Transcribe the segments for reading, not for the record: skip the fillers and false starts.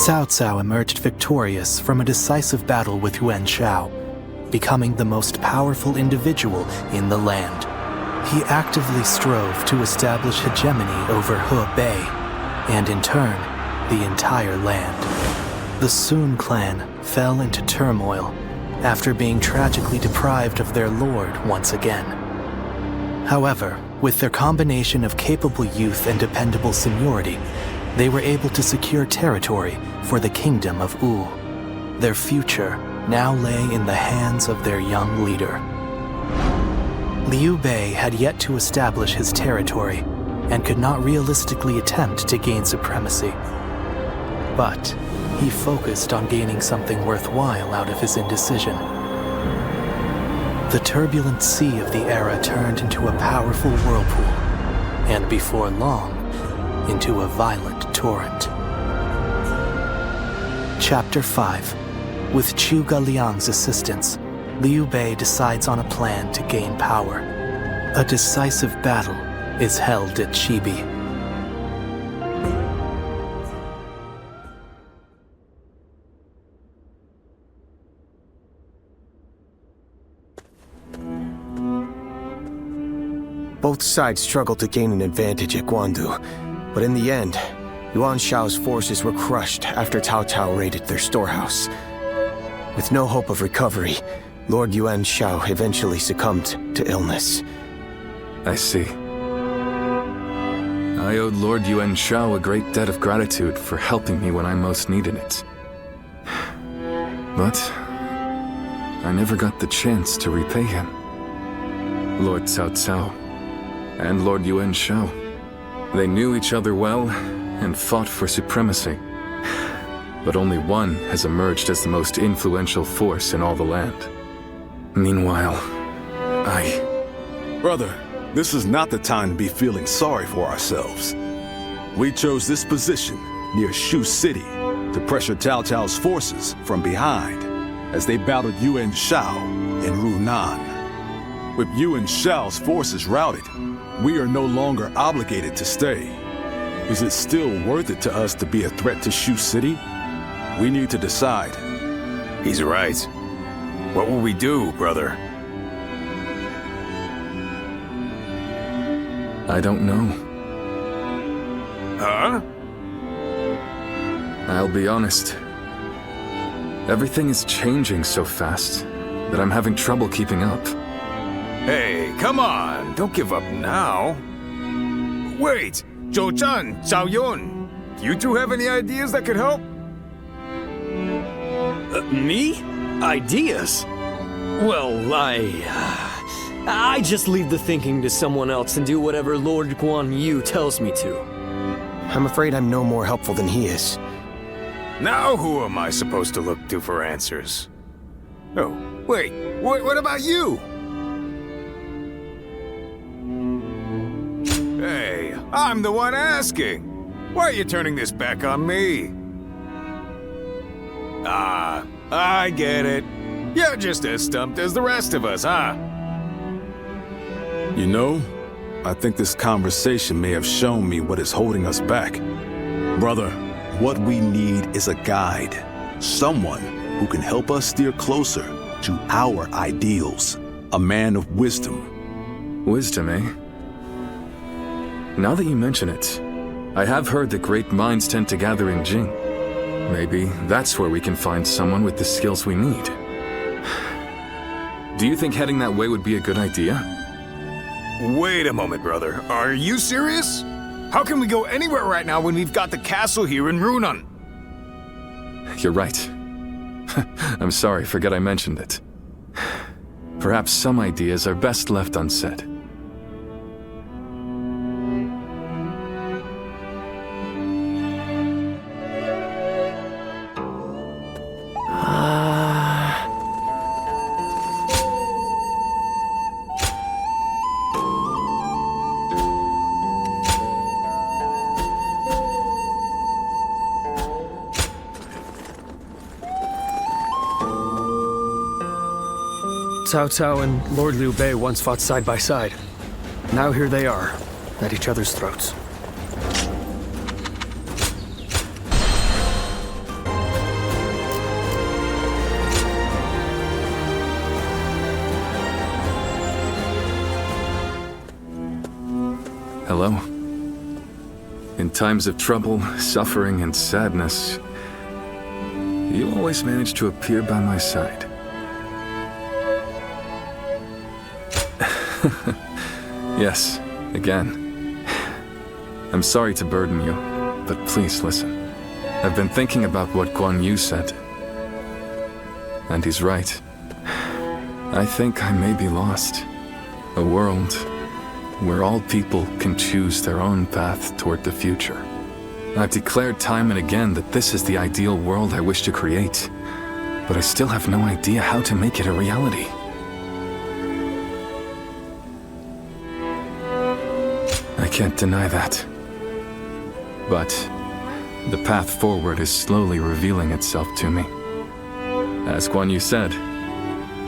Cao Cao emerged victorious from a decisive battle with Yuan Shao, becoming the most powerful individual in the land. He actively strove to establish hegemony over He Bei, and in turn, the entire land. The Sun clan fell into turmoil after being tragically deprived of their lord once again. However, with their combination of capable youth and dependable seniority, they were able to secure territory for the kingdom of Wu. Their future now lay in the hands of their young leader. Liu Bei had yet to establish his territory and could not realistically attempt to gain supremacy. But he focused on gaining something worthwhile out of his indecision. The turbulent sea of the era turned into a powerful whirlpool, and before long, into a violent torrent. Chapter 5. With Zhuge Liang's assistance, Liu Bei decides on a plan to gain power. A decisive battle is held at Chibi. Both sides struggled to gain an advantage at Guandu, but in the end, Yuan Shao's forces were crushed after Cao Cao raided their storehouse. With no hope of recovery, Lord Yuan Shao eventually succumbed to illness. I see. I owed Lord Yuan Shao a great debt of gratitude for helping me when I most needed it. But I never got the chance to repay him. Lord Cao Cao and Lord Yuan Shao, they knew each other well and fought for supremacy. But only one has emerged as the most influential force in all the land. Meanwhile, Brother, this is not the time to be feeling sorry for ourselves. We chose this position near Shu City to pressure Cao Cao's forces from behind as they battled Yuan Shao in Runan. With Yuan Shao's forces routed, we are no longer obligated to stay. Is it still worth it to us to be a threat to Shu City? We need to decide. He's right. What will we do, brother? I don't know. Huh? I'll be honest. Everything is changing so fast that I'm having trouble keeping up. Hey, come on! Don't give up now! Wait! Zhou Zhan, Zhao Yun! Do you two have any ideas that could help? Me? Ideas? Well, I just leave the thinking to someone else and do whatever Lord Guan Yu tells me to. I'm afraid I'm no more helpful than he is. Now who am I supposed to look to for answers? Oh, wait, what about you? Hey, I'm the one asking. Why are you turning this back on me? Ah, I get it. You're just as stumped as the rest of us, huh? You know, I think this conversation may have shown me what is holding us back. Brother, what we need is a guide. Someone who can help us steer closer to our ideals. A man of wisdom. Wisdom, eh? Now that you mention it, I have heard that great minds tend to gather in Jing. Maybe that's where we can find someone with the skills we need. Do you think heading that way would be a good idea? Wait a moment, brother. Are you serious? How can we go anywhere right now when we've got the castle here in Runan? You're right. I'm sorry, forget I mentioned it. Perhaps some ideas are best left unsaid. Cao Cao and Lord Liu Bei once fought side by side. Now here they are, at each other's throats. Hello. In times of trouble, suffering, and sadness, you always manage to appear by my side. Yes, again. I'm sorry to burden you, but please listen. I've been thinking about what Guan Yu said. And he's right. I think I may be lost. A world where all people can choose their own path toward the future. I've declared time and again that this is the ideal world I wish to create, but I still have no idea how to make it a reality. I can't deny that. But the path forward is slowly revealing itself to me. As Guan Yu said,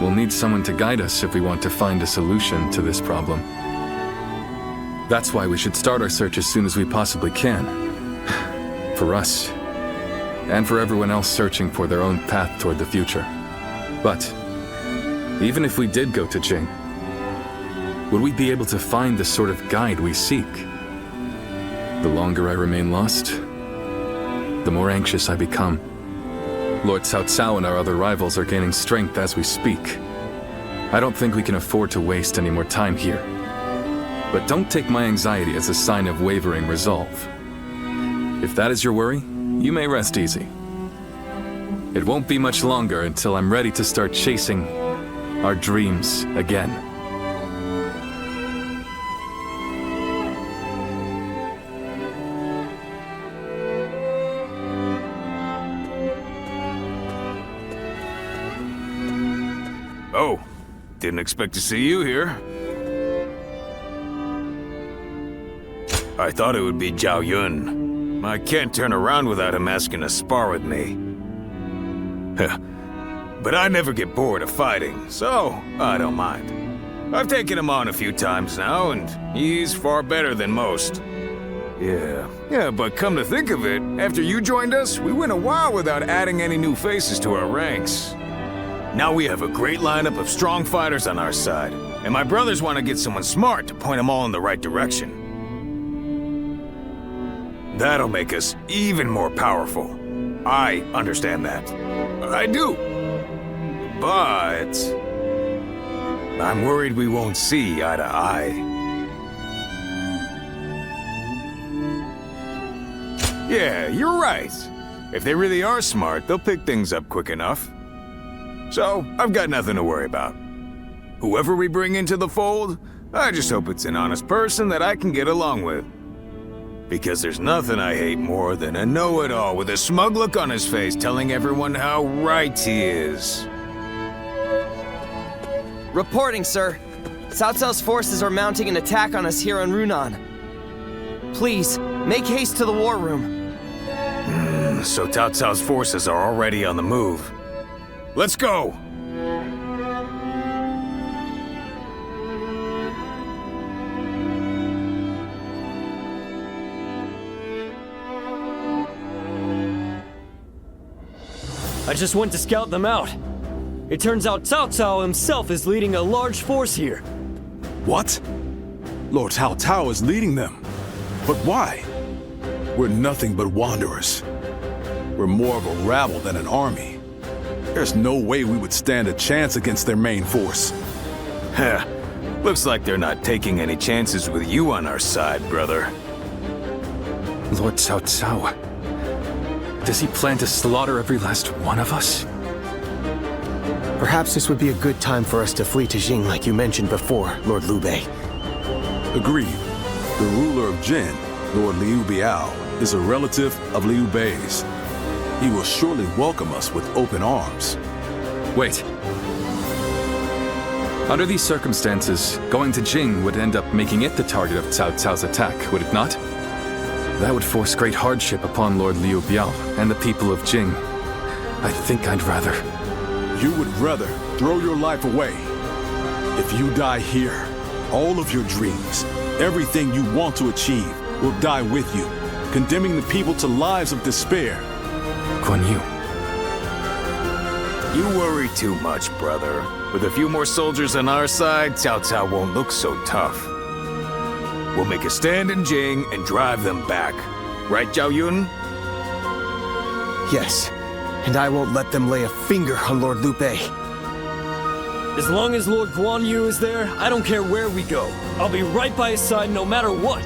we'll need someone to guide us if we want to find a solution to this problem. That's why we should start our search as soon as we possibly can. For us, and for everyone else searching for their own path toward the future. But, even if we did go to Jing, would we be able to find the sort of guide we seek? The longer I remain lost, the more anxious I become. Lord Cao Cao and our other rivals are gaining strength as we speak. I don't think we can afford to waste any more time here. But don't take my anxiety as a sign of wavering resolve. If that is your worry, you may rest easy. It won't be much longer until I'm ready to start chasing our dreams again. Oh, didn't expect to see you here. I thought it would be Zhao Yun. I can't turn around without him asking to spar with me. But I never get bored of fighting, so I don't mind. I've taken him on a few times now, and he's far better than most. Yeah, but come to think of it, after you joined us, we went a while without adding any new faces to our ranks. Now we have a great lineup of strong fighters on our side, and my brothers want to get someone smart to point them all in the right direction. That'll make us even more powerful. I understand that. I do. But I'm worried we won't see eye to eye. Yeah, you're right. If they really are smart, they'll pick things up quick enough. So, I've got nothing to worry about. Whoever we bring into the fold, I just hope it's an honest person that I can get along with. Because there's nothing I hate more than a know-it-all with a smug look on his face telling everyone how right he is. Reporting, sir. Cao Cao's forces are mounting an attack on us here on Runan. Please, make haste to the war room. So Cao Cao's forces are already on the move. Let's go! I just went to scout them out. It turns out Cao Cao himself is leading a large force here. What? Lord Cao Cao is leading them. But why? We're nothing but wanderers. We're more of a rabble than an army. There's no way we would stand a chance against their main force. Heh. Looks like they're not taking any chances with you on our side, brother. Lord Cao Cao. Does he plan to slaughter every last one of us? Perhaps this would be a good time for us to flee to Jing like you mentioned before, Lord Liu Bei. Agreed. The ruler of Jin, Lord Liu Biao, is a relative of Liu Bei's. He will surely welcome us with open arms. Wait. Under these circumstances, going to Jing would end up making it the target of Cao Cao's attack, would it not? That would force great hardship upon Lord Liu Biao and the people of Jing. I think I'd rather... You would rather throw your life away. If you die here, all of your dreams, everything you want to achieve, will die with you, condemning the people to lives of despair. Guan Yu. You worry too much, brother. With a few more soldiers on our side, Cao Cao won't look so tough. we'll make a stand in Jing and drive them back. Right, Zhao Yun? Yes, and I won't let them lay a finger on Lord Liu Bei. As long as Lord Guan Yu is there, I don't care where we go. I'll be right by his side no matter what.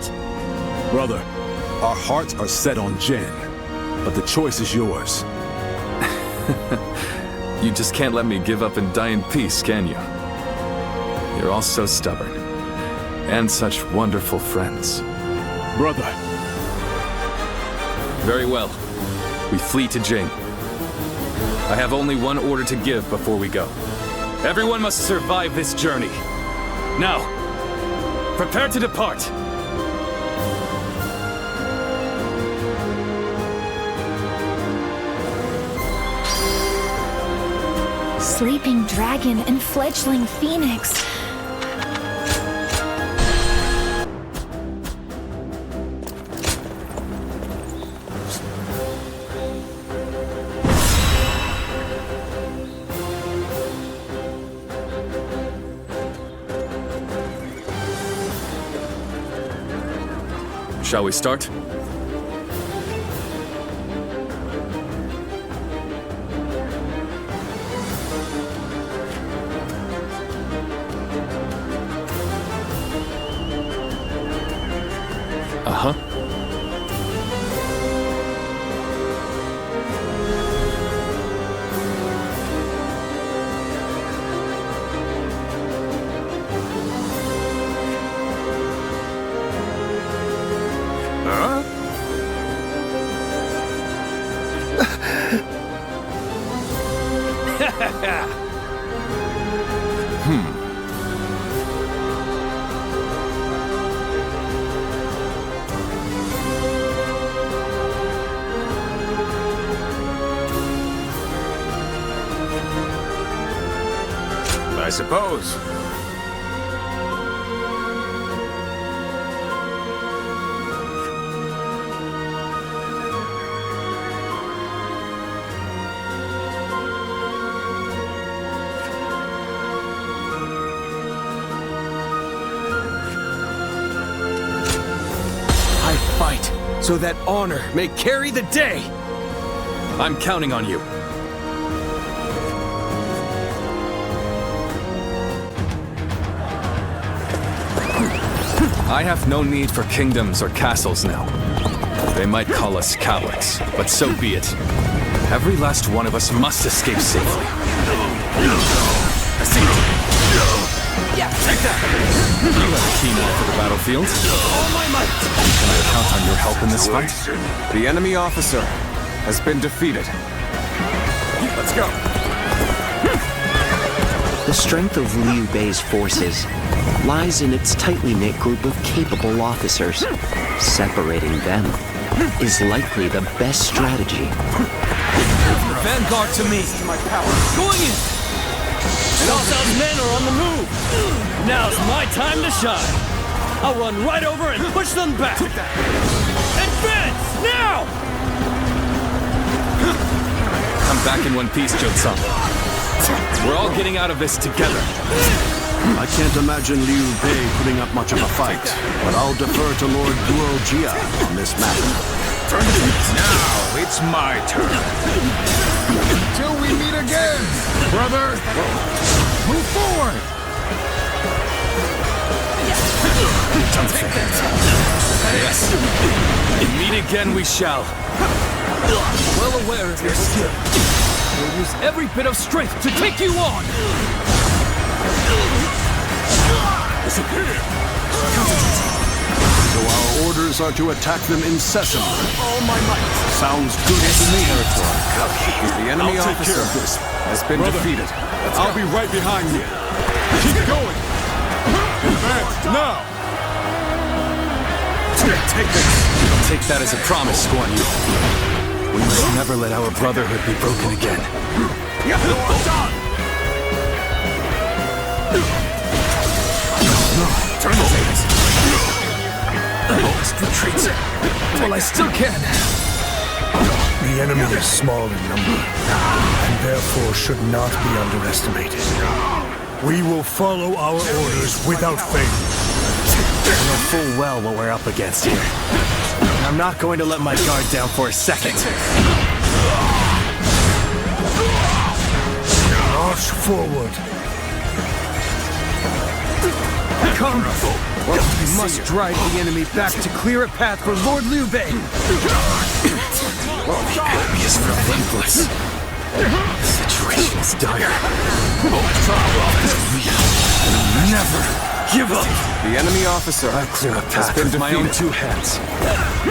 Brother, our hearts are set on Jin, but the choice is yours. You just can't let me give up and die in peace, can you? You're all so stubborn. And such wonderful friends. Brother. Very well. We flee to Jing. I have only one order to give before we go. Everyone must survive this journey. Now, prepare to depart. Sleeping dragon and fledgling phoenix. Shall we start? Uh-huh. Huh? I suppose. I fight so that honor may carry the day. I'm counting on you. I have no need for kingdoms or castles now. They might call us cowards, but so be it. Every last one of us must escape safely. I see you. Yeah, take that! You have a keen eye for the battlefield. All my might! Can I count on your help in this fight? The enemy officer has been defeated. Let's go. The strength of Liu Bei's forces lies in its tightly knit group of capable officers. Separating them is likely the best strategy. Vanguard to me! Going in! Cao Cao's men are on the move! Now's my time to shine! I'll run right over and push them back! Advance! Now! Come back in one piece, Jun-san. We're all getting out of this together. I can't imagine Liu Bei putting up much of a fight, but I'll defer to Lord Guo Jia on this matter. Now it's my turn. Till we meet again, brother. Move forward. Yes. Meet again we shall. Well aware of your skill. We'll use every bit of strength to take you on! So our orders are to attack them incessantly. All my might! Sounds good to me. The enemy I'll take care officer of this. has been Brother, defeated. I'll be right behind you. Keep going. Advance now. Take this. I'll take that as a promise, Guan Yu. We must never let our brotherhood be broken again. Turn the tables. Almost retreats. Well, I still can. The enemy is small in number, and therefore should not be underestimated. We will follow our orders without fail. know full well what we're up against here. And I'm not going to let my guard down for a second. March forward. Come! We must drive the enemy back to clear a path for Lord Liu Bei. The enemy is relentless. The situation is dire. Never give up. The enemy officer I'll clear a path with my own two hands.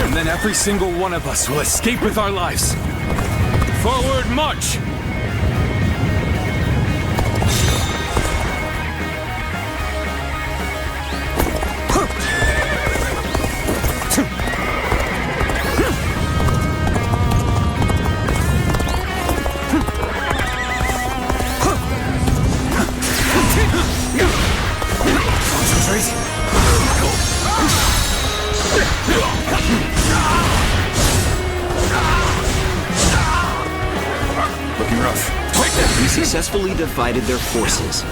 And then every single one of us will escape with our lives. Forward march! looking rough. He successfully divided their forces.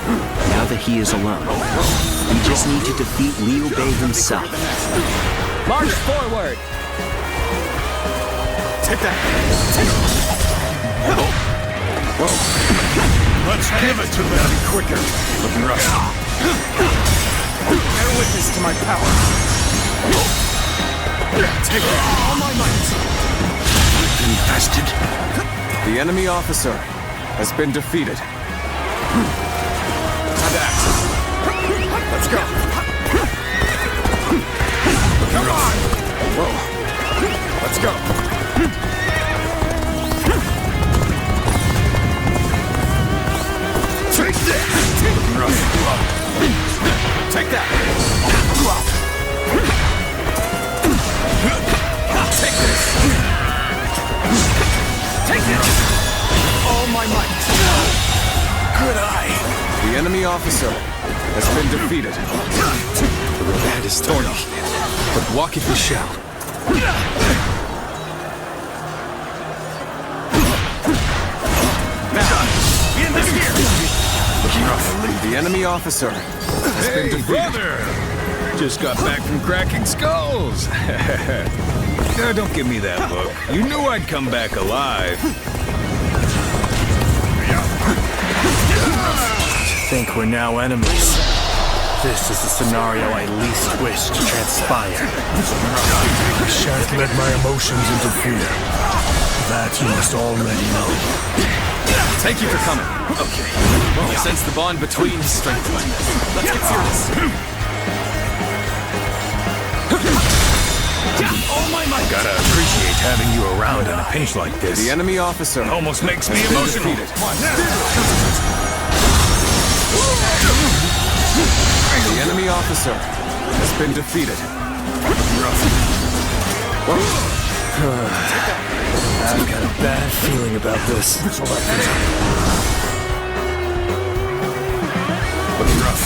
Now that he is alone, we just need to defeat Liu Bei himself. March forward! Take that! Whoa. Let's give it to them! Quicker. Looking rough. Bear witness to my power. Take it! All my might! Infested. The enemy officer has been defeated. Time to act. Let's go. Come on! Whoa. Let's go. Take this! Take that! Take this! Take it! All my might! Good eye! The enemy officer has been defeated. The road is thorny, but walk it we shall. Now, in this gear! Looking rough. The enemy officer has been defeated. Brother! Just got back from cracking skulls. No, don't give me that look. You knew I'd come back alive. To think we're now enemies. This is the scenario I least wish to transpire. I shan't let my emotions interfere. That you must already know. Thank you for coming. Okay. Well, since the bond between is strengthened, let's get serious. Oh my might! Gotta appreciate having you around in a pinch like this. The enemy officer Almost makes me emotional. The enemy officer has been defeated. I've got a bad feeling about this. Looking rough.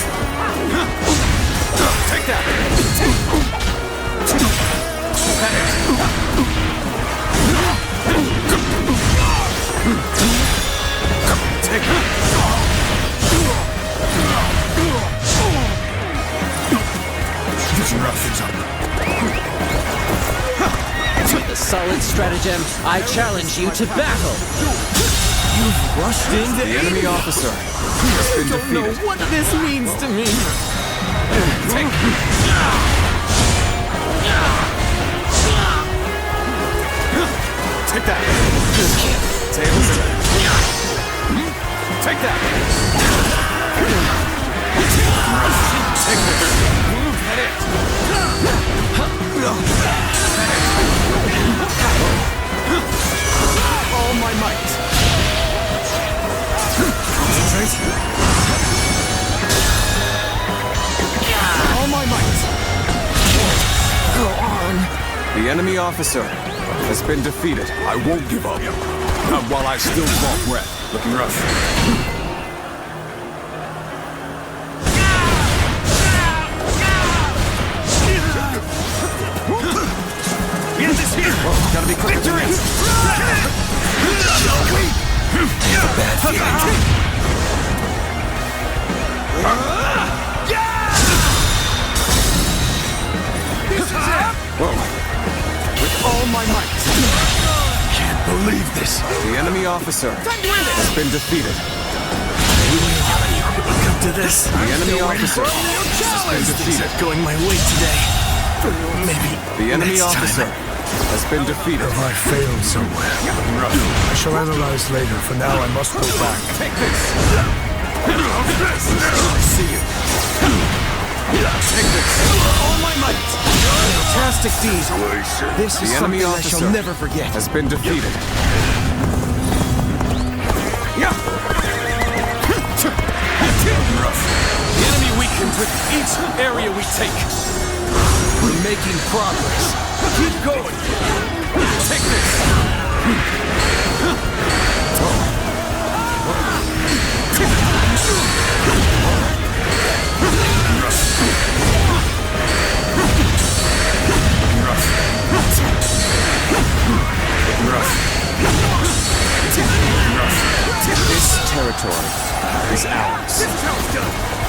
Take that! Take it! With a solid stratagem, I challenge you to battle! You've rushed into The enemy officer has been defeated. what this means to me! Take Take that! Tables in. Take that! Take this! At it! All my might! Concentrate! All my might! Go on! The enemy officer has been defeated. I won't give up. Not while I still draw breath. Looking rough. End this here! Gotta be quick. Victory! Shall we? Bad feeling. all my might. Can't believe this. The enemy officer has been defeated. Look up to this. The enemy officer has been defeated. Going my way today. Maybe The enemy next officer time. has been defeated. Have I failed somewhere? I shall analyze later. For now, I must go back. Take this. I see you. Take this. All my might! Fantastic deed. This is The enemy something I officer shall never forget. has been defeated. The enemy weakens with each area we take. We're making progress. Keep going. Take this. This territory is ours.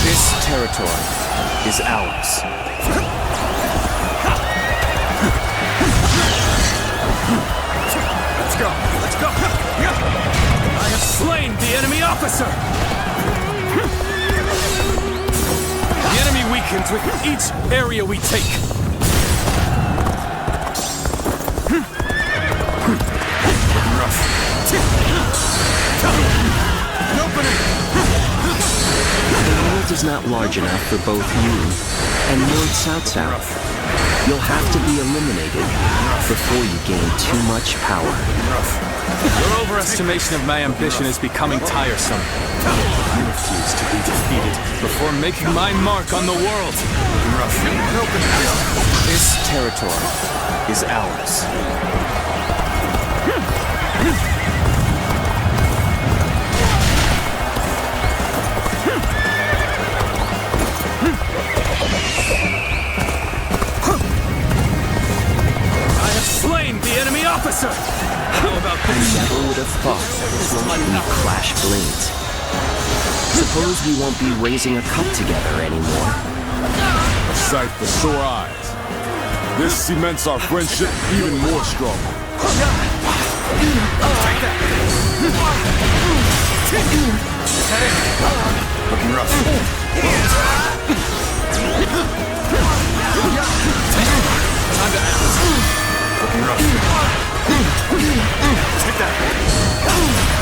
This territory is ours. Let's go. Let's go. I have slain the enemy officer. The enemy weakens with each area we take. The world is not large enough for both you and Lord Cao Cao. You'll have to be eliminated before you gain too much power. Your overestimation of my ambition is becoming tiresome. I refuse to be defeated before making my mark on the world. This territory is ours. I have slain the enemy officer! How about I this? never would have thought we'd clash blades. Suppose we won't be raising a cup together anymore. A sight for sore eyes. This cements our friendship even more strong. Looking rough. Time to act. Looking rough. Take that.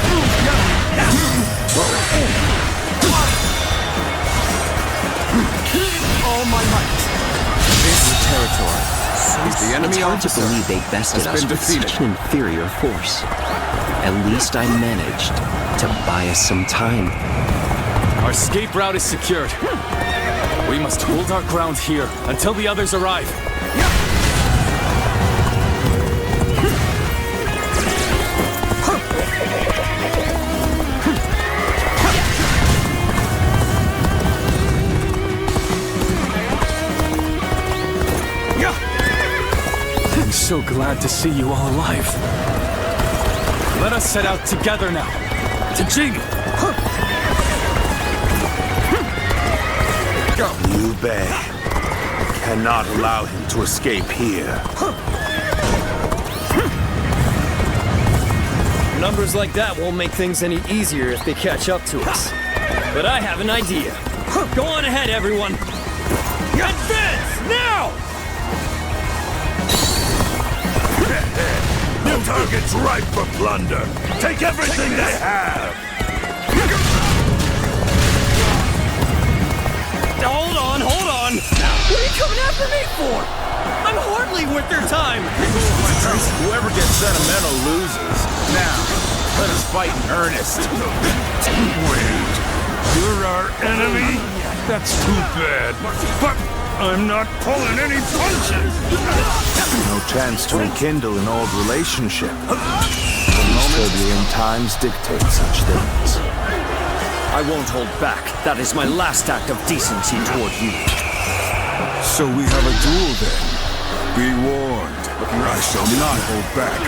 All my might. This territory is the enemy It's hard to officer believe they bested has us been with defeated. such an inferior force. At least I managed to buy us some time. Our escape route is secured. We must hold our ground here until the others arrive. I'm so glad to see you all alive. Let us set out together now. To Jing! Liu Bei. Cannot allow him to escape here. Numbers like that won't make things any easier if they catch up to us. But I have an idea. Go on ahead, everyone. Advance, now! New target's ripe for plunder. Take everything they have. Hold on, hold on! What are you coming after me for? I'm hardly worth their time! Whoever gets sentimental loses. Now, let us fight in earnest. Wait, you're our enemy? That's too bad. But I'm not pulling any punches! No chance to rekindle an old relationship. These turbulent times dictate such things. I won't hold back. That is my last act of decency toward you. So we have a duel then. Be warned. I shall not hold back.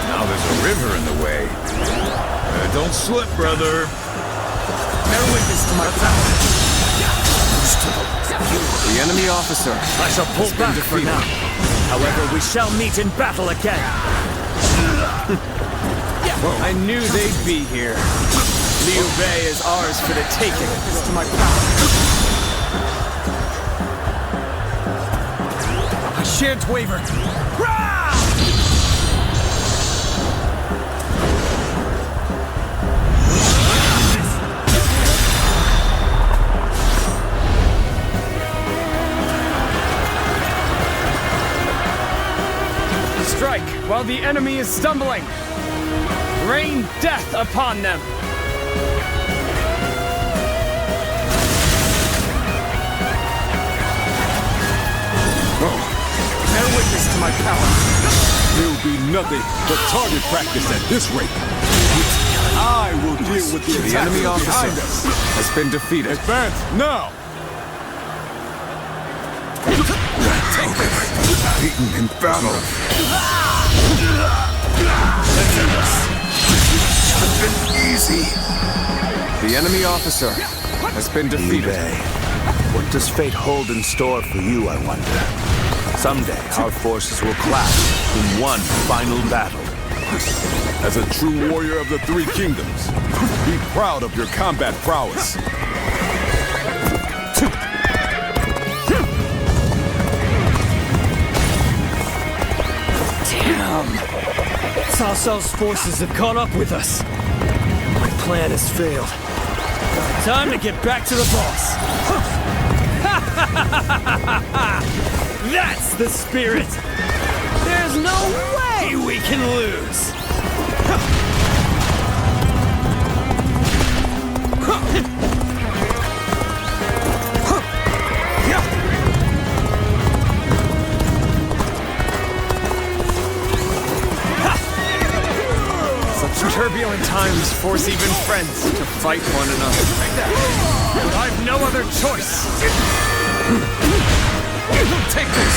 Now there's a river in the way. Don't slip, brother. Bear witness to my power. The enemy officer. I shall pull back for now. However, we shall meet in battle again. I knew they'd be here. Liu Bei is ours for the taking. To my power. I shan't waver. Strike while the enemy is stumbling. Rain death upon them. Bear witness to my power. There'll be nothing but target practice at this rate. I will deal with the enemy officer behind us. has been defeated. Advance now! Beaten in battle. It's been easy. The enemy officer has been defeated. What does fate hold in store for you, I wonder? Someday, our forces will clash in one final battle. As a true warrior of the Three Kingdoms, be proud of your combat prowess. Cao Cao's forces have caught up with us. My plan has failed. Time to get back to the boss. That's the spirit. There's no way we can lose. Turbulent times force even friends to fight one another. But I've no other choice. Take this.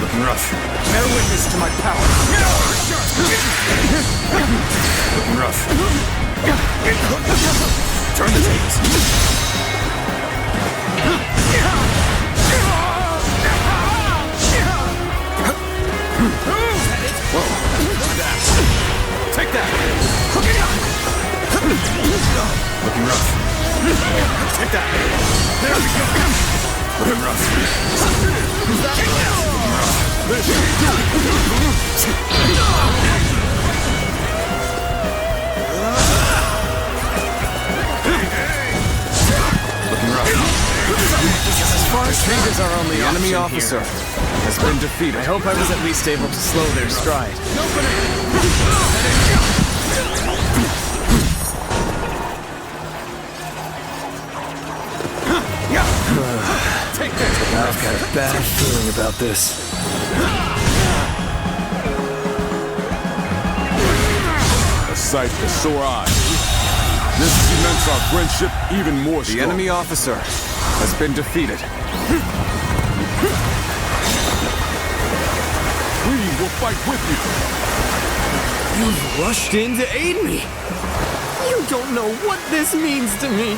Looking rough. Bear witness to my power. Looking rough. Turn the tables. Take that! Looking rough. Take that! There we go! Looking rough. Looking rough. As far as fingers are only The enemy officer has been defeated. I hope I was at least able to slow their stride. I've got a bad feeling about this. A sight for sore eyes. This cements our friendship even more strong. The enemy officer has been defeated. We will fight with you. You've rushed in to aid me. You don't know what this means to me.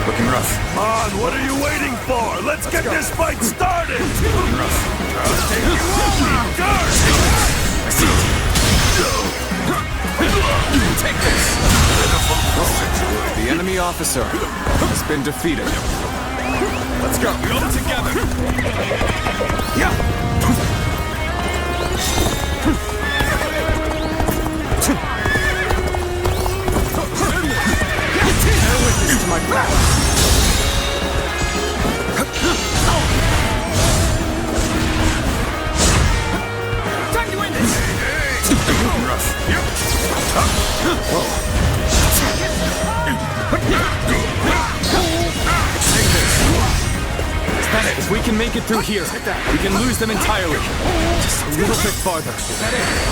Looking rough. Come on, what are you waiting for? Let's get this fight started! Looking rough. I'll take you on guard! I see it. Take this! The enemy officer has been defeated. Let's go! Go together! Yeah! Bear witness to my power. If we can make it through here, we can lose them entirely. Just a little bit farther.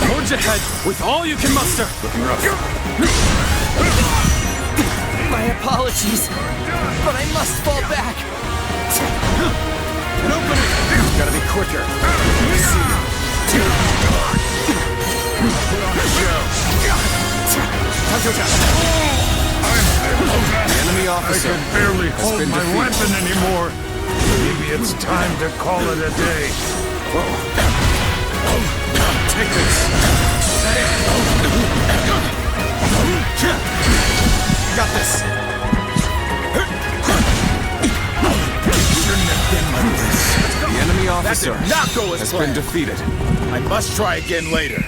Forge ahead with all you can muster. My apologies, but I must fall back. An opening! Gotta be quicker. I see you. Put on a show. The enemy officer I can barely hold been my defeated. weapon anymore. Maybe it's time to call it a day. Take this. Got this. Shouldn't have been like this. The enemy officer Not go as has planned. been defeated. I must try again later.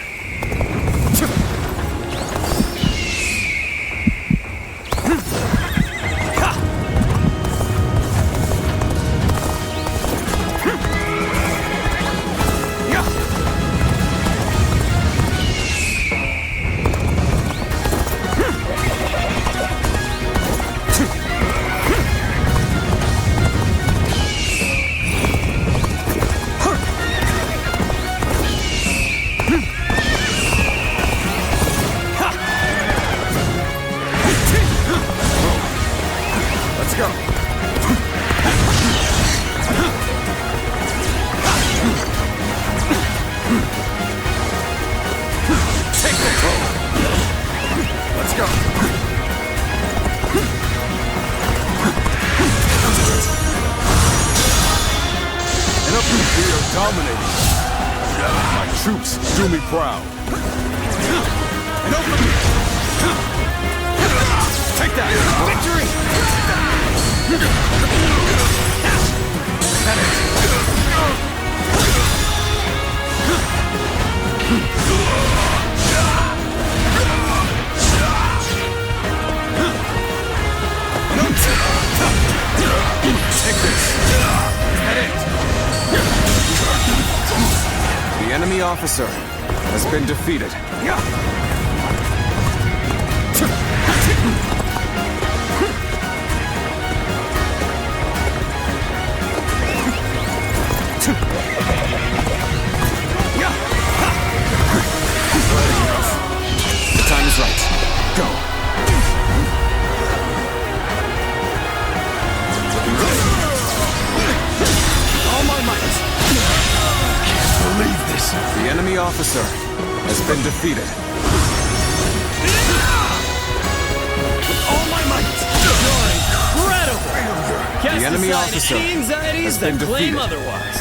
Let's go. Take control. Let's go. And up we are dominating. My troops do me proud. And open. Take that. Victory. That it. Take this. That it. The enemy officer has been defeated. The time is right. Go. All my might. Can't believe this. The enemy officer has been defeated. All my might. You're incredible. Cast The enemy aside officer any anxieties has that been claim defeated. otherwise.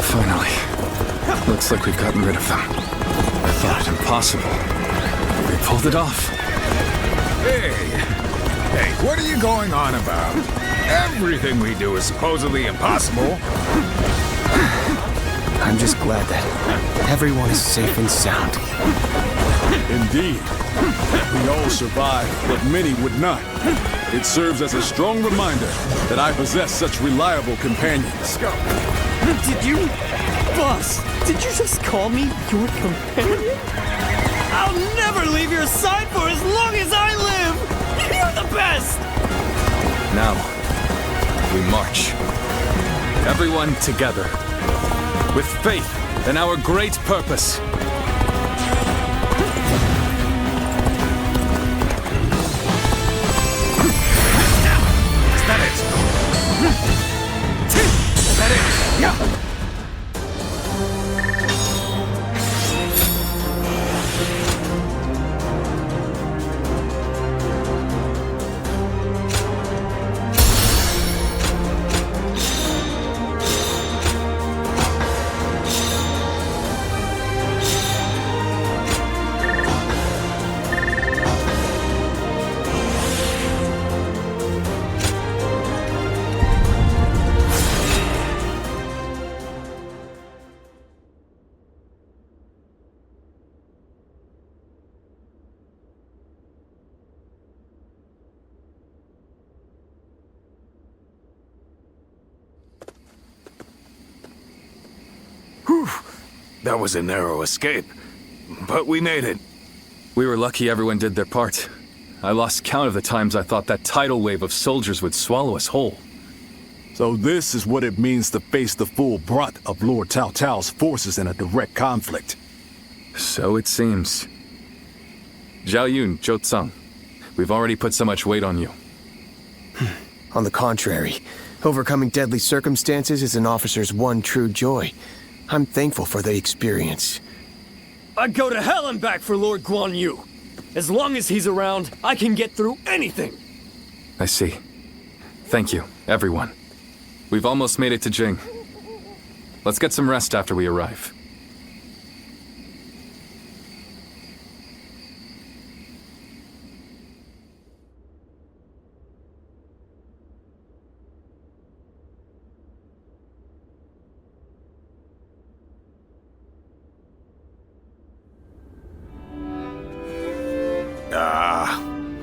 Finally. Looks like we've gotten rid of them. I thought it impossible. We pulled it off. Hey, what are you going on about? Everything we do is supposedly impossible. I'm just glad that everyone is safe and sound. Indeed. We all survived, but many would not. It serves as a strong reminder that I possess such reliable companions. Did you... Boss, did you just call me your companion? I'll never leave your side for as long as I live! You're the best! Now, we march. Everyone together. With faith in our great purpose. Is that it? Is that it? Yeah. That was a narrow escape, but we made it. We were lucky everyone did their part. I lost count of the times I thought that tidal wave of soldiers would swallow us whole. So this is what it means to face the full brunt of Lord Cao Cao's forces in a direct conflict. So it seems. Zhao Yun, Zhou Tsang, we've already put so much weight on you. On the contrary, overcoming deadly circumstances is an officer's one true joy. I'm thankful for the experience. I'd go to hell and back for Lord Guan Yu. As long as he's around, I can get through anything. I see. Thank you, everyone. We've almost made it to Jing. Let's get some rest after we arrive.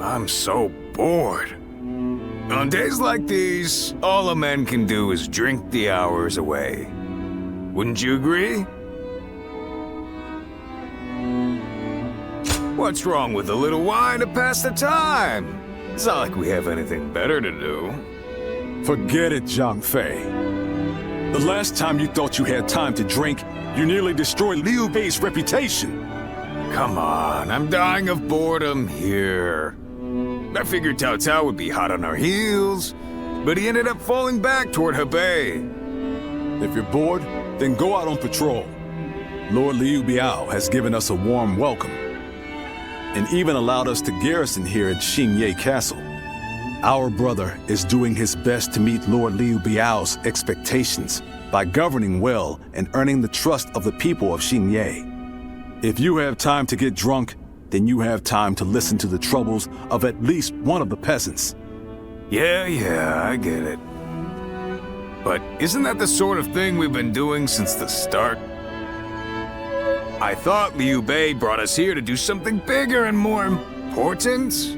I'm so bored. On days like these, all a man can do is drink the hours away. Wouldn't you agree? What's wrong with a little wine to pass the time? It's not like we have anything better to do. Forget it, Zhang Fei. The last time you thought you had time to drink, you nearly destroyed Liu Bei's reputation. Come on, I'm dying of boredom here. I figured Cao Cao would be hot on our heels, but he ended up falling back toward Hebei. If you're bored, then go out on patrol. Lord Liu Biao has given us a warm welcome, and even allowed us to garrison here at Xingye Castle. Our brother is doing his best to meet Lord Liu Biao's expectations by governing well and earning the trust of the people of Xingye. If you have time to get drunk, then you have time to listen to the troubles of at least one of the peasants. Yeah, I get it. But isn't that the sort of thing we've been doing since the start? I thought Liu Bei brought us here to do something bigger and more important.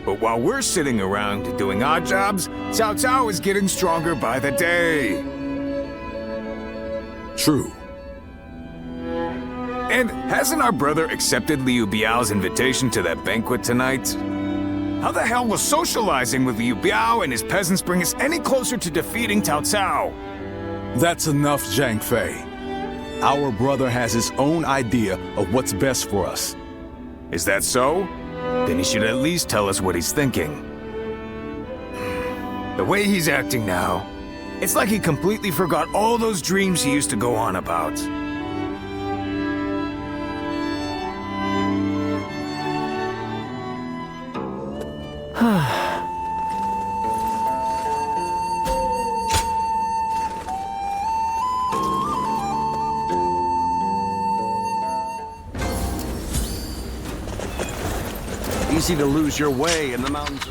But while we're sitting around doing odd jobs, Cao Cao is getting stronger by the day. True. And hasn't our brother accepted Liu Biao's invitation to that banquet tonight? How the hell will socializing with Liu Biao and his peasants bring us any closer to defeating Cao Cao? That's enough, Zhang Fei. Our brother has his own idea of what's best for us. Is that so? Then he should at least tell us what he's thinking. The way he's acting now, it's like he completely forgot all those dreams he used to go on about. Easy to lose your way in the mountains.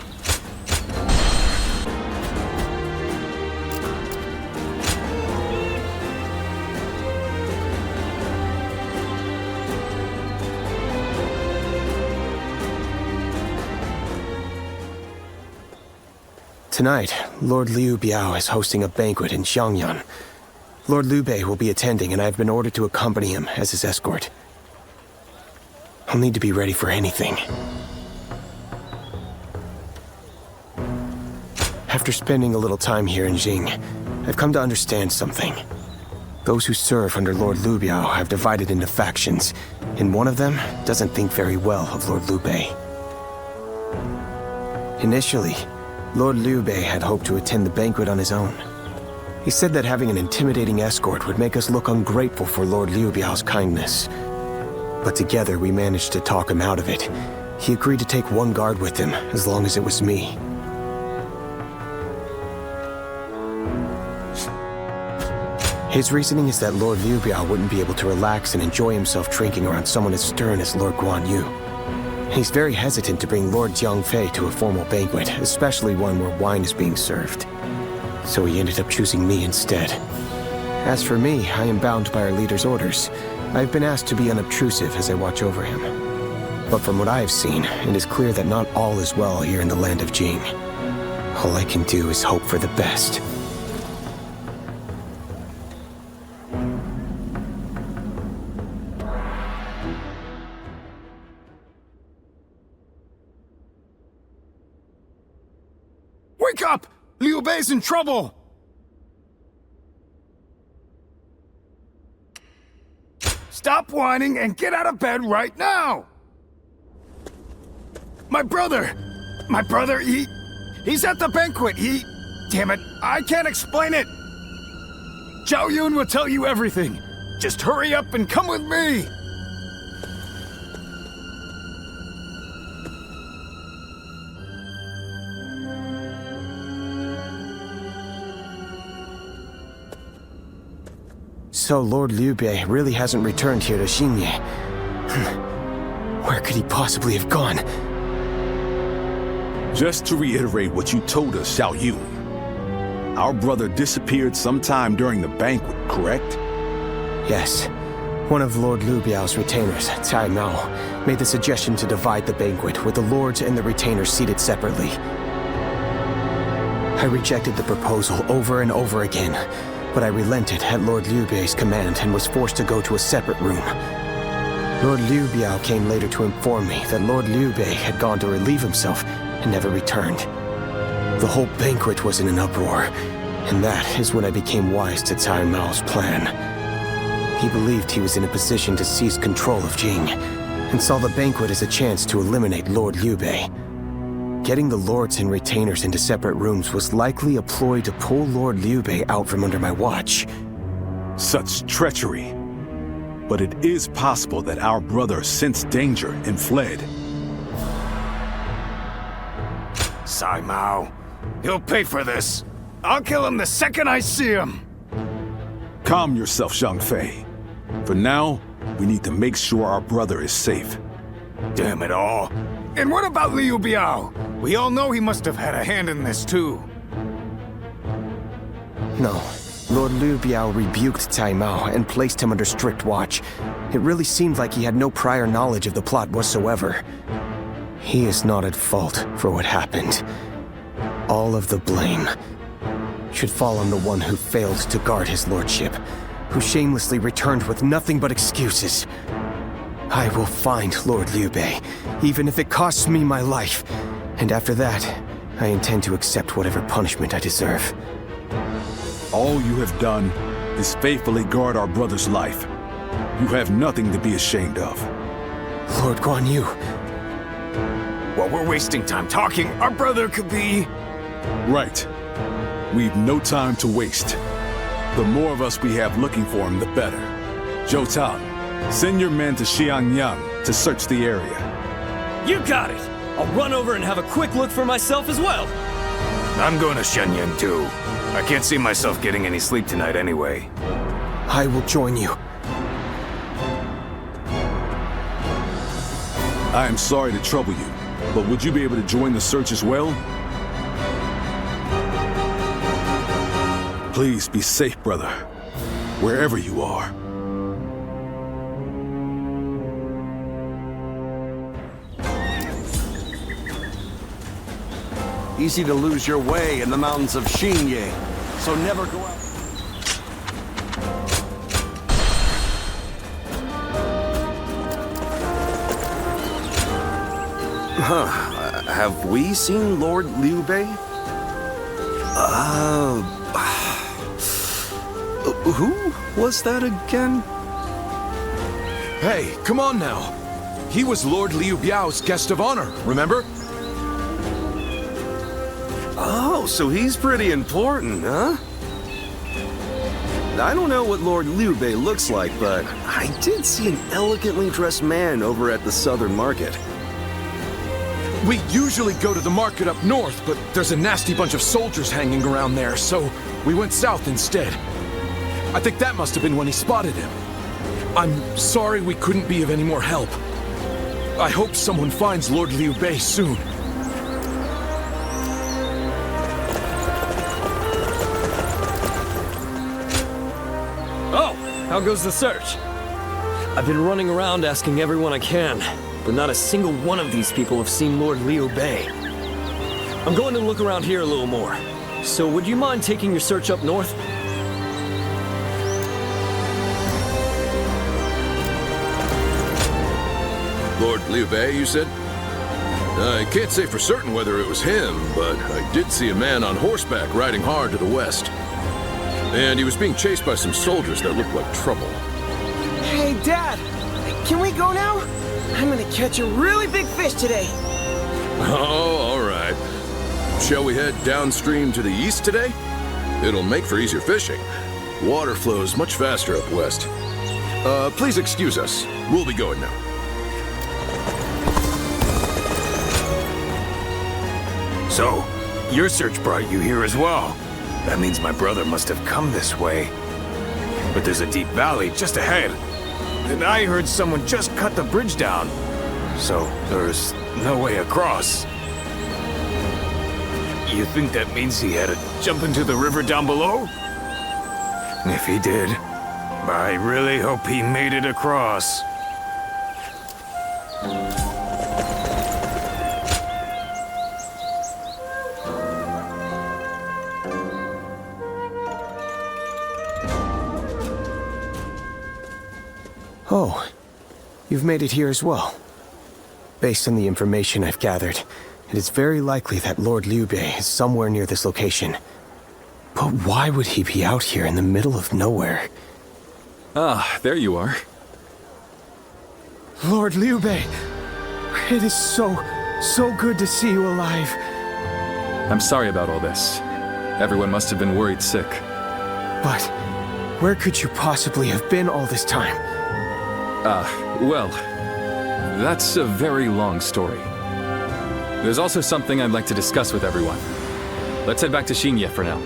Tonight, Lord Liu Biao is hosting a banquet in Xiangyan. Lord Liu Bei will be attending, and I have been ordered to accompany him as his escort. I'll need to be ready for anything. After spending a little time here in Jing, I've come to understand something. Those who serve under Lord Liu Biao have divided into factions, and one of them doesn't think very well of Lord Liu Bei. Initially, Lord Liu Bei had hoped to attend the banquet on his own. He said that having an intimidating escort would make us look ungrateful for Lord Liu Biao's kindness. But together we managed to talk him out of it. He agreed to take one guard with him, as long as it was me. His reasoning is that Lord Liu Biao wouldn't be able to relax and enjoy himself drinking around someone as stern as Lord Guan Yu. He's very hesitant to bring Lord Jiang Fei to a formal banquet, especially one where wine is being served. So he ended up choosing me instead. As for me, I am bound by our leader's orders. I've been asked to be unobtrusive as I watch over him. But from what I have seen, it is clear that not all is well here in the land of Jing. All I can do is hope for the best. Wake up! Liu Bei's in trouble! Stop whining and get out of bed right now! My brother, he's at the banquet. Damn it, I can't explain it. Zhao Yun will tell you everything. Just hurry up and come with me. So Lord Liu Bei really hasn't returned here to Xingye. Where could he possibly have gone? Just to reiterate what you told us, Xiao Yun. Our brother disappeared sometime during the banquet, correct? Yes. One of Lord Liu Biao's retainers, Cai Mao, made the suggestion to divide the banquet with the lords and the retainers seated separately. I rejected the proposal over and over again, but I relented at Lord Liu Bei's command and was forced to go to a separate room. Lord Liu Biao came later to inform me that Lord Liu Bei had gone to relieve himself and never returned. The whole banquet was in an uproar, and that is when I became wise to Cai Mao's plan. He believed he was in a position to seize control of Jing, and saw the banquet as a chance to eliminate Lord Liu Bei. Getting the lords and retainers into separate rooms was likely a ploy to pull Lord Liu Bei out from under my watch. Such treachery. But it is possible that our brother sensed danger and fled. Cai Mao, he'll pay for this. I'll kill him the second I see him. Calm yourself, Zhang Fei. For now, we need to make sure our brother is safe. Damn it all. And what about Liu Biao? We all know he must have had a hand in this too. No. Lord Liu Biao rebuked Cai Mao and placed him under strict watch. It really seemed like he had no prior knowledge of the plot whatsoever. He is not at fault for what happened. All of the blame should fall on the one who failed to guard his lordship, who shamelessly returned with nothing but excuses. I will find Lord Liu Bei, even if it costs me my life. And after that, I intend to accept whatever punishment I deserve. All you have done is faithfully guard our brother's life. You have nothing to be ashamed of. Lord Guan Yu. While we're wasting time talking, our brother could be... Right. We've no time to waste. The more of us we have looking for him, the better. Zhou Tao, send your men to Xiangyang to search the area. You got it! I'll run over and have a quick look for myself as well. I'm going to Shenyang too. I can't see myself getting any sleep tonight anyway. I will join you. I am sorry to trouble you, but would you be able to join the search as well? Please be safe, brother, wherever you are. Easy to lose your way in the mountains of Xingye, so never go out. Have we seen Lord Liu Bei? Who was that again? Hey, come on now. He was Lord Liu Biao's guest of honor, remember? Oh, so he's pretty important, huh? I don't know what Lord Liu Bei looks like, but I did see an elegantly dressed man over at the southern market. We usually go to the market up north, but there's a nasty bunch of soldiers hanging around there, so we went south instead. I think that must have been when he spotted him. I'm sorry we couldn't be of any more help. I hope someone finds Lord Liu Bei soon. Oh, how goes the search? I've been running around asking everyone I can, but not a single one of these people have seen Lord Liu Bei. I'm going to look around here a little more. So would you mind taking your search up north? Lord Liu Bei, you said? I can't say for certain whether it was him, but I did see a man on horseback riding hard to the west. And he was being chased by some soldiers that looked like trouble. Hey, Dad! Can we go now? I'm gonna catch a really big fish today. Oh, all right. Shall we head downstream to the east today? It'll make for easier fishing. Water flows much faster up west. Please excuse us. We'll be going now. So, your search brought you here as well. That means my brother must have come this way. But there's a deep valley just ahead. And I heard someone just cut the bridge down. So, there's no way across. You think that means he had to jump into the river down below? If he did, I really hope he made it across. Oh, you've made it here as well. Based on the information I've gathered, it is very likely that Lord Liu Bei is somewhere near this location. But why would he be out here in the middle of nowhere? Ah, there you are. Lord Liu Bei! It is so good to see you alive. I'm sorry about all this. Everyone must have been worried sick. But where could you possibly have been all this time? Well, that's a very long story. There's also something I'd like to discuss with everyone. Let's head back to Xingye for now.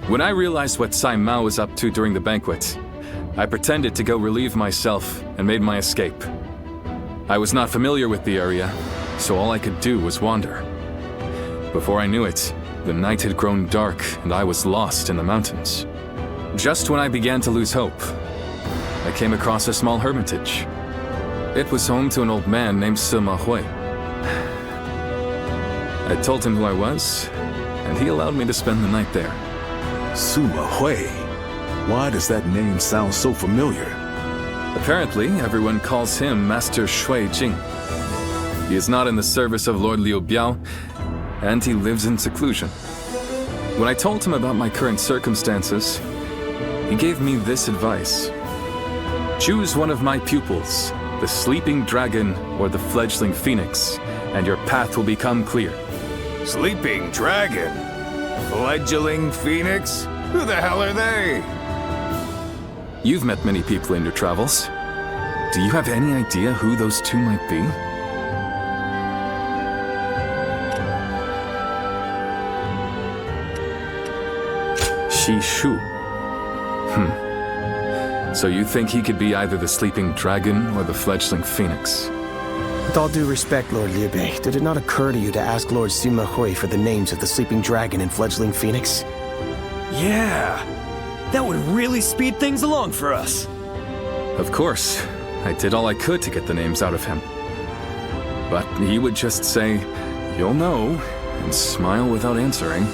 When I realized what Sai Mao was up to during the banquet, I pretended to go relieve myself and made my escape. I was not familiar with the area, so all I could do was wander. Before I knew it, the night had grown dark and I was lost in the mountains. Just when I began to lose hope, I came across a small hermitage. It was home to an old man named Sima Hui. I told him who I was, and he allowed me to spend the night there. Sima Hui. Why does that name sound so familiar? Apparently, everyone calls him Master Shui Jing. He is not in the service of Lord Liu Biao, and he lives in seclusion. When I told him about my current circumstances, he gave me this advice. Choose one of my pupils, the sleeping dragon or the fledgling phoenix, and your path will become clear. Sleeping dragon? Fledgling phoenix? Who the hell are they? You've met many people in your travels. Do you have any idea who those two might be? Shu. So you think he could be either the sleeping dragon or the fledgling phoenix? With all due respect, Lord Liu Bei, did it not occur to you to ask Lord Sima Hui for the names of the sleeping dragon and fledgling phoenix? Yeah, that would really speed things along for us. Of course. I did all I could to get the names out of him. But he would just say, "You'll know," and smile without answering.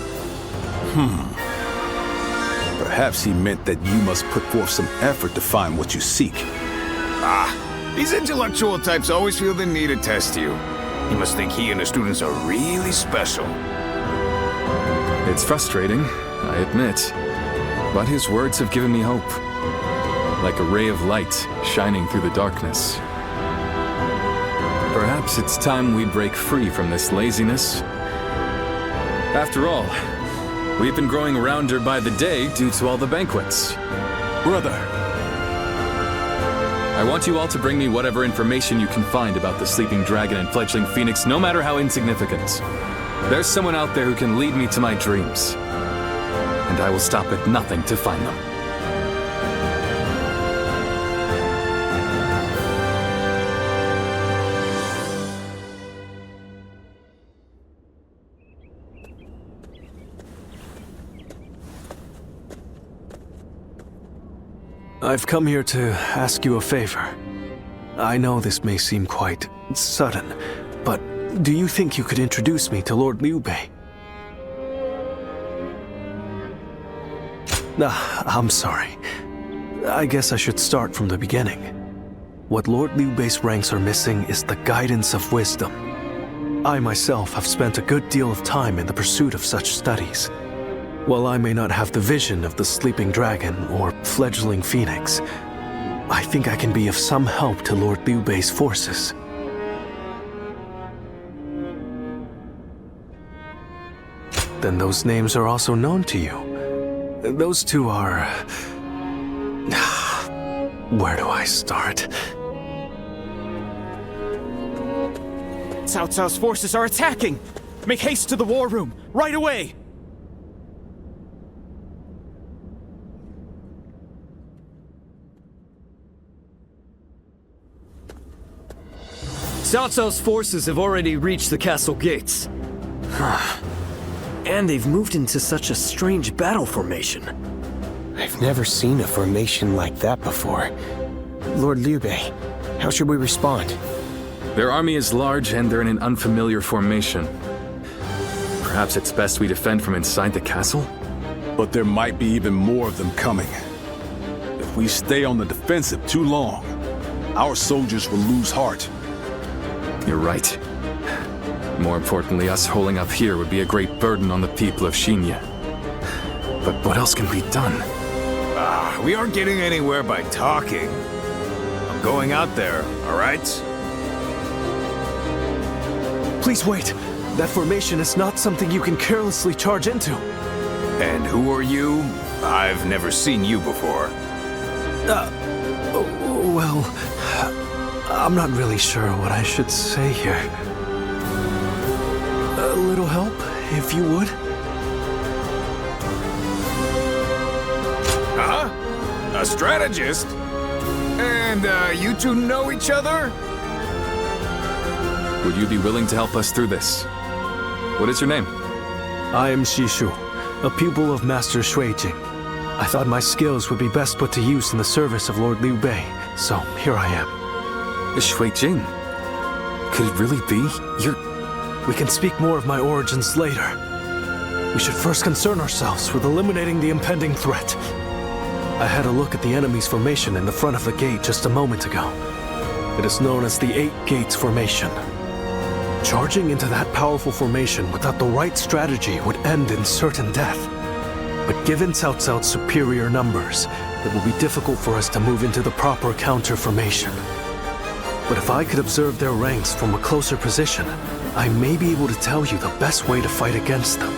Perhaps he meant that you must put forth some effort to find what you seek. These intellectual types always feel the need to test you. He must think he and his students are really special. It's frustrating, I admit, but his words have given me hope. Like a ray of light shining through the darkness. Perhaps it's time we break free from this laziness. After all, we've been growing rounder by the day due to all the banquets. Brother! I want you all to bring me whatever information you can find about the sleeping dragon and fledgling phoenix, no matter how insignificant. There's someone out there who can lead me to my dreams. And I will stop at nothing to find them. I've come here to ask you a favor. I know this may seem quite sudden, but do you think you could introduce me to Lord Liu Bei? I'm sorry. I guess I should start from the beginning. What Lord Liu Bei's ranks are missing is the guidance of wisdom. I myself have spent a good deal of time in the pursuit of such studies. While I may not have the vision of the sleeping dragon or fledgling phoenix, I think I can be of some help to Lord Liu Bei's forces. Then those names are also known to you. Those two are... Where do I start? Cao Cao's forces are attacking! Make haste to the war room, right away! Cao Cao's forces have already reached the castle gates. And they've moved into such a strange battle formation. I've never seen a formation like that before. Lord Liu Bei, how should we respond? Their army is large and they're in an unfamiliar formation. Perhaps it's best we defend from inside the castle? But there might be even more of them coming. If we stay on the defensive too long, our soldiers will lose heart. You're right. More importantly, us holding up here would be a great burden on the people of Xinya. But what else can be done? We aren't getting anywhere by talking. I'm going out there, all right? Please wait. That formation is not something you can carelessly charge into. And who are you? I've never seen you before. Well, I'm not really sure what I should say here. A little help, if you would? Huh? A strategist? And, you two know each other? Would you be willing to help us through this? What is your name? I am Shu, a pupil of Master Shuijing. I thought my skills would be best put to use in the service of Lord Liu Bei, so here I am. Shuijing? Could it really be? We can speak more of my origins later. We should first concern ourselves with eliminating the impending threat. I had a look at the enemy's formation in the front of the gate just a moment ago. It is known as the Eight Gates Formation. Charging into that powerful formation without the right strategy would end in certain death. But given Cao Cao's superior numbers, it will be difficult for us to move into the proper counter formation. But if I could observe their ranks from a closer position, I may be able to tell you the best way to fight against them.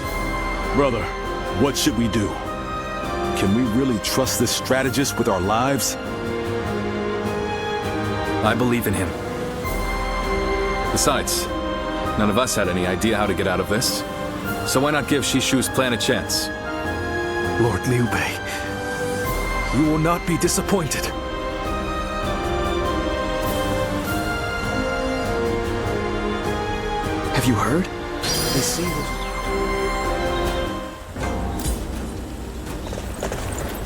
Brother, what should we do? Can we really trust this strategist with our lives? I believe in him. Besides, none of us had any idea how to get out of this. So why not give Shishu's plan a chance? Lord Liu Bei, you will not be disappointed. Have you heard? They say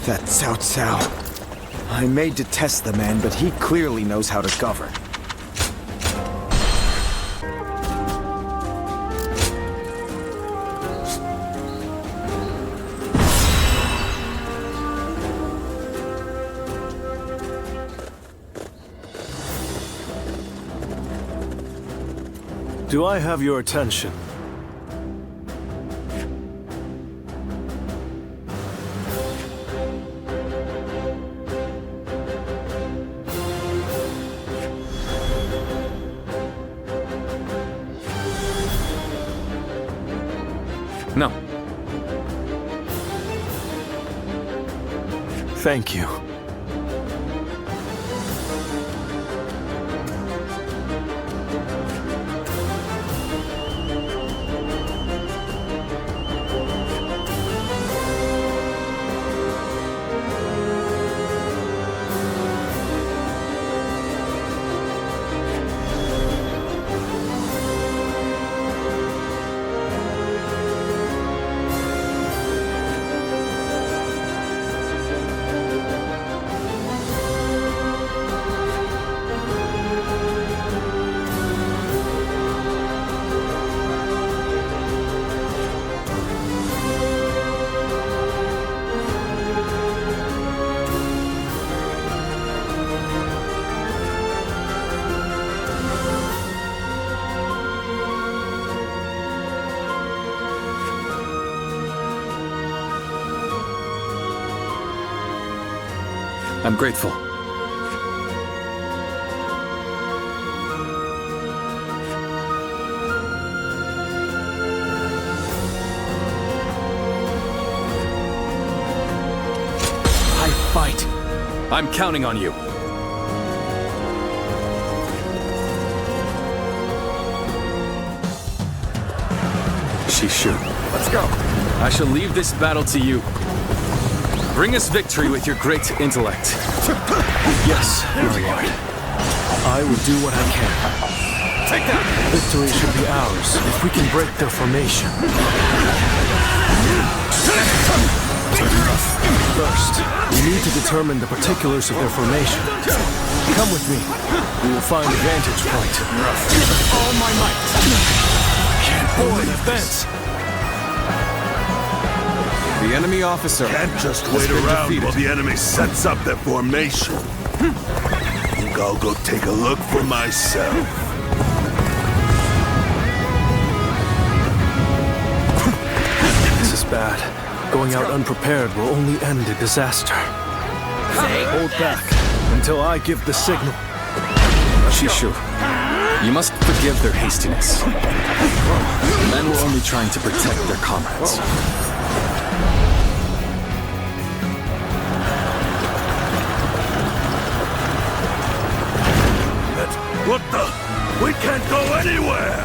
that Cao Cao. I may detest the man, but he clearly knows how to govern. Do I have your attention? No. Thank you. I'm grateful. Fight. I'm counting on you. Shu. Let's go. I shall leave this battle to you. Bring us victory with your great intellect. Yes, my lord. I will do what I can. Take that! Victory should be ours if we can break their formation. First, we need to determine the particulars of their formation. Come with me. We will find a vantage point. All my might. Can't believe this. The enemy officer Can't just wait around while the enemy sets up their formation. Think I'll go take a look for myself. This is bad. Going out unprepared will only end in disaster. Hold back until I give the signal. Shu, you must forgive their hastiness. The men were only trying to protect their comrades. What the? We can't go anywhere!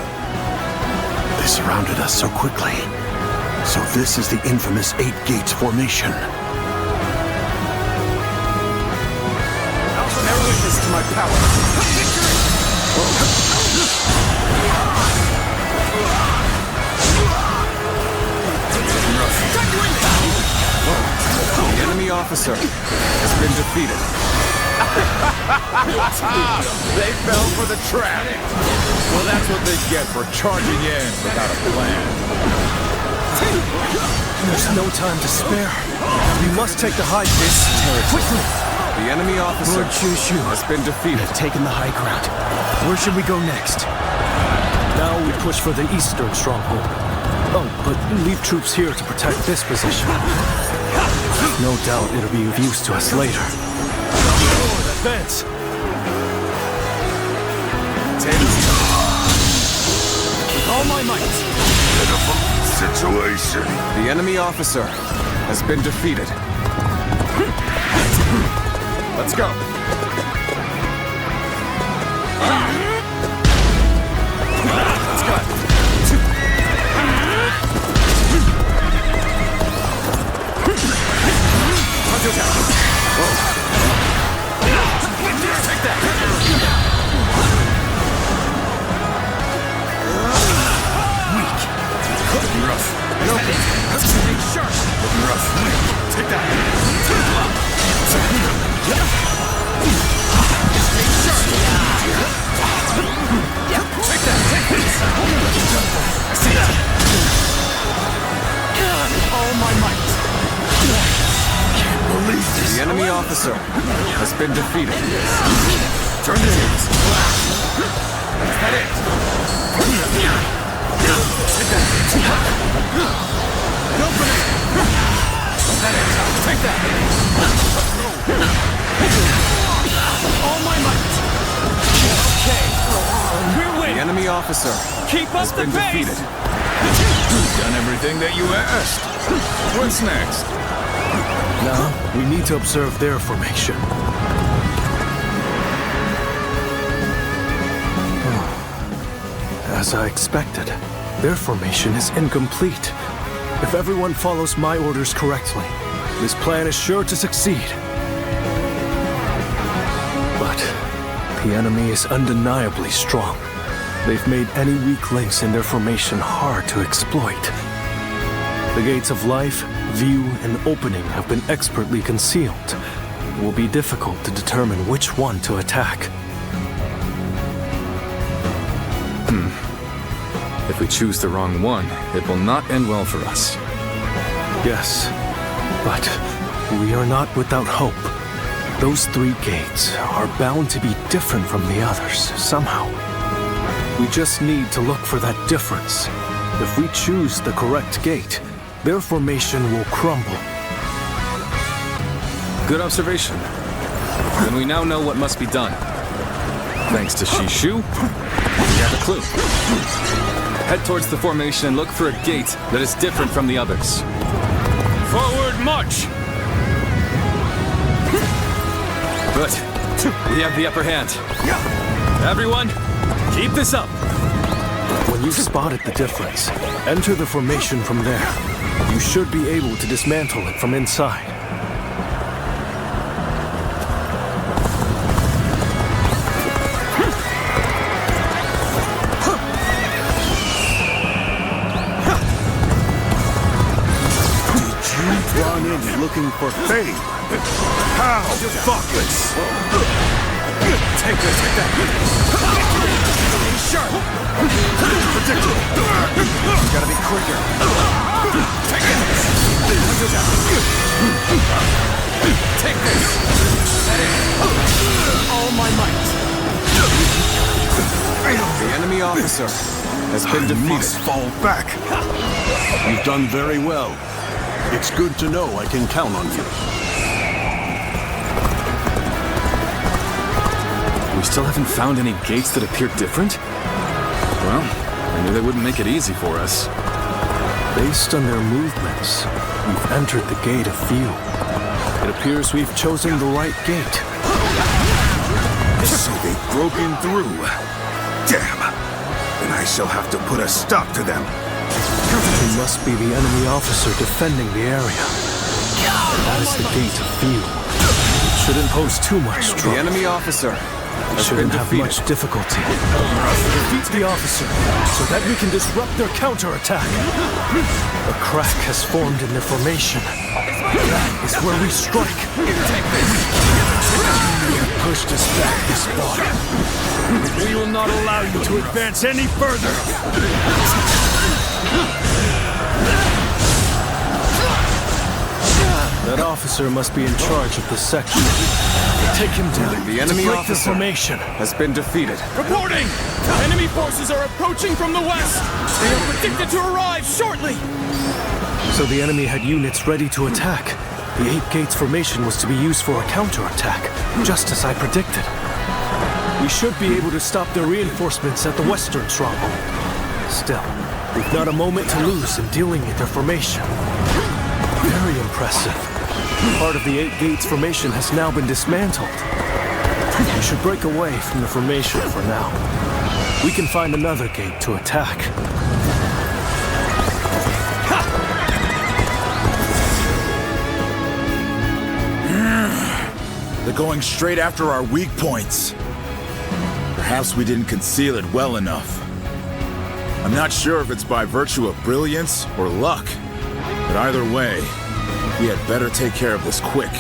They surrounded us so quickly. So this is the infamous 8 Gates formation. I'll bear witness to my power. The enemy officer has been defeated. They fell for the trap. Well, that's what they get for charging in without a plan. There's no time to spare. We must take the high ground. Quickly! The enemy officer Lord Shu has been defeated. We've taken the high ground. Where should we go next? Now we push for the eastern stronghold. Oh, but leave troops here to protect this position. No doubt it'll be of use to us later. Advance! With all my might. Pitiful situation. The enemy officer has been defeated. Let's go. Let's go. Take that. Weak. Rough. No. Stay sharp. Rough. Take that. Stay sharp. Take that. Take this. I see that. All my might. Believe this. The enemy officer has been defeated. Turn the tables. Is that it? Take that. No grenade. Is that it? Take that. All my might. Okay. We're winning. The enemy officer Keep has up the been pace. defeated. You've done everything that you asked. What's next? Now, we need to observe their formation. As I expected, their formation is incomplete. If everyone follows my orders correctly, this plan is sure to succeed. But the enemy is undeniably strong. They've made any weak links in their formation hard to exploit. The gates of life, view, and opening have been expertly concealed. It will be difficult to determine which one to attack. If we choose the wrong one, it will not end well for us. Yes, but we are not without hope. Those 3 gates are bound to be different from the others, somehow. We just need to look for that difference. If we choose the correct gate, their formation will crumble. Good observation. Then we now know what must be done. Thanks to Shu, we have a clue. Head towards the formation and look for a gate that is different from the others. Forward march! Good. We have the upper hand. Everyone, keep this up. When you've spotted the difference, enter the formation from there. You should be able to dismantle it from inside. Run in looking for fame. How thoughtless! Take this, take that! Be sharp! Predictable! Gotta be quicker! Take it! Take this! All my might! The enemy officer has been defeated. Must fall back. You've done very well. It's good to know I can count on you. We still haven't found any gates that appear different? Well, I knew they wouldn't make it easy for us. Based on their movements, we've entered the gate of few. It appears we've chosen the right gate. So they've broken through. Damn! Then I shall have to put a stop to them. It must be the enemy officer defending the area. That is the gate of few. It shouldn't pose too much trouble. The enemy officer shouldn't have much difficulty. Defeat the officer so that we can disrupt their counterattack. A crack has formed in their formation. That is where we strike. You pushed us back this far. We will not allow you to advance any further. That officer must be in charge of this section. Take him down. The enemy break officer the formation has been defeated. Reporting! Enemy forces are approaching from the west! They are predicted to arrive shortly! So the enemy had units ready to attack. The 8 gates formation was to be used for a counterattack, just as I predicted. We should be able to stop their reinforcements at the western stronghold. Still, we've not a moment to lose in dealing with their formation. Very impressive. Part of the 8 gates formation has now been dismantled. We should break away from the formation for now. We can find another gate to attack. They're going straight after our weak points. Perhaps we didn't conceal it well enough. I'm not sure if it's by virtue of brilliance or luck, but either way, we had better take care of this quick.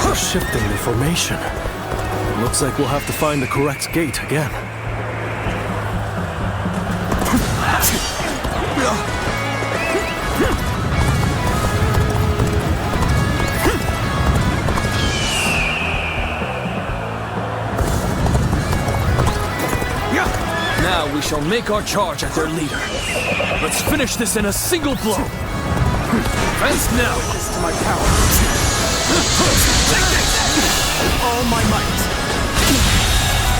We're shifting the formation. It looks like we'll have to find the correct gate again. Now we shall make our charge at their leader. Let's finish this in a single blow. Fence now! This to my power. All my might.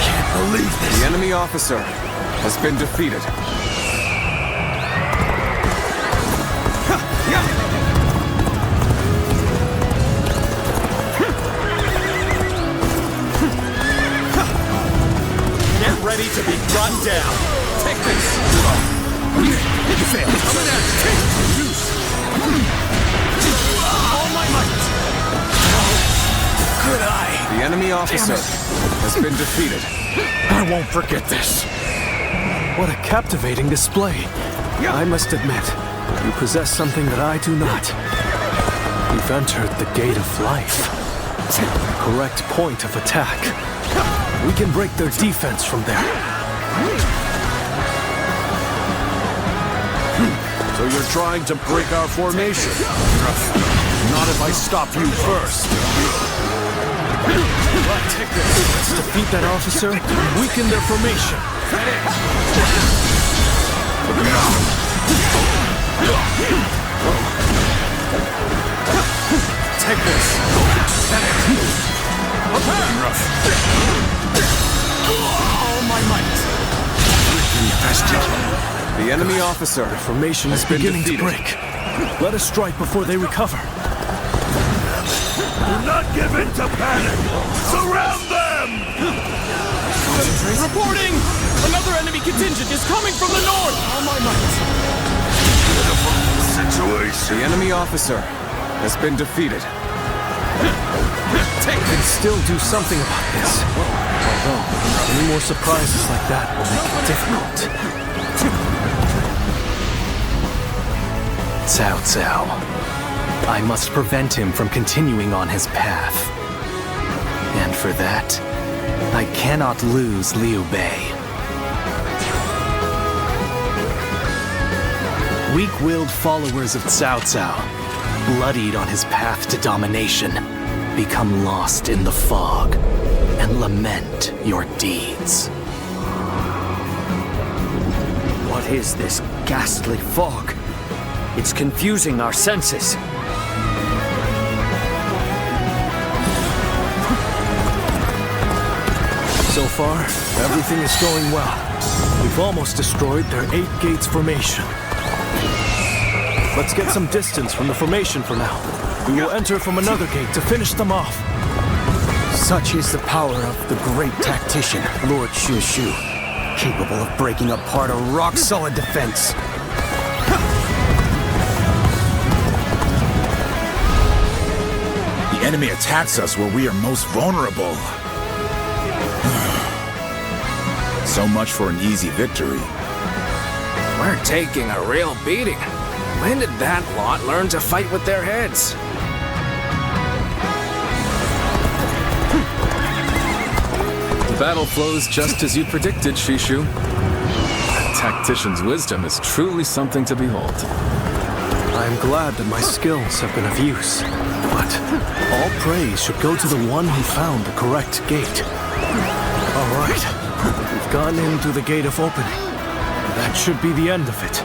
Can't believe this. The enemy officer has been defeated. Get ready to be gunned down. Take this. Coming at you. Loose. All my might. Good eye. The enemy officer has been defeated. I won't forget this. What a captivating display. I must admit, you possess something that I do not. You've entered the gate of life. Correct point of attack. We can break their defense from there. So you're trying to break our formation? Not if I stop you first. Let's defeat that officer and weaken their formation. Take this. Rough. All my might. Infested. The enemy officer. The formation is beginning to break. Let us strike before they recover. Do not give in to panic! Surround them! Reporting! Another enemy contingent is coming from the north! All my might. Situation. The enemy officer has been defeated. We can still do something about this. Although, any more surprises like that will make it difficult. Cao Cao. I must prevent him from continuing on his path. And for that, I cannot lose Liu Bei. Weak-willed followers of Cao Cao, bloodied on his path to domination, become lost in the fog and lament your deeds. What is this ghastly fog? It's confusing our senses. So far, everything is going well. We've almost destroyed their 8 gates formation. Let's get some distance from the formation for now. We will enter from another gate to finish them off. Such is the power of the great tactician, Lord Shu, capable of breaking apart a rock-solid defense. The enemy attacks us where we are most vulnerable. So much for an easy victory. We're taking a real beating. When did that lot learn to fight with their heads? The battle flows just as you predicted, Shishu. A tactician's wisdom is truly something to behold. I am glad that my skills have been of use, but all praise should go to the one who found the correct gate. All right, we've gone in through the gate of opening. That should be the end of it.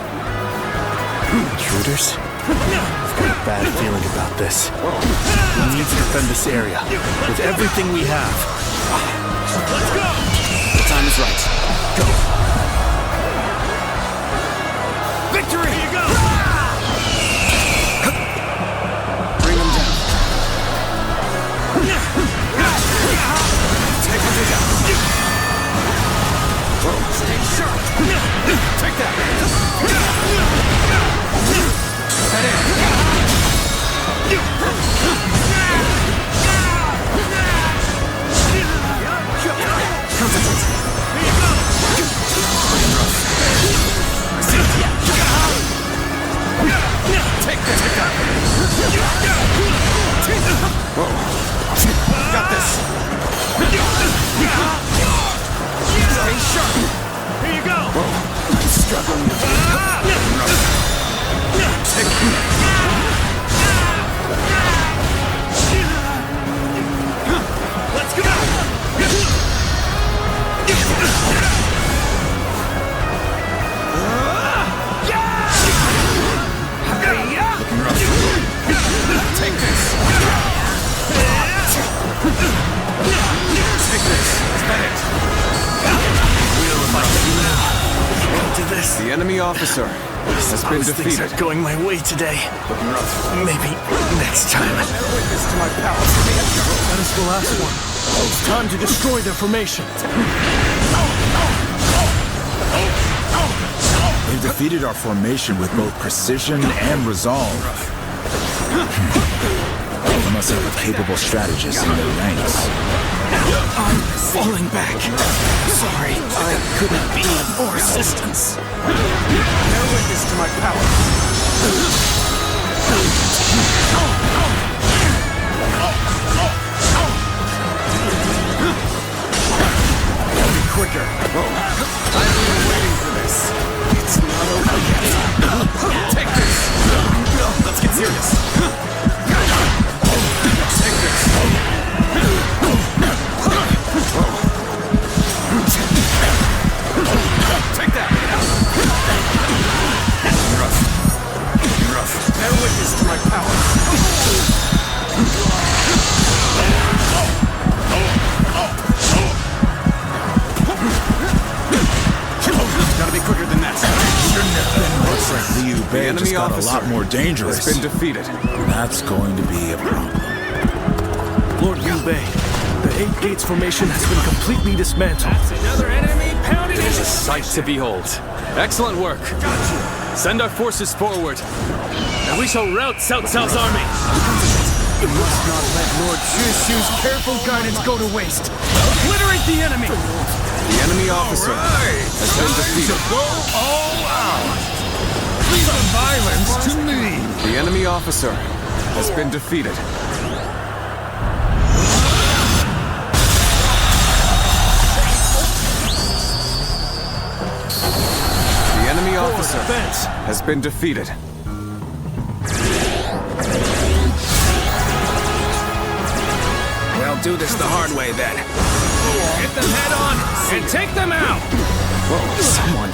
Intruders? I've got a bad feeling about this. We need to defend this area with everything we have. Let's go! The time is right. Go! Victory! Here you go! Bring them down. Take them down. Stay sharp. Take that. Head in. Take this. Got this. Stay sharp. Here you go. I'm struggling. Let's go. Take this. Take this. Is that it? We'll fight you now. To this. The enemy officer has been defeated. Things are going my way today. Maybe next time. Witness to my power. That is the last one. It's time to destroy their formation. They've defeated our formation with both precision and resolve. They must have a capable strategist in their ranks. I'm falling back. Sorry, I couldn't be of more assistance. Bear witness to my power. Be quicker. I've been waiting for this. It's not over yet. Take this. Let's get serious. Take this. Take that. Rough. Bear witness to my power. Looks like Liu Bei just got a lot more dangerous. Has been defeated. That's going to be a problem. Lord Liu Bei, the 8 Gates formation has been completely dismantled. That's another enemy pounded. It is a sight to behold. Excellent work. Send our forces forward, and we shall rout Cao Cao's army. You must not let Lord Shu's careful guidance go to waste. Obliterate the enemy! The enemy officer has been defeated. Go all out! Leave the violence to me! The enemy officer has been defeated. The enemy officer has been defeated. We'll do this the hard way then. Hit them head on and take them out! Someone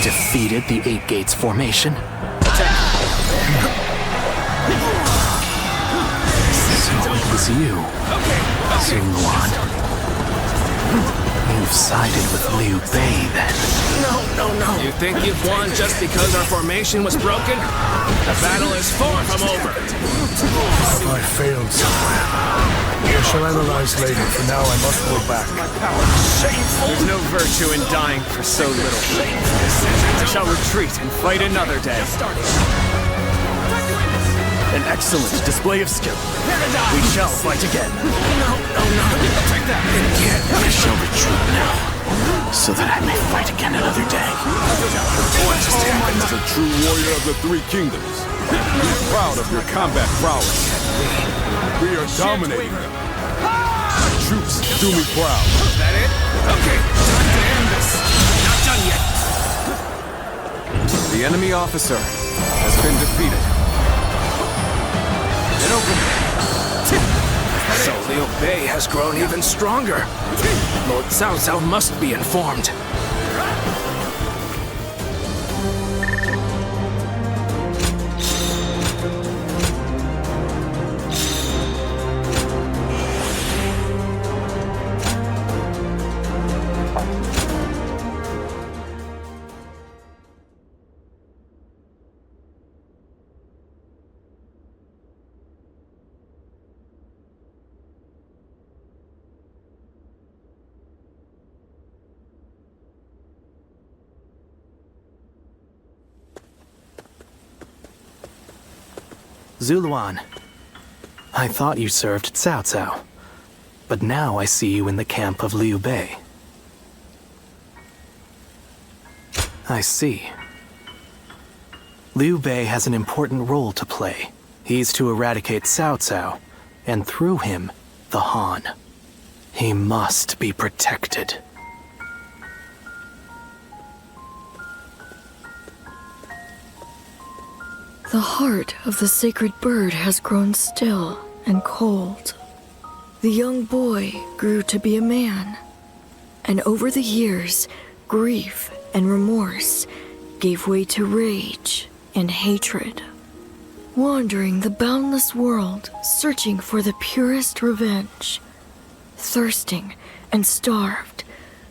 defeated the 8 Gates formation? So it was you, Shu Lui. You've sided with Liu Bei, then. No. You think you've won just because our formation was broken? The battle is far from over. I failed somewhere. I shall analyze later. For now, I must go back. There's no virtue in dying for so little. I shall retreat and fight another day. An excellent display of skill. We shall fight again. No. I shall retreat now, so that I may fight again another day. What just happened? As a true warrior of the 3 kingdoms, be proud of your combat prowess. We are dominating them. My troops do me proud. Is that it? Okay, time to end this. Not done yet. The enemy officer has been defeated. It opened. So Liu Bei has grown even stronger. Lord Cao Cao must be informed. Zuluan, I thought you served Cao Cao, but now I see you in the camp of Liu Bei. I see. Liu Bei has an important role to play. He's to eradicate Cao Cao, and through him, the Han. He must be protected. The heart of the sacred bird has grown still and cold. The young boy grew to be a man, and over the years, grief and remorse gave way to rage and hatred. Wandering the boundless world, searching for the purest revenge, thirsting and starved,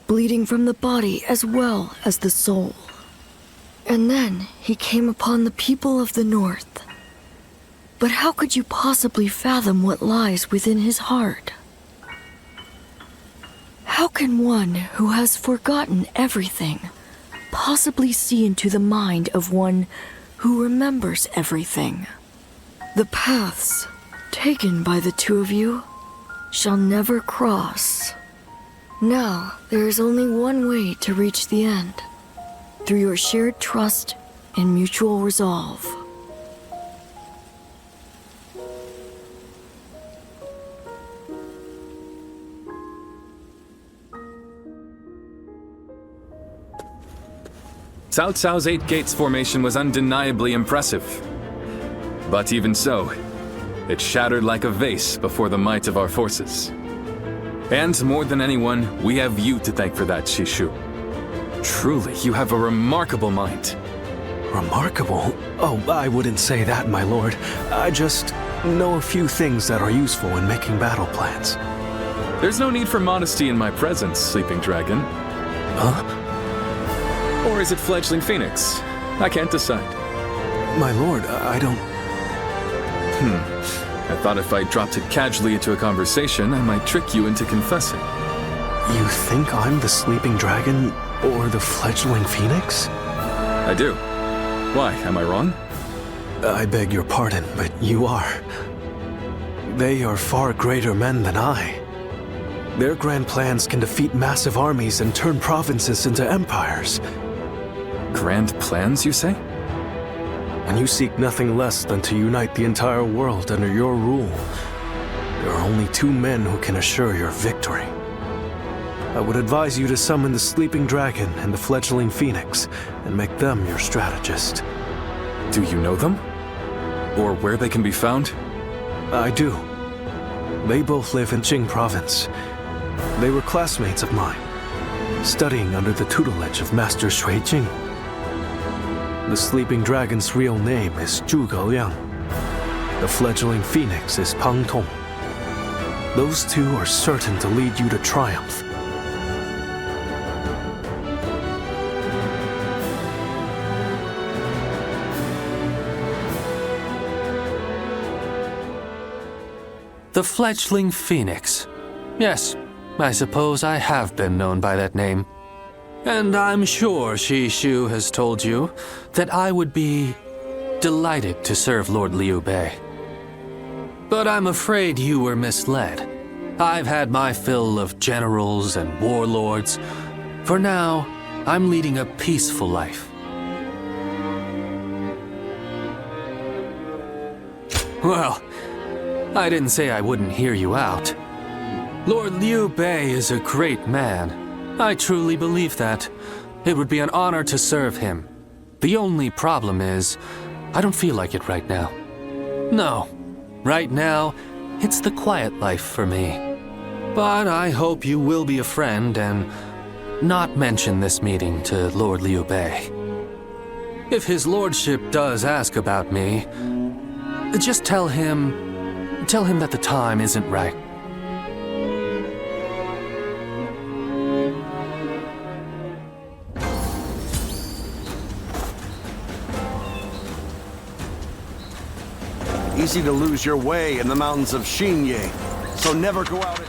bleeding from the body as well as the soul. And then he came upon the people of the North. But how could you possibly fathom what lies within his heart? How can one who has forgotten everything possibly see into the mind of one who remembers everything? The paths taken by the two of you shall never cross. Now there is only one way to reach the end. Through your shared trust and mutual resolve. Cao Cao's 8 Gates formation was undeniably impressive. But even so, it shattered like a vase before the might of our forces. And more than anyone, we have you to thank for that, Shu. Truly, you have a remarkable mind. Remarkable? Oh, I wouldn't say that, my lord. I just know a few things that are useful in making battle plans. There's no need for modesty in my presence, Sleeping Dragon. Huh? Or is it Fledgling Phoenix? I can't decide. My lord, I don't... I thought if I dropped it casually into a conversation, I might trick you into confessing. You think I'm the sleeping dragon or the fledgling phoenix? I do. Why, am I wrong? I beg your pardon, but you are. They are far greater men than I. Their grand plans can defeat massive armies and turn provinces into empires. Grand plans, you say? And you seek nothing less than to unite the entire world under your rule. There are only 2 men who can assure your victory. I would advise you to summon the sleeping dragon and the fledgling phoenix and make them your strategist. Do you know them? Or where they can be found? I do. They both live in Jing province. They were classmates of mine, studying under the tutelage of Master Shui Jing. The sleeping dragon's real name is Zhuge Liang. The fledgling phoenix is Pang Tong. Those 2 are certain to lead you to triumph. The fledgling phoenix. Yes, I suppose I have been known by that name. And I'm sure Shu has told you that I would be delighted to serve Lord Liu Bei. But I'm afraid you were misled. I've had my fill of generals and warlords. For now, I'm leading a peaceful life. Well, I didn't say I wouldn't hear you out. Lord Liu Bei is a great man. I truly believe that. It would be an honor to serve him. The only problem is, I don't feel like it right now. No, right now, it's the quiet life for me. But I hope you will be a friend and not mention this meeting to Lord Liu Bei. If his lordship does ask about me, just tell him that the time isn't right. Easy to lose your way in the mountains of Xinye, so never go out at...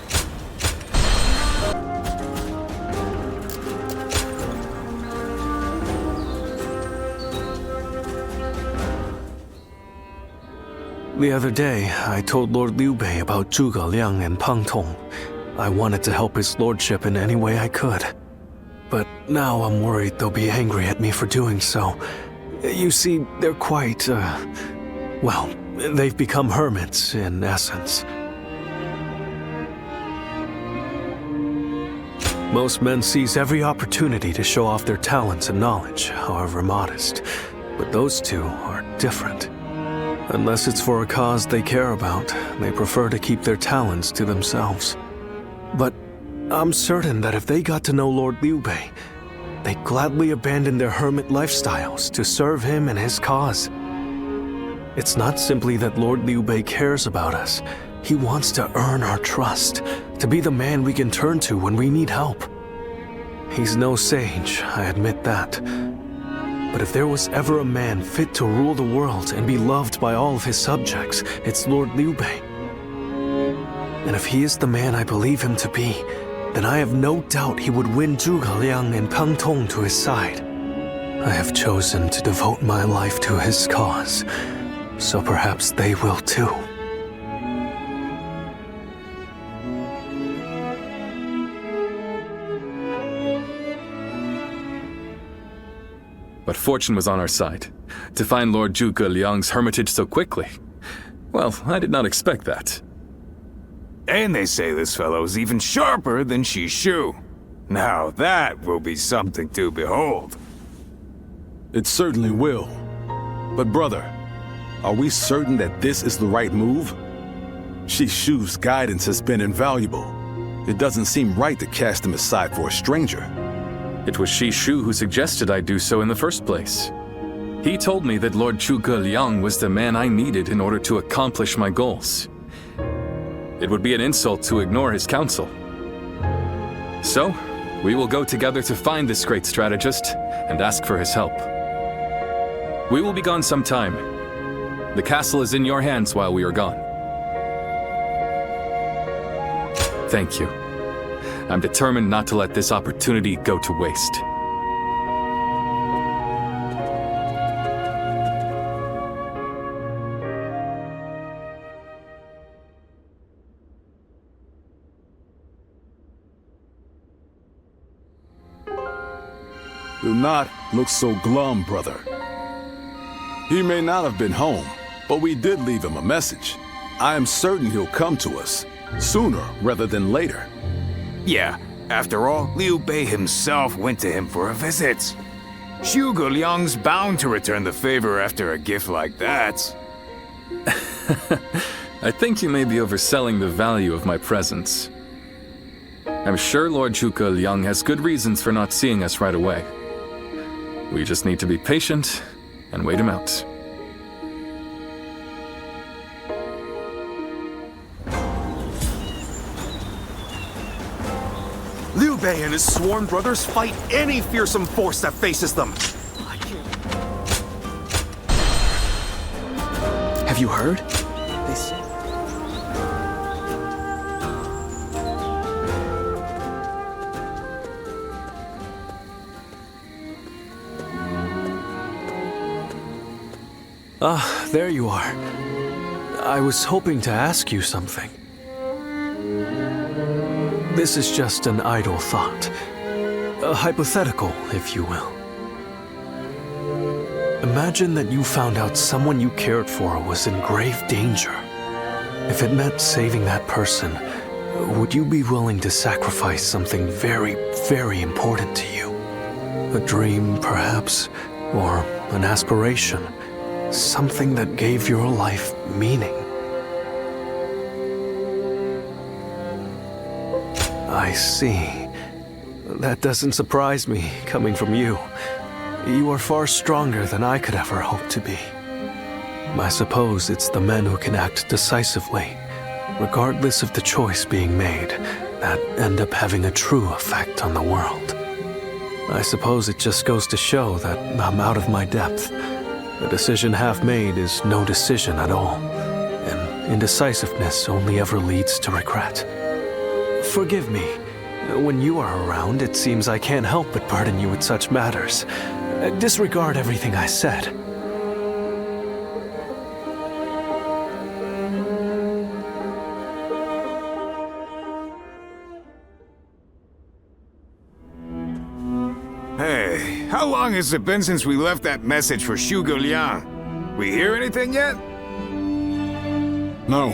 The other day, I told Lord Liu Bei about Zhuge Liang and Pang Tong. I wanted to help his lordship in any way I could. But now I'm worried they'll be angry at me for doing so. You see, they're quite, well, they've become hermits, in essence. Most men seize every opportunity to show off their talents and knowledge, however modest. But those 2 are different. Unless it's for a cause they care about, they prefer to keep their talents to themselves. But I'm certain that if they got to know Lord Liu Bei, they'd gladly abandon their hermit lifestyles to serve him and his cause. It's not simply that Lord Liu Bei cares about us. He wants to earn our trust, to be the man we can turn to when we need help. He's no sage, I admit that. But if there was ever a man fit to rule the world and be loved by all of his subjects, it's Lord Liu Bei. And if he is the man I believe him to be, then I have no doubt he would win Zhuge Liang and Pang Tong to his side. I have chosen to devote my life to his cause, so perhaps they will too. But fortune was on our side. To find Lord Zhuge Liang's hermitage so quickly. Well, I did not expect that. And they say this fellow's even sharper than Shu. Now that will be something to behold. It certainly will. But brother, are we certain that this is the right move? Shu's guidance has been invaluable. It doesn't seem right to cast him aside for a stranger. It was Shu who suggested I do so in the first place. He told me that Lord Zhuge Liang was the man I needed in order to accomplish my goals. It would be an insult to ignore his counsel. So, we will go together to find this great strategist and ask for his help. We will be gone some time. The castle is in your hands while we are gone. Thank you. I'm determined not to let this opportunity go to waste. Do not look so glum, brother. He may not have been home, but we did leave him a message. I am certain he'll come to us, sooner rather than later. Yeah, after all, Liu Bei himself went to him for a visit. Shu Liang's bound to return the favor after a gift like that. I think you may be overselling the value of my presence. I'm sure Lord Zhuge Liang has good reasons for not seeing us right away. We just need to be patient and wait him out. Liu Bei and his sworn brothers fight any fearsome force that faces them. Have you heard? Ah, there you are. I was hoping to ask you something. This is just an idle thought. A hypothetical, if you will. Imagine that you found out someone you cared for was in grave danger. If it meant saving that person, would you be willing to sacrifice something very, very important to you? A dream, perhaps, or an aspiration? Something that gave your life meaning. I see. That doesn't surprise me, coming from you. You are far stronger than I could ever hope to be. I suppose it's the men who can act decisively, regardless of the choice being made, that end up having a true effect on the world. I suppose it just goes to show that I'm out of my depth. A decision half made is no decision at all, and indecisiveness only ever leads to regret. Forgive me. When you are around, it seems I can't help but burden you with such matters. Disregard everything I said. Hey, how long has it been since we left that message for Shu Liang? We hear anything yet? No.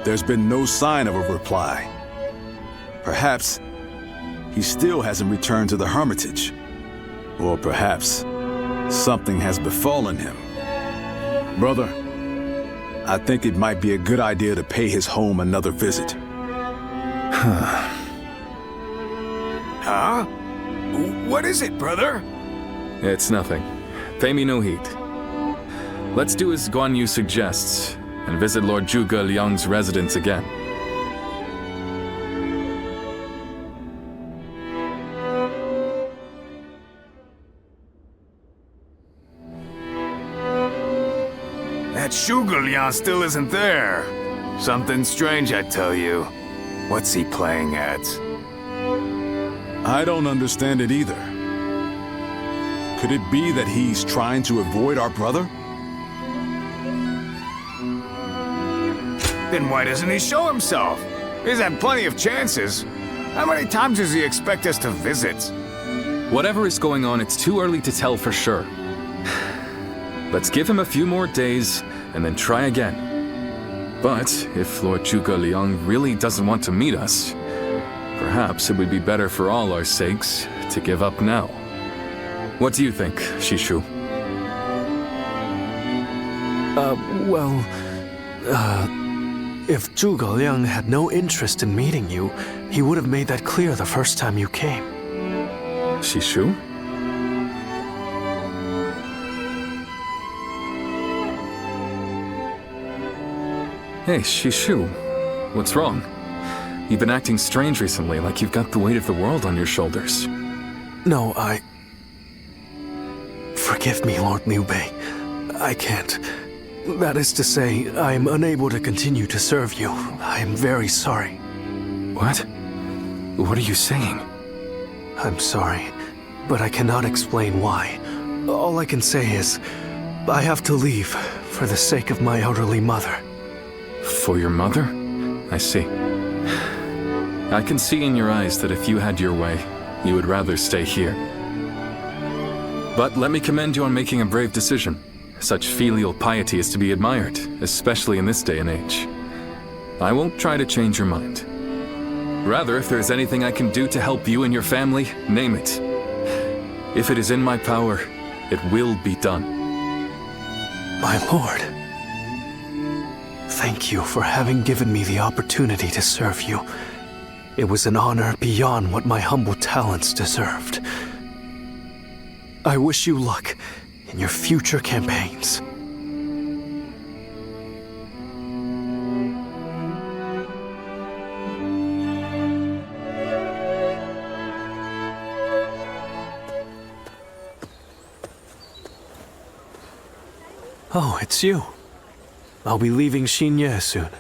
There's been no sign of a reply. Perhaps he still hasn't returned to the Hermitage. Or perhaps something has befallen him. Brother, I think it might be a good idea to pay his home another visit. Huh? What is it, brother? It's nothing. Pay me no heed. Let's do as Guan Yu suggests, and visit Lord Zhuge Liang's residence again. That Shu Liang still isn't there. Something strange, I tell you. What's he playing at? I don't understand it either. Could it be that he's trying to avoid our brother? Then why doesn't he show himself? He's had plenty of chances. How many times does he expect us to visit? Whatever is going on, it's too early to tell for sure. Let's give him a few more days, and then try again. But if Lord Zhuge Liang really doesn't want to meet us, perhaps it would be better for all our sakes to give up now. What do you think, Shishu? If Zhuge Liang had no interest in meeting you, he would have made that clear the first time you came. Shishu? Hey, Shishu. What's wrong? You've been acting strange recently, like you've got the weight of the world on your shoulders. No, Forgive me, Lord Liu Bei. I can't. That is to say, I am unable to continue to serve you. I am very sorry. What? What are you saying? I'm sorry, but I cannot explain why. All I can say is, I have to leave for the sake of my elderly mother. For your mother? I see. I can see in your eyes that if you had your way, you would rather stay here. But let me commend you on making a brave decision. Such filial piety is to be admired, especially in this day and age. I won't try to change your mind. Rather, if there is anything I can do to help you and your family, name it. If it is in my power, it will be done. My lord, thank you for having given me the opportunity to serve you. It was an honor beyond what my humble talents deserved. I wish you luck in your future campaigns. Oh, it's you. I'll be leaving Xinye soon.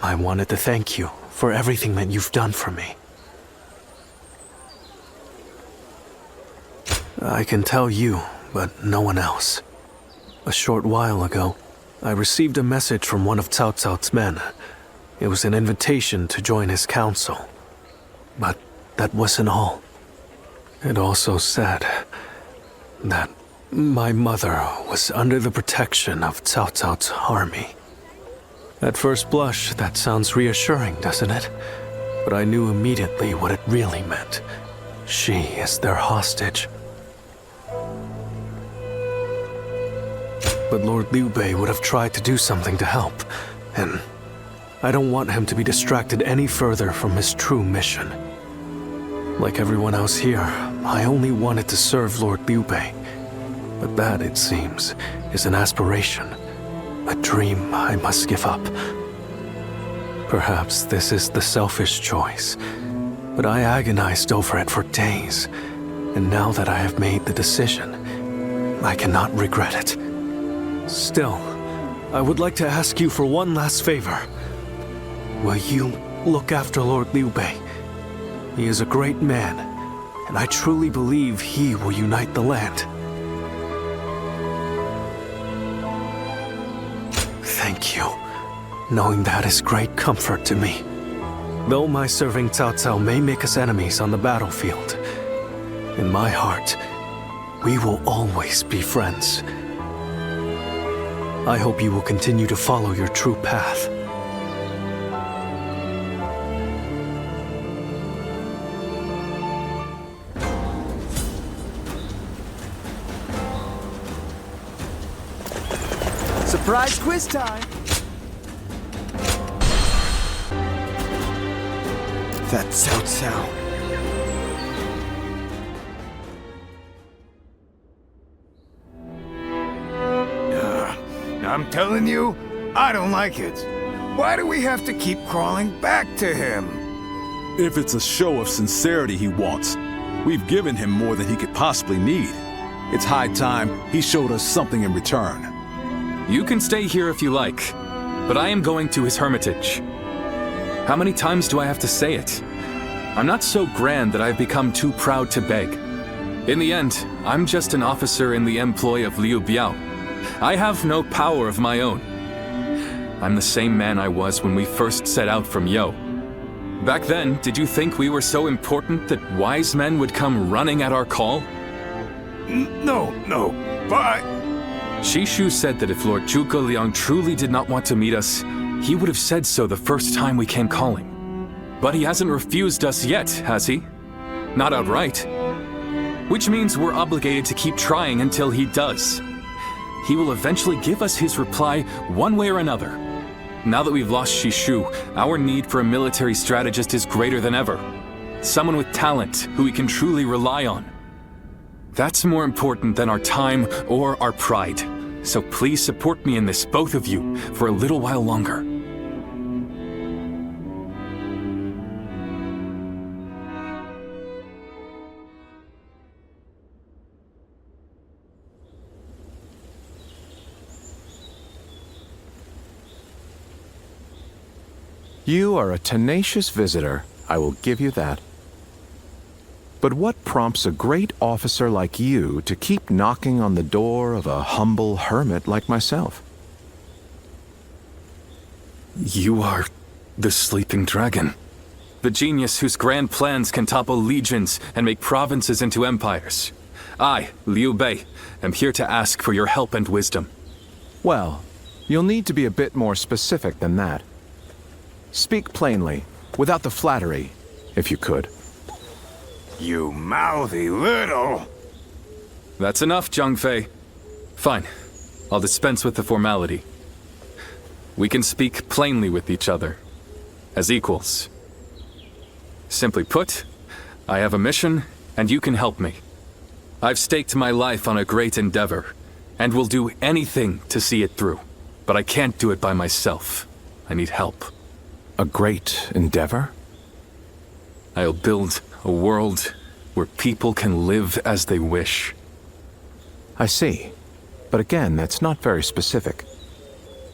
I wanted to thank you for everything that you've done for me. I can tell you, but no one else. A short while ago, I received a message from one of Cao Cao's men. It was an invitation to join his council. But that wasn't all. It also said that my mother was under the protection of Cao Cao's army. At first blush, that sounds reassuring, doesn't it? But I knew immediately what it really meant. She is their hostage. But Lord Liu Bei would have tried to do something to help, and I don't want him to be distracted any further from his true mission. Like everyone else here, I only wanted to serve Lord Liu Bei. But that, it seems, is an aspiration, a dream I must give up. Perhaps this is the selfish choice, but I agonized over it for days, and now that I have made the decision, I cannot regret it. Still, I would like to ask you for one last favor. Will you look after Lord Liu Bei? He is a great man, and I truly believe he will unite the land. Thank you. Knowing that is great comfort to me. Though my serving Cao Cao may make us enemies on the battlefield, in my heart, we will always be friends. I hope you will continue to follow your true path. Surprise quiz time! That's Cao Cao. I'm telling you, I don't like it. Why do we have to keep crawling back to him? If it's a show of sincerity he wants, we've given him more than he could possibly need. It's high time he showed us something in return. You can stay here if you like, but I am going to his hermitage. How many times do I have to say it? I'm not so grand that I've become too proud to beg. In the end, I'm just an officer in the employ of Liu Biao. I have no power of my own. I'm the same man I was when we first set out from Yo. Back then, did you think we were so important that wise men would come running at our call? No, but... Shu said that if Lord Zhuge Liang truly did not want to meet us, he would have said so the first time we came calling. But he hasn't refused us yet, has he? Not outright. Which means we're obligated to keep trying until he does. He will eventually give us his reply one way or another. Now that we've lost Shu, our need for a military strategist is greater than ever. Someone with talent who we can truly rely on. That's more important than our time or our pride. So please support me in this, both of you, for a little while longer. You are a tenacious visitor, I will give you that. But what prompts a great officer like you to keep knocking on the door of a humble hermit like myself? You are the sleeping dragon. The genius whose grand plans can topple legions and make provinces into empires. I, Liu Bei, am here to ask for your help and wisdom. Well, you'll need to be a bit more specific than that. Speak plainly, without the flattery, if you could. You mouthy little... That's enough, Zhang-Fei. Fine. I'll dispense with the formality. We can speak plainly with each other, as equals. Simply put, I have a mission, and you can help me. I've staked my life on a great endeavor, and will do anything to see it through. But I can't do it by myself. I need help. A great endeavor? I'll build a world where people can live as they wish. I see. But again, that's not very specific.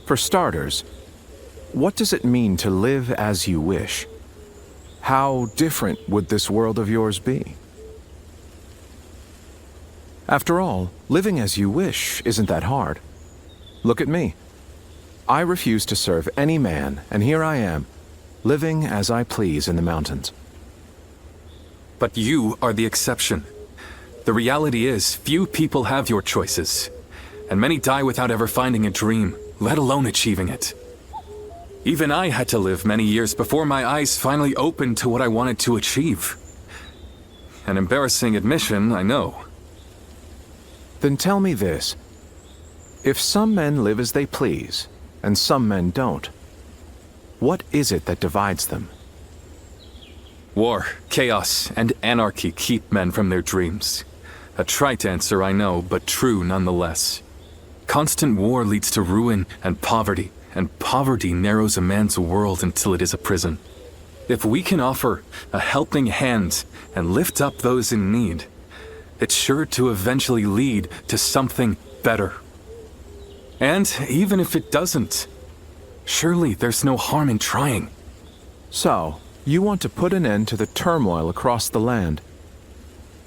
For starters, what does it mean to live as you wish? How different would this world of yours be? After all, living as you wish isn't that hard. Look at me. I refuse to serve any man, and here I am, living as I please in the mountains. But you are the exception. The reality is, few people have your choices, and many die without ever finding a dream, let alone achieving it. Even I had to live many years before my eyes finally opened to what I wanted to achieve. An embarrassing admission, I know. Then tell me this. If some men live as they please, and some men don't, what is it that divides them? War, chaos, and anarchy keep men from their dreams. A trite answer, I know, but true nonetheless. Constant war leads to ruin and poverty narrows a man's world until it is a prison. If we can offer a helping hand and lift up those in need, it's sure to eventually lead to something better. And even if it doesn't, surely there's no harm in trying. So, you want to put an end to the turmoil across the land.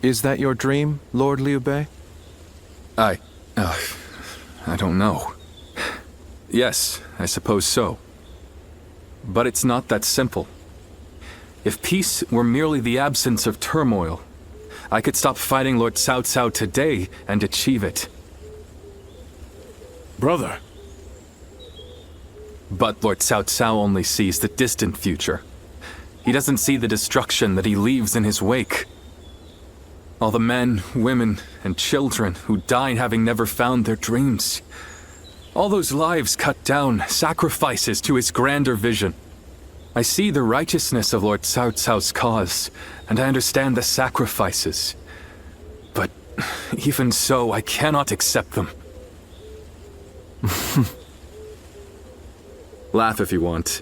Is that your dream, Lord Liu Bei? I don't know. Yes, I suppose so. But it's not that simple. If peace were merely the absence of turmoil, I could stop fighting Lord Cao Cao today and achieve it. Brother. But Lord Cao Cao only sees the distant future. He doesn't see the destruction that he leaves in his wake. All the men, women, and children who died having never found their dreams. All those lives cut down, sacrifices to his grander vision. I see the righteousness of Lord Cao Cao's cause, and I understand the sacrifices. But even so, I cannot accept them. Laugh if you want.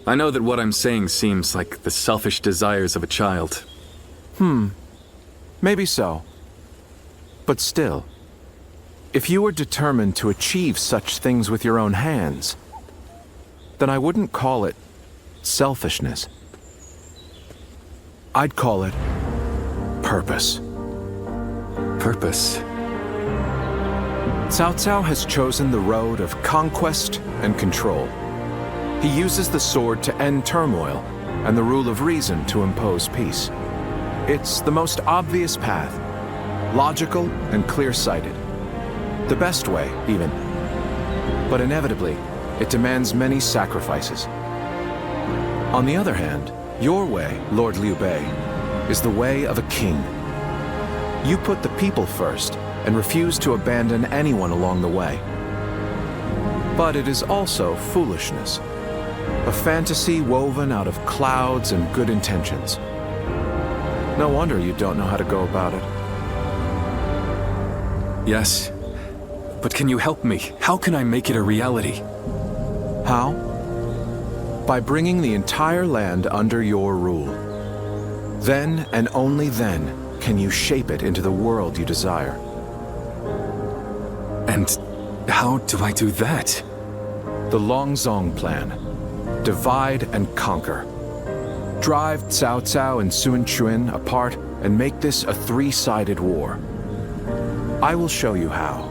I know that what I'm saying seems like the selfish desires of a child. Maybe so. But still, if you were determined to achieve such things with your own hands, then I wouldn't call it selfishness. I'd call it purpose. Purpose? Cao Cao has chosen the road of conquest and control. He uses the sword to end turmoil and the rule of reason to impose peace. It's the most obvious path, logical and clear-sighted. The best way, even. But inevitably, it demands many sacrifices. On the other hand, your way, Lord Liu Bei, is the way of a king. You put the people first and refuse to abandon anyone along the way. But it is also foolishness. A fantasy woven out of clouds and good intentions. No wonder you don't know how to go about it. Yes. But can you help me? How can I make it a reality? How? By bringing the entire land under your rule. Then and only then can you shape it into the world you desire. And how do I do that? The Longzong plan. divide and conquer. Drive Cao Cao and Sun Quan apart and make this a three-sided war. I will show you how.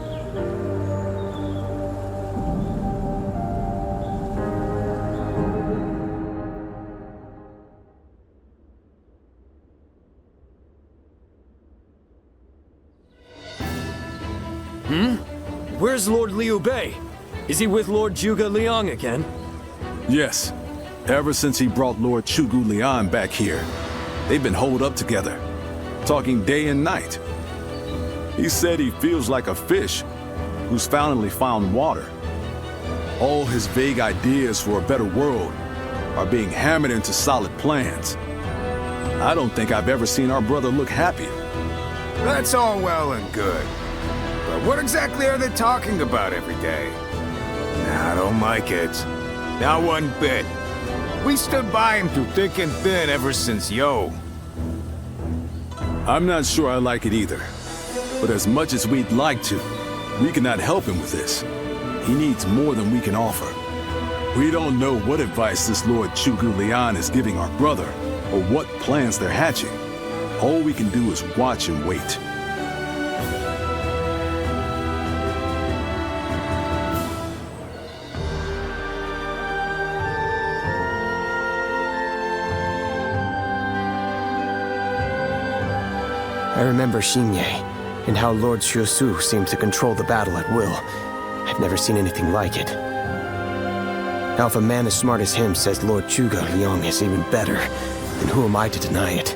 Where's Lord Liu Bei? Is he with Lord Zhuge Liang again? Yes. Ever since he brought Lord Zhuge Liang back here, they've been holed up together, talking day and night. He said he feels like a fish who's finally found water. All his vague ideas for a better world are being hammered into solid plans. I don't think I've ever seen our brother look happier. That's all well and good. But what exactly are they talking about every day? Nah, I don't like it. Not one bit. We stood by him through thick and thin ever since Yo. I'm not sure I like it either. But as much as we'd like to, we cannot help him with this. He needs more than we can offer. We don't know what advice this Lord Zhuge Liang is giving our brother, or what plans they're hatching. All we can do is watch and wait. I remember Xinye, and how Lord Shu Su seemed to control the battle at will. I've never seen anything like it. Now if a man as smart as him says Lord Zhuge Liang is even better, then who am I to deny it?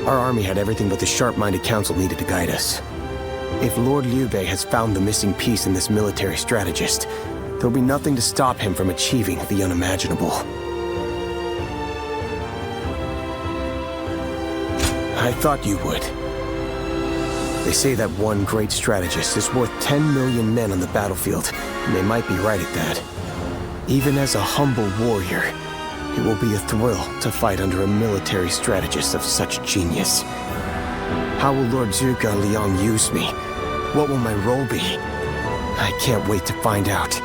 Our army had everything but the sharp-minded council needed to guide us. If Lord Liu Bei has found the missing piece in this military strategist, there'll be nothing to stop him from achieving the unimaginable. I thought you would. They say that one great strategist is worth 10 million men on the battlefield, and they might be right at that. Even as a humble warrior, it will be a thrill to fight under a military strategist of such genius. How will Lord Zhuge Liang use me? What will my role be? I can't wait to find out.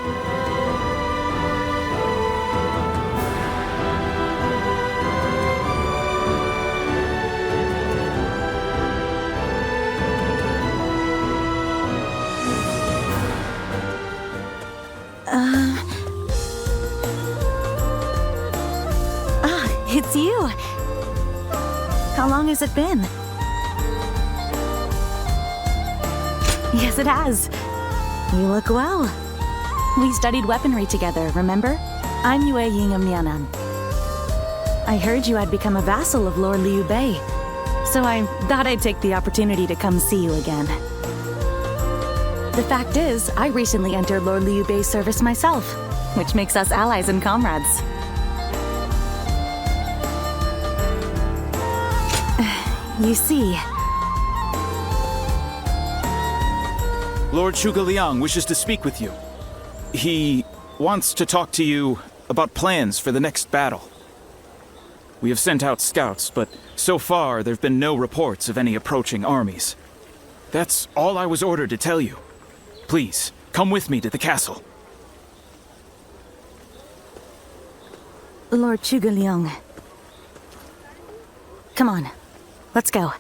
It's you. How long has it been? Yes, it has. You look well. We studied weaponry together, remember? I'm Yue Ying of Mianan. I heard you had become a vassal of Lord Liu Bei, so I thought I'd take the opportunity to come see you again. The fact is, I recently entered Lord Liu Bei's service myself, which makes us allies and comrades. You see... Lord Zhuge Liang wishes to speak with you. He wants to talk to you about plans for the next battle. We have sent out scouts, but so far there have been no reports of any approaching armies. That's all I was ordered to tell you. Please, come with me to the castle. Lord Zhuge Liang. Come on. Let's go.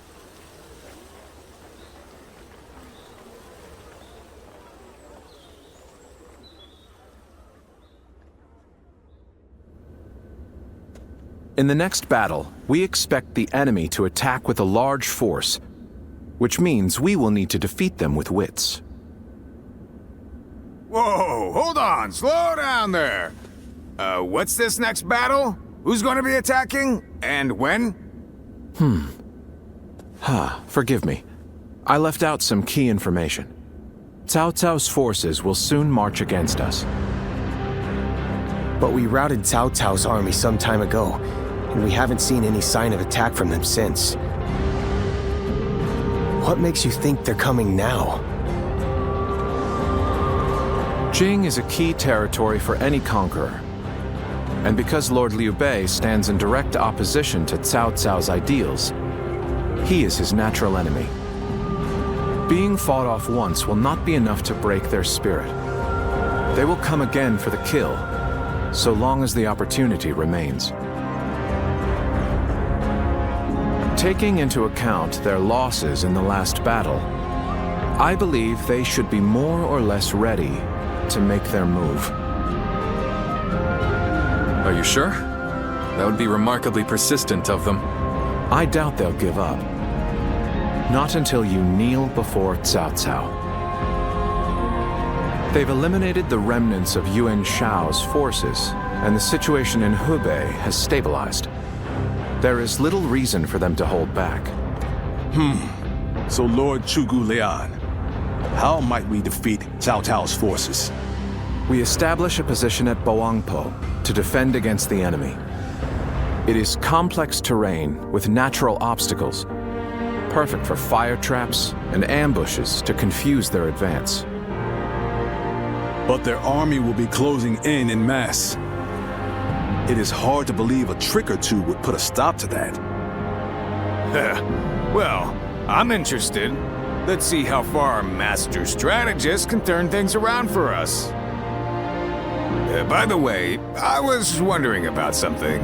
In the next battle, we expect the enemy to attack with a large force, which means we will need to defeat them with wits. Whoa, hold on, slow down there. What's this next battle? Who's going to be attacking? And when? Forgive me. I left out some key information. Cao Cao's forces will soon march against us. But we routed Cao Cao's army some time ago, and we haven't seen any sign of attack from them since. What makes you think they're coming now? Jing is a key territory for any conqueror. And because Lord Liu Bei stands in direct opposition to Cao Cao's ideals, he is his natural enemy. Being fought off once will not be enough to break their spirit. They will come again for the kill, so long as the opportunity remains. Taking into account their losses in the last battle, I believe they should be more or less ready to make their move. Are you sure? That would be remarkably persistent of them. I doubt they'll give up. Not until you kneel before Cao Cao. They've eliminated the remnants of Yuan Shao's forces, and the situation in Hubei has stabilized. There is little reason for them to hold back. So Lord Zhuge Liang, how might we defeat Cao Cao's forces? We establish a position at Boangpo to defend against the enemy. It is complex terrain with natural obstacles, perfect for fire traps and ambushes to confuse their advance. But their army will be closing in mass. It is hard to believe a trick or two would put a stop to that. Well, I'm interested. Let's see how far our master strategist can turn things around for us. By the way, I was wondering about something.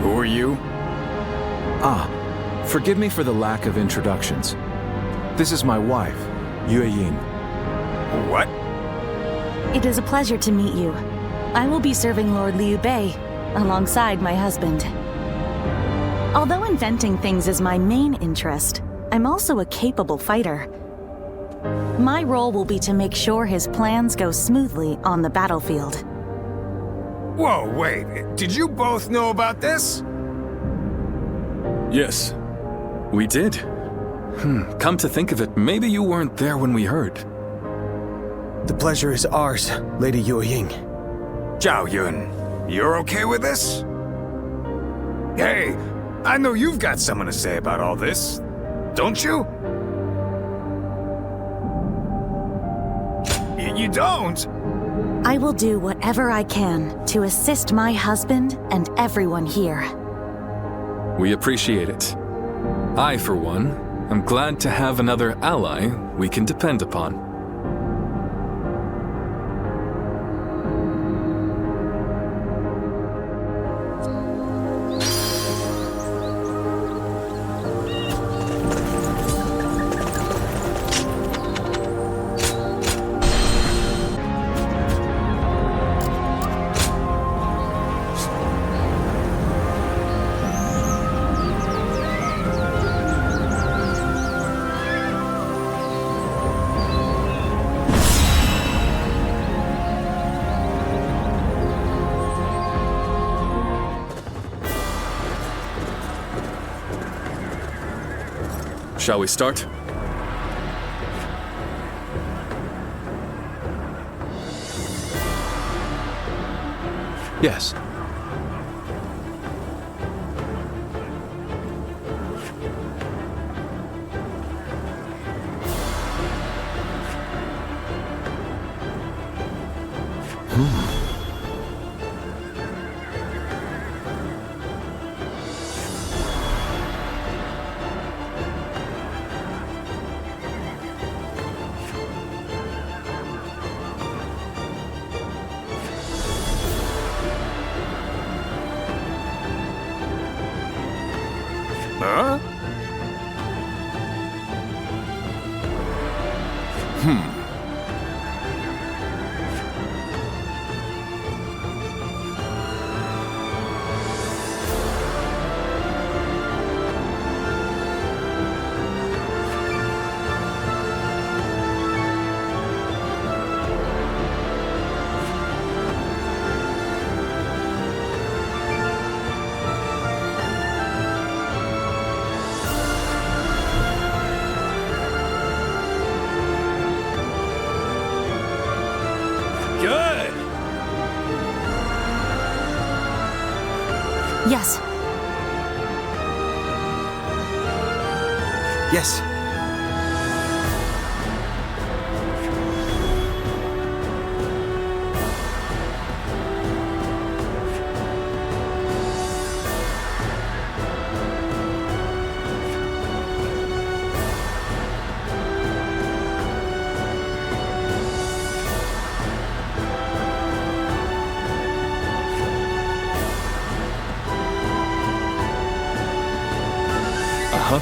Who are you? Forgive me for the lack of introductions. This is my wife, Yue Ying. What? It is a pleasure to meet you. I will be serving Lord Liu Bei alongside my husband. Although inventing things is my main interest, I'm also a capable fighter. My role will be to make sure his plans go smoothly on the battlefield. Whoa, wait. Did you both know about this? Yes, we did. Come to think of it, maybe you weren't there when we heard. The pleasure is ours, Lady Yue Ying. Zhao Yun, you're okay with this? Hey, I know you've got something to say about all this, don't you? You don't? I will do whatever I can to assist my husband and everyone here. We appreciate it. I, for one, am glad to have another ally we can depend upon. Shall we start? Yes. Huh? Good! Yes. Yes. huh?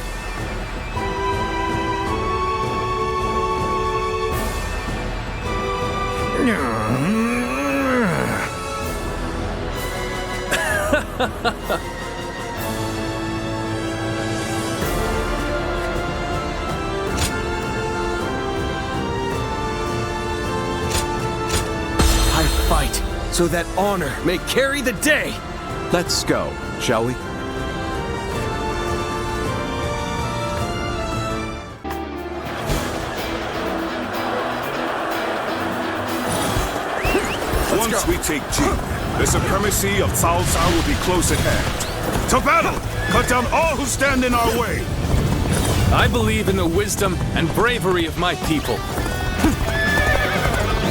I fight so that honor may carry the day. Let's go, shall we? Once we take Jing, the supremacy of Cao Cao will be close at hand. To battle! Cut down all who stand in our way! I believe in the wisdom and bravery of my people.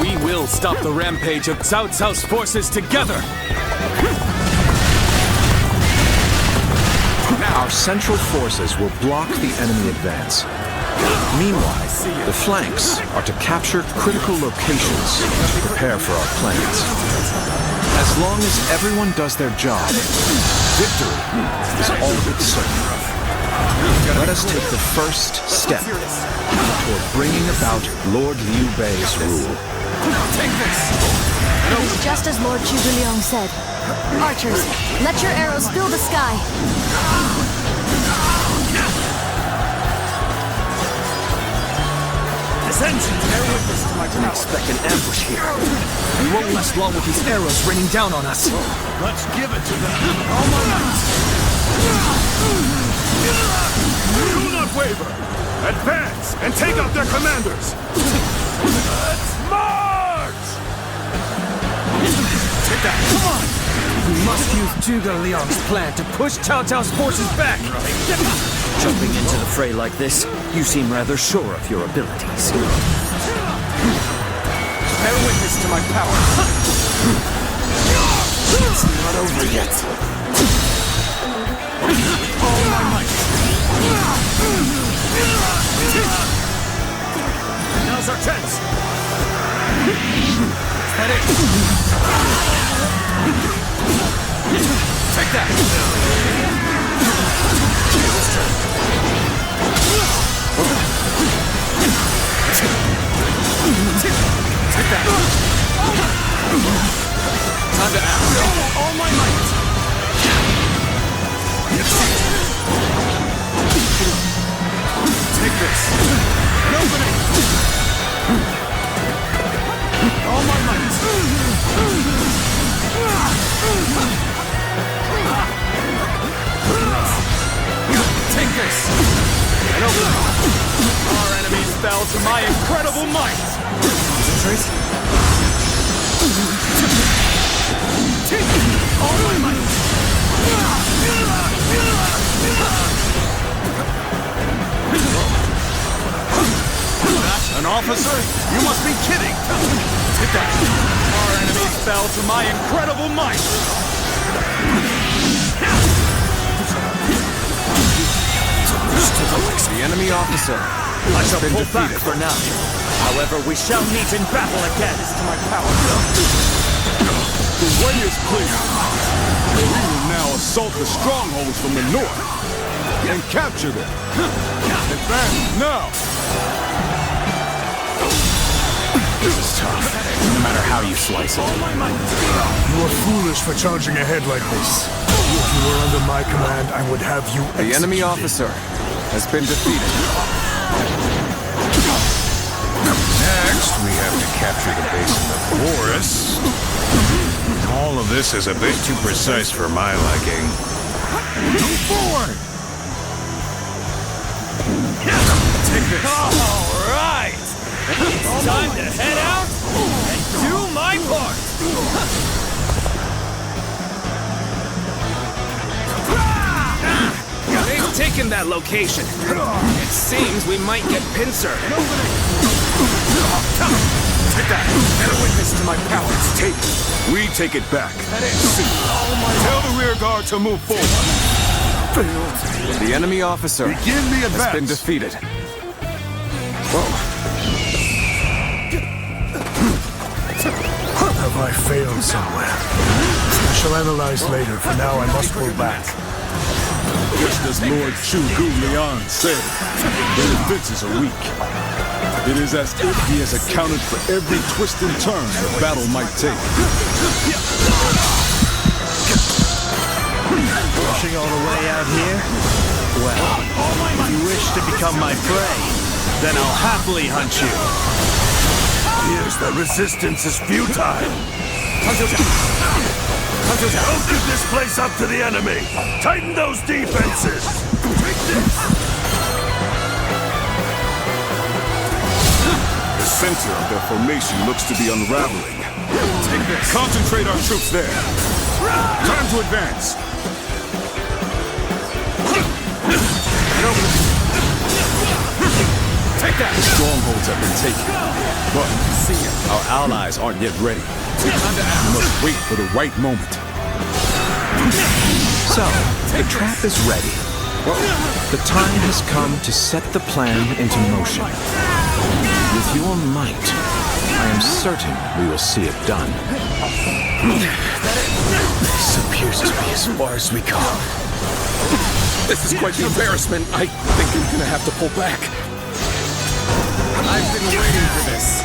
We will stop the rampage of Cao Cao's forces together! Our central forces will block the enemy advance. Meanwhile, the flanks are to capture critical locations and prepare for our plans. As long as everyone does their job, victory is all but certain. Let us take the first step toward bringing about Lord Liu Bei's rule. Take this! It is just as Lord Shu Lui said. Archers, let your arrows fill the sky. I didn't expect an ambush here. We won't last long with these arrows raining down on us. Let's give it to them. All my might. Do not waver! Advance and take out their commanders! Let's march! Take that! Come on! We must use Zhuge Liang's plan to push Cao Cao's forces back! Jumping into the fray like this, you seem rather sure of your abilities. Bear witness to my power. It's not over yet. All my might. Now's our chance. Is that it? Take that. Take that! Time to act! All my might! Take this! An opening! All my might! Take this! An opening! Our enemies fell to my incredible might! Concentrate. All my might! An officer? You must be kidding! Take that! Our enemies fell to my incredible might! The enemy officer I shall pull back for now. However, we shall meet in battle again. To my power. The way is clear. We will now assault the strongholds from the north and capture them. Advance now. This is tough, no matter how you slice it. You are foolish for charging ahead like this. If you were under my command, I would have you executed. The enemy officer has been defeated. Next, we have to capture the base of the forest. All of this is a bit too precise for my liking. Move forward! Take this! All right! It's time to head out and do my part! They've taken that location. It seems we might get pincered. Take that! Bear witness to my powers. Take it. We take it back. Tell the rear guard to move forward. The enemy officer Begin the has advance. been defeated. Have I failed somewhere? I shall analyze later. For now, I must pull back. Just as Lord Shu Lui said, their defenses are weak. It is as if he has accounted for every twist and turn the battle might take. Rushing all the way out here? Well, if you wish to become my prey, then I'll happily hunt you. Here's the resistance is futile. Don't give this place up to the enemy. Tighten those defenses. Take this. The center of their formation looks to be unraveling. Take this. Concentrate our troops there. Time to advance. Take that! Strongholds have been taken. But our allies aren't yet ready. We must wait for the right moment. So, the trap is ready. The time has come to set the plan into motion. With your might, I am certain we will see it done. This appears to be as far as we go. This is quite an embarrassment. I think I'm gonna have to pull back. I've been waiting for this.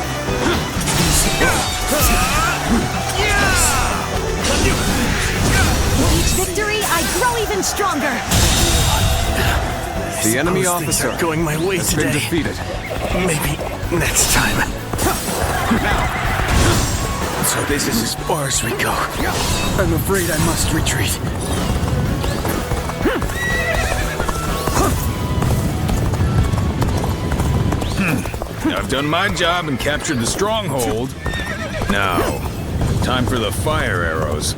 With each victory, I grow even stronger. The enemy officer are going my way today. been defeated. Maybe next time. So this is as far as we go. I'm afraid I must retreat. I've done my job and captured the stronghold. Now, time for the fire arrows.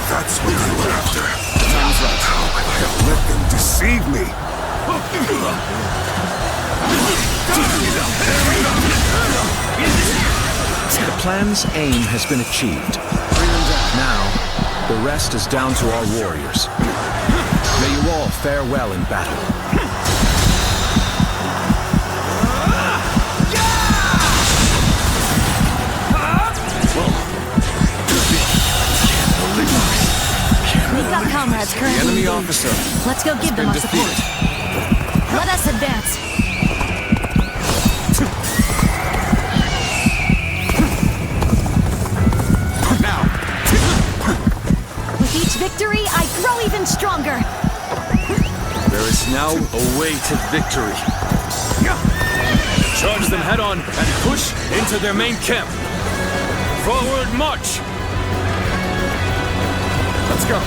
That's what you were after. How could I have let them deceive me? The plan's aim has been achieved. Now, the rest is down to our warriors. May you all fare well in battle. We've got comrades currently The enemy engaged. officer. Let's go give them our support. Let us advance. Now! With each victory, I grow even stronger. There is now a way to victory. Charge them head on and push into their main camp. Forward march! Let's go.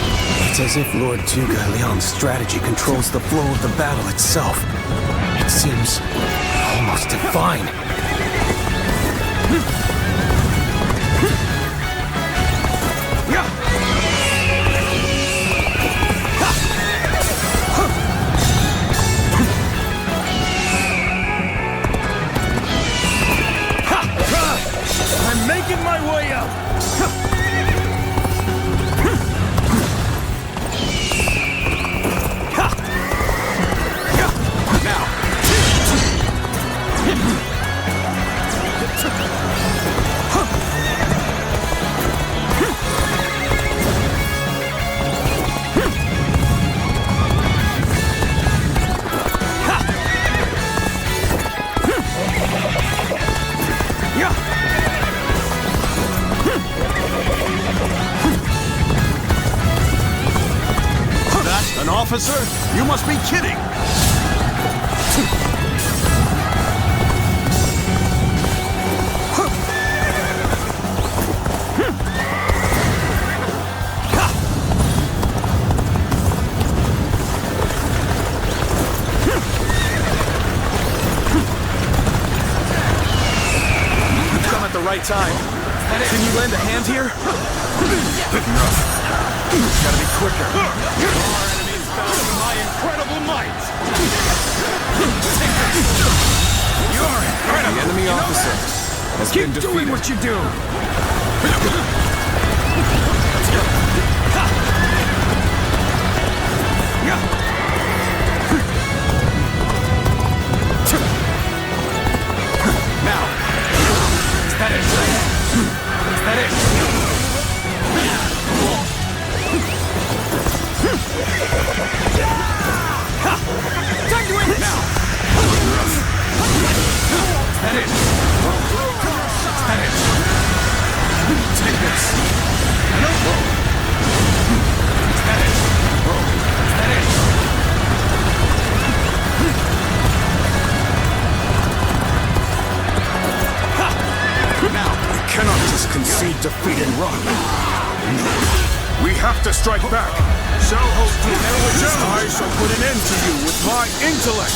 It's as if Lord Zhuge Liang's strategy controls the flow of the battle itself. It seems almost divine. I'm making my way up. That an officer? You must be kidding! Come at the right time. Can you lend a hand here? Gotta be quicker. Our enemies bound to my incredible might! You The enemy officer has been defeated. Keep doing what you do! Now! Is that it? Is that it? Take you in! Now! Is that it? Is that it? Take this! Is that it? Is that it? Now, we cannot just concede defeat and run. We have to strike back. Shall host to I shall put an end to you with my intellect.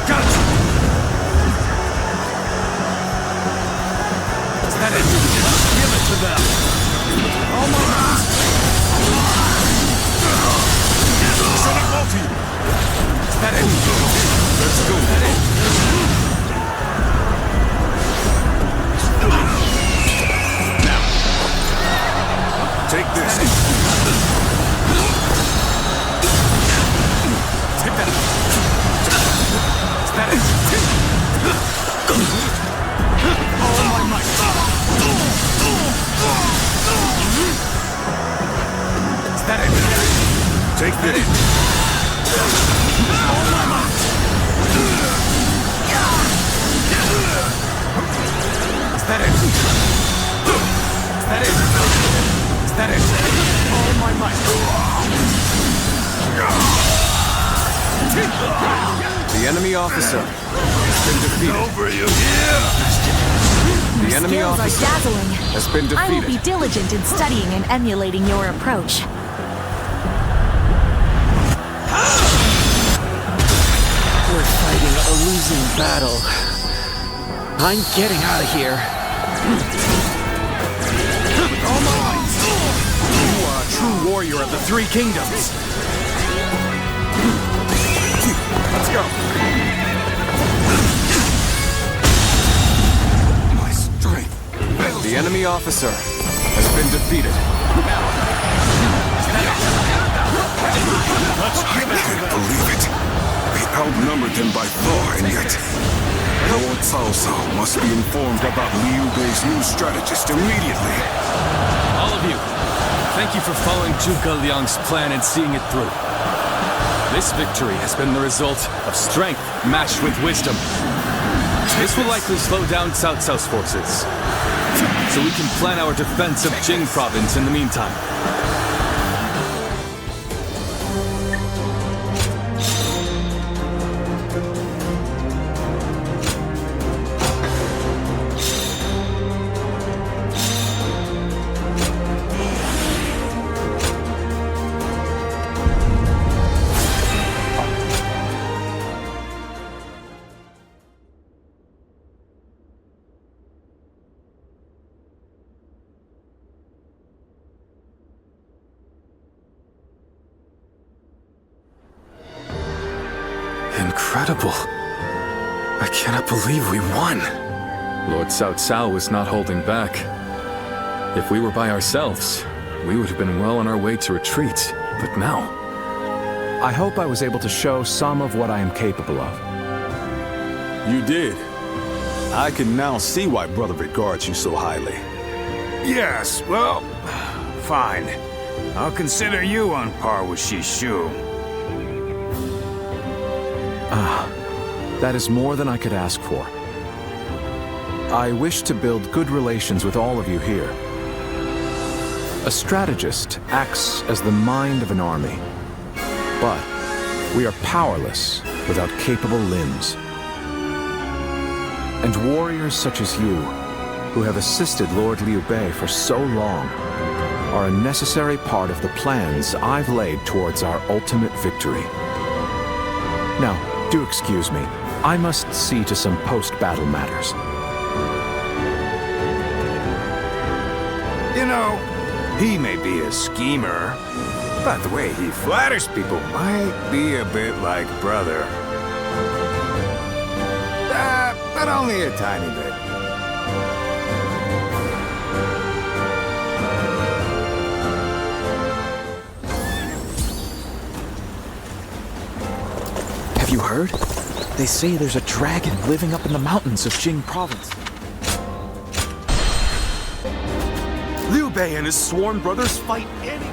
Gotcha! Is that it? Give it to them! Oh my God! Shall I go to you? Is that it? Let's go! Is that it? Take this. Take that. Is that it? Oh my might. Is that it? Take this. Oh my might. Is that it? Is that it? Is that it? Oh my might. The enemy officer has been defeated. Over you here. The enemy skills officer are dazzling. has been I will be defeated. diligent in studying and emulating your approach. We're fighting a losing battle. I'm getting out of here. You are a true warrior of the Three Kingdoms. Let's go. My strength. The enemy officer has been defeated. I can't believe it. We outnumbered them by far, and yet Lord Cao Cao must be informed about Liu Bei's new strategist immediately. All of you, thank you for following Zhuge Liang's plan and seeing it through. This victory has been the result of strength matched with wisdom. This will likely slow down Cao Cao's forces, so we can plan our defense of Jing province in the meantime. Incredible. I cannot believe we won. Lord Cao Cao was not holding back. If we were by ourselves, we would have been well on our way to retreat. But now... I hope I was able to show some of what I am capable of. You did. I can now see why Brother regards you so highly. Yes, well, fine. I'll consider you on par with Shu. That is more than I could ask for. I wish to build good relations with all of you here. A strategist acts as the mind of an army, but we are powerless without capable limbs. And warriors such as you, who have assisted Lord Liu Bei for so long, are a necessary part of the plans I've laid towards our ultimate victory. Now, do excuse me. I must see to some post-battle matters. You know, he may be a schemer, But the way he flatters people might be a bit like brother. But only a tiny bit. Have you heard? They say there's a dragon living up in the mountains of Jing province. Liu Bei and his sworn brothers fight any...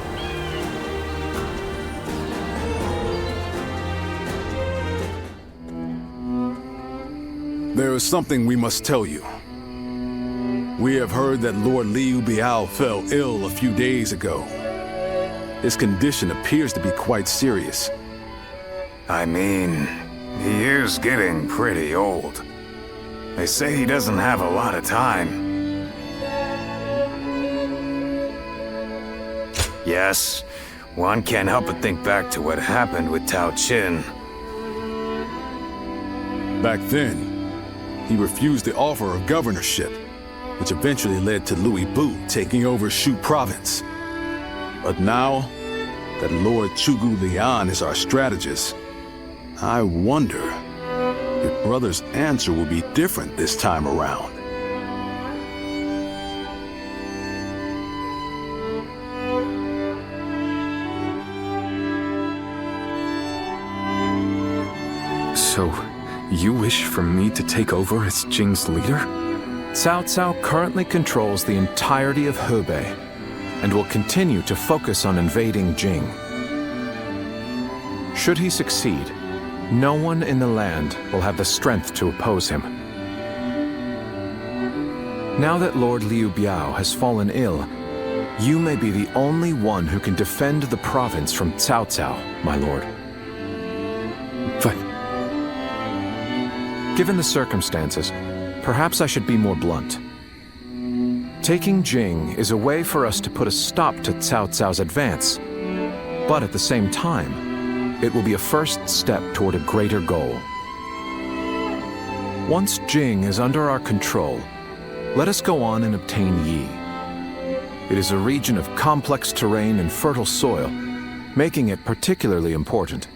There is something we must tell you. We have heard that Lord Liu Bei fell ill a few days ago. His condition appears to be quite serious. I mean, he is getting pretty old. They say he doesn't have a lot of time. Yes, one can't help but think back to what happened with Tao Qin. Back then, he refused the offer of governorship, which eventually led to Louis Bu taking over Shu province. But now that Lord Zhuge Liang is our strategist, I wonder if Brother's answer will be different this time around. So, you wish for me to take over as Jing's leader? Cao Cao currently controls the entirety of Hebei and will continue to focus on invading Jing. Should he succeed, no one in the land will have the strength to oppose him. Now that Lord Liu Biao has fallen ill, you may be the only one who can defend the province from Cao Cao, my lord. But... Given the circumstances, perhaps I should be more blunt. Taking Jing is a way for us to put a stop to Cao Cao's advance, but at the same time, it will be a first step toward a greater goal. Once Jing is under our control, let us go on and obtain Yi. It is a region of complex terrain and fertile soil, making it particularly important.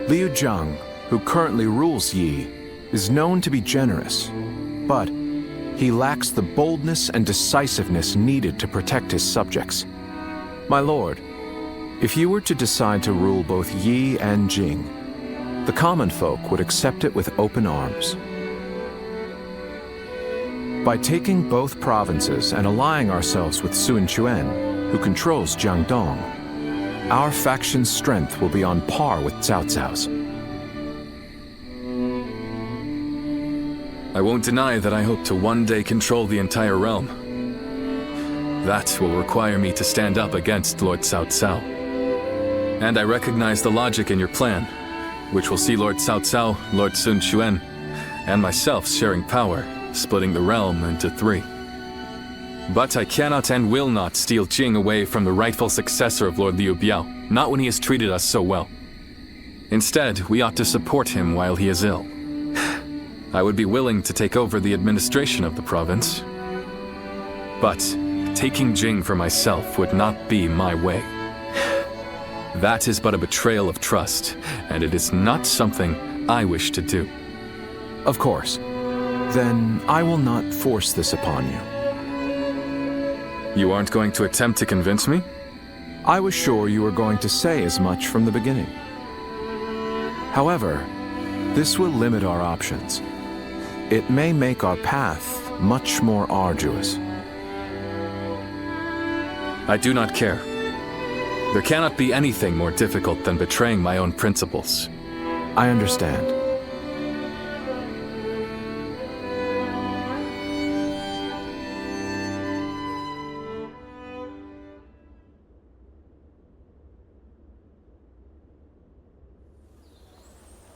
Liu Zhang, who currently rules Yi, is known to be generous, but he lacks the boldness and decisiveness needed to protect his subjects. My lord, if you were to decide to rule both Yi and Jing, the common folk would accept it with open arms. By taking both provinces and allying ourselves with Sun Quan, who controls Jiangdong, our faction's strength will be on par with Cao Cao's. I won't deny that I hope to one day control the entire realm. That will require me to stand up against Lord Cao Cao. And I recognize the logic in your plan, which will see Lord Cao Cao, Lord Sun Quan, and myself sharing power, splitting the realm into 3. But I cannot and will not steal Jing away from the rightful successor of Lord Liu Biao, not when he has treated us so well. Instead, we ought to support him while he is ill. I would be willing to take over the administration of the province. But taking Jing for myself would not be my way. That is but a betrayal of trust, and it is not something I wish to do. Of course. Then I will not force this upon you. You aren't going to attempt to convince me? I was sure you were going to say as much from the beginning. However, this will limit our options. It may make our path much more arduous. I do not care. There cannot be anything more difficult than betraying my own principles. I understand.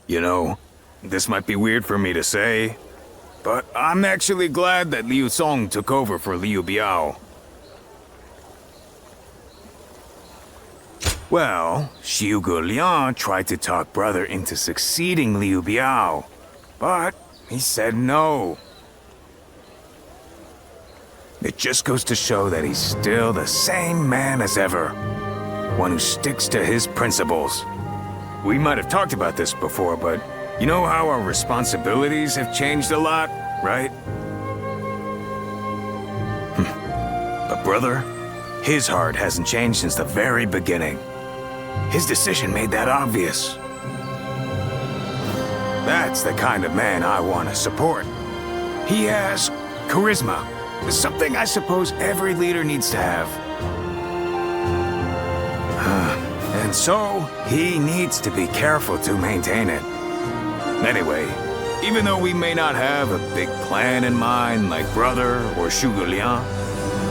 You know, this might be weird for me to say, but I'm actually glad that Liu Song took over for Liu Biao. Well, Zhuge Liang tried to talk brother into succeeding Liu Biao, but he said no. It just goes to show that he's still the same man as ever. one who sticks to his principles. We might have talked about this before, but you know how our responsibilities have changed a lot, right? But brother, his heart hasn't changed since the very beginning. His decision made that obvious. That's the kind of man I want to support. He has charisma, something I suppose every leader needs to have. And so, he needs to be careful to maintain it. Anyway, even though we may not have a big plan in mind like Brother or Shu Lui,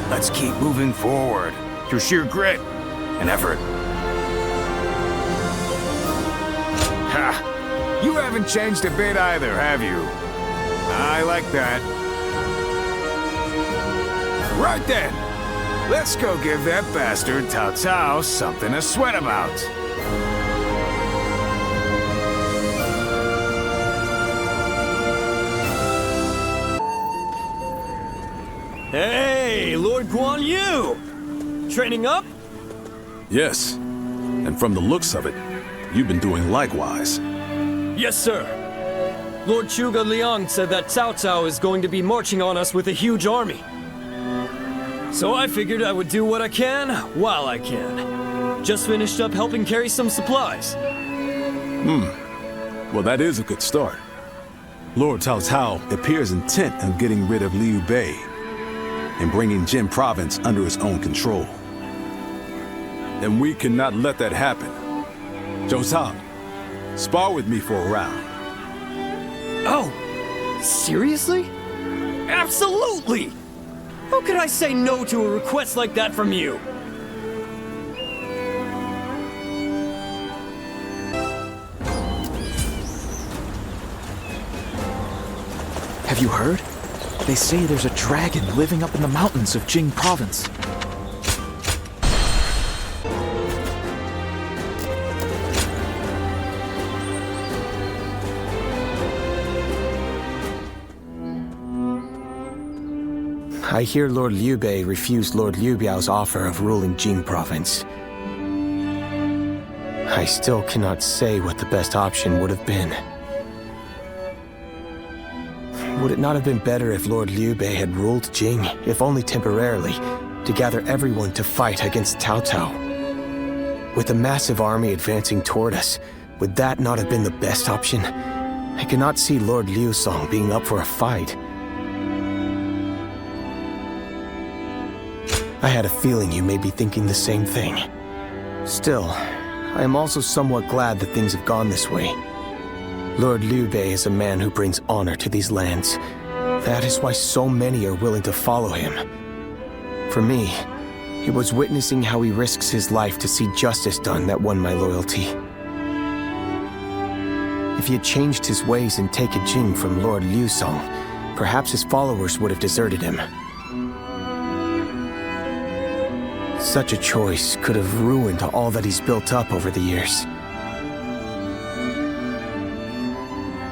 let's keep moving forward through sheer grit and effort. Ha! You haven't changed a bit either, have you? I like that. Right then, let's go give that bastard Cao Cao something to sweat about. Hey, Lord Guan Yu! Training up? Yes. And from the looks of it, you've been doing likewise. Yes, sir. Lord Zhuge Liang said that Cao Cao is going to be marching on us with a huge army. So I figured I would do what I can while I can. Just finished up helping carry some supplies. Well, that is a good start. Lord Cao Cao appears intent on getting rid of Liu Bei and bringing Jin Province under his own control. And we cannot let that happen. Zhou Zhang, spar with me for a round. Oh, seriously? Absolutely! How could I say no to a request like that from you? Have you heard? They say there's a dragon living up in the mountains of Jing Province. I hear Lord Liu Bei refused Lord Liu Biao's offer of ruling Jing Province. I still cannot say what the best option would have been. Would it not have been better if Lord Liu Bei had ruled Jing, if only temporarily, to gather everyone to fight against Cao Cao? With a massive army advancing toward us, would that not have been the best option? I cannot see Lord Liu Song being up for a fight. I had a feeling you may be thinking the same thing. Still, I am also somewhat glad that things have gone this way. Lord Liu Bei is a man who brings honor to these lands. That is why so many are willing to follow him. For me, it was witnessing how he risks his life to see justice done that won my loyalty. If he had changed his ways and taken Jing from Lord Liu Song, perhaps his followers would have deserted him. Such a choice could have ruined all that he's built up over the years.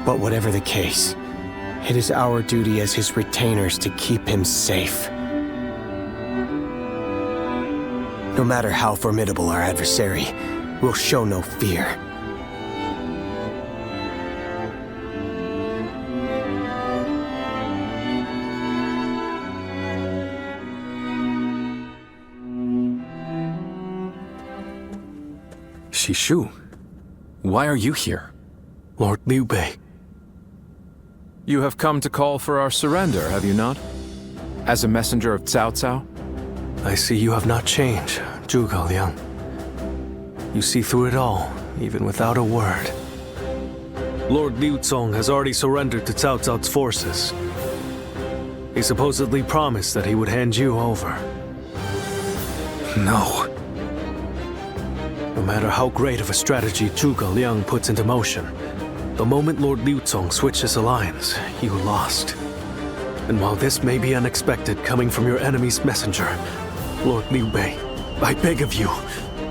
But whatever the case, it is our duty as his retainers to keep him safe. No matter how formidable our adversary, we'll show no fear. Shu, why are you here? Lord Liu Bei. You have come to call for our surrender, have you not? As a messenger of Cao Cao? I see you have not changed, Zhuge Liang. You see through it all, even without a word. Lord Liu Zong has already surrendered to Cao Cao's forces. He supposedly promised that he would hand you over. No. No matter how great of a strategy Zhuge Liang puts into motion, the moment Lord Liu Zong switched his alliance, you lost. And while this may be unexpected coming from your enemy's messenger, Lord Liu Bei, I beg of you,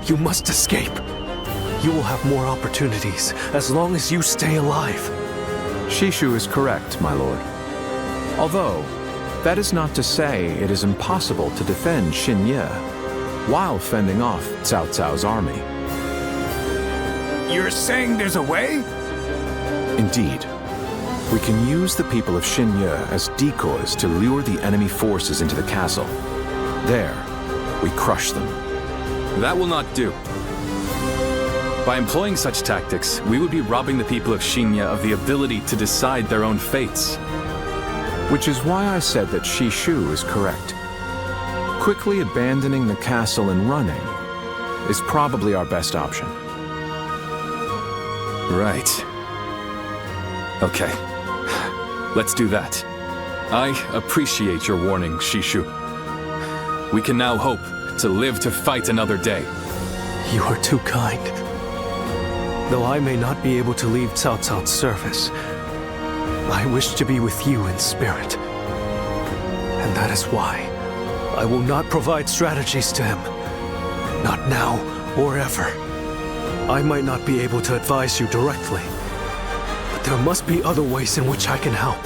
you must escape. You will have more opportunities as long as you stay alive. Shishu is correct, my lord. Although, that is not to say it is impossible to defend Xinye. while fending off Cao Cao's army. You're saying there's a way? Indeed. We can use the people of Xinye as decoys to lure the enemy forces into the castle. There, we crush them. That will not do. By employing such tactics, we would be robbing the people of Xinye of the ability to decide their own fates. Which is why I said that Shu is correct. Quickly abandoning the castle and running is probably our best option. Right. Okay. Let's do that. I appreciate your warning, Shu. We can now hope to live to fight another day. You are too kind. Though I may not be able to leave Cao Cao's service, I wish to be with you in spirit. And that is why I will not provide strategies to him. Not now or ever. I might not be able to advise you directly, but there must be other ways in which I can help.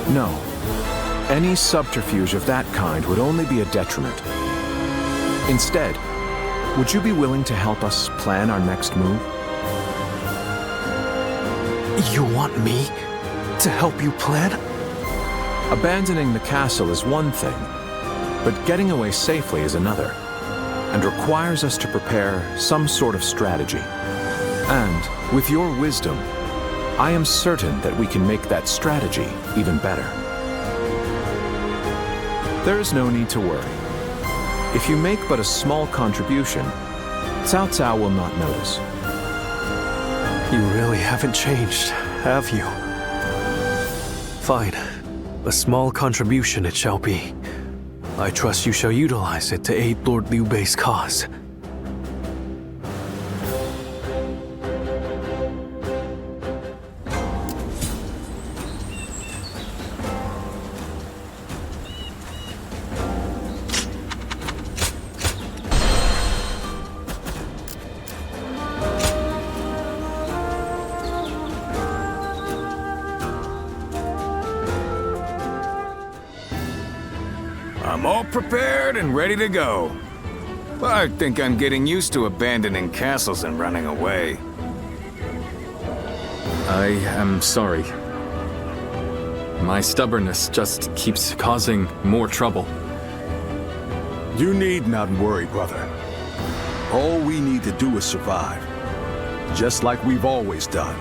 No. Any subterfuge of that kind would only be a detriment. Instead, would you be willing to help us plan our next move? You want me to help you plan? Abandoning the castle is one thing, but getting away safely is another, and requires us to prepare some sort of strategy. And, with your wisdom, I am certain that we can make that strategy even better. There is no need to worry. If you make but a small contribution, Cao Cao will not notice. You really haven't changed, have you? Fine. A small contribution it shall be. I trust you shall utilize it to aid Lord Liu Bei's cause. I'm all prepared and ready to go. I think I'm getting used to abandoning castles and running away. I am sorry. My stubbornness just keeps causing more trouble. You need not worry, brother. All we need to do is survive. Just like we've always done.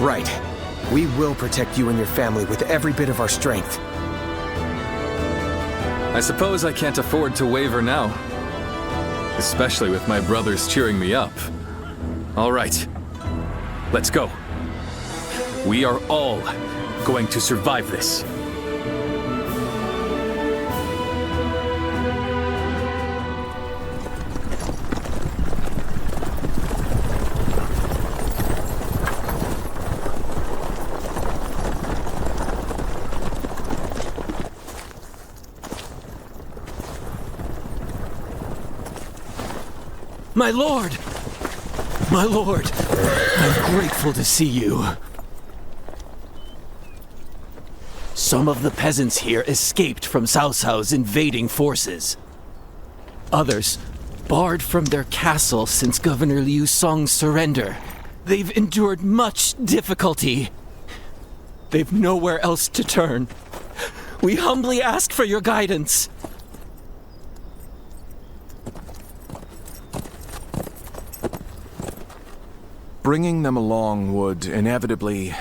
Right. We will protect you and your family with every bit of our strength. I suppose I can't afford to waver now. Especially with my brothers cheering me up. All right. Let's go. We are all going to survive this. My lord! My lord! I'm grateful to see you. Some of the peasants here escaped from Cao Cao's invading forces. Others barred from their castle since Governor Liu Song's surrender. They've endured much difficulty. They've nowhere else to turn. We humbly ask for your guidance. Bringing them along would inevitably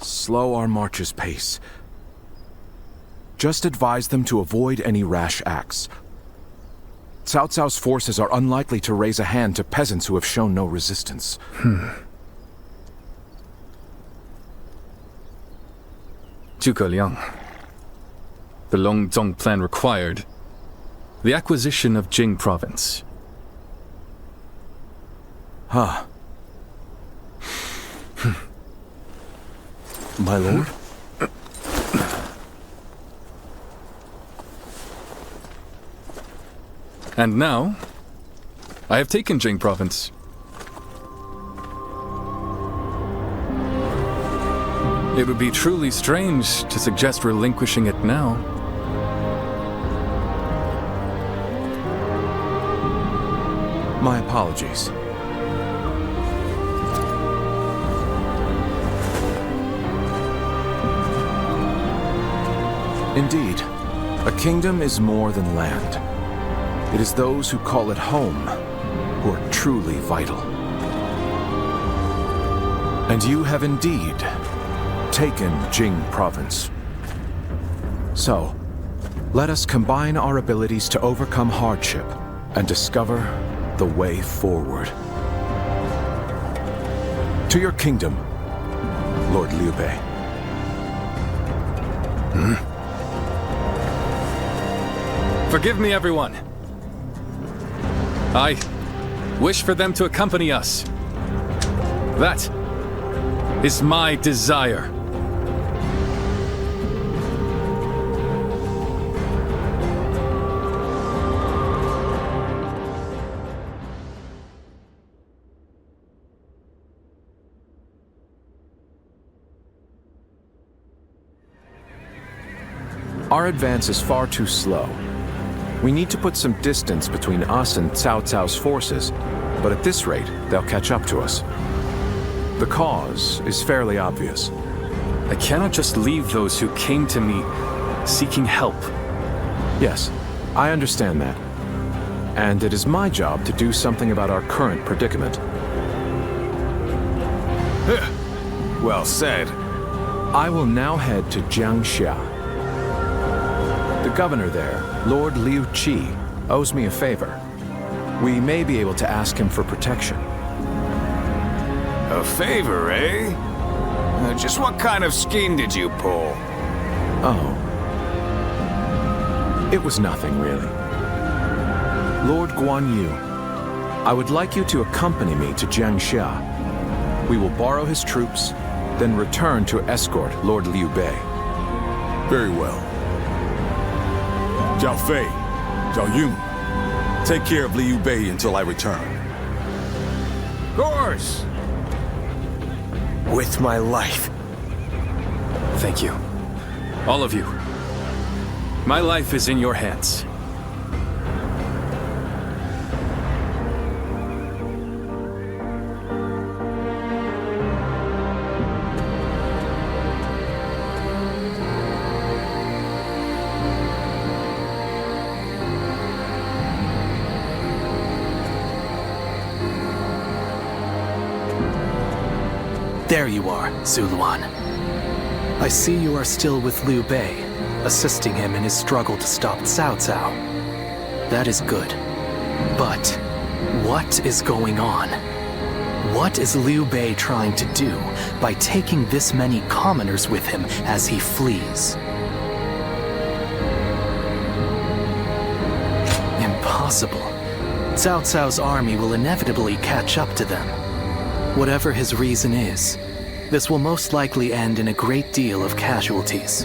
slow our march's pace. Just advise them to avoid any rash acts. Cao Cao's forces are unlikely to raise a hand to peasants who have shown no resistance. Zhuge Liang. The Longzong plan required the acquisition of Jing province. Huh. My lord? And now, I have taken Jing province. It would be truly strange to suggest relinquishing it now. My apologies. Indeed, a kingdom is more than land. It is those who call it home who are truly vital. And you have indeed taken Jing Province. So, let us combine our abilities to overcome hardship and discover the way forward. To your kingdom, Lord Liu Bei. Forgive me, everyone. I wish for them to accompany us. That is my desire. Our advance is far too slow. We need to put some distance between us and Cao Cao's forces, but at this rate, they'll catch up to us. The cause is fairly obvious. I cannot just leave those who came to me seeking help. Yes, I understand that. And it is my job to do something about our current predicament. Well said. I will now head to Jiangxia. The governor there, Lord Liu Qi, owes me a favor. We may be able to ask him for protection. A favor, eh? Just what kind of scheme did you pull? Oh. It was nothing, really. Lord Guan Yu, I would like you to accompany me to Jiangxia. We will borrow his troops, then return to escort Lord Liu Bei. Very well. Zhao Fei, Zhao Yun, take care of Liu Bei until I return. Of course! With my life. Thank you. All of you. My life is in your hands. There you are, Zuluan. I see you are still with Liu Bei, assisting him in his struggle to stop Cao Cao. That is good. But what is going on? What is Liu Bei trying to do by taking this many commoners with him as he flees? Impossible. Cao Cao's army will inevitably catch up to them. Whatever his reason is, this will most likely end in a great deal of casualties.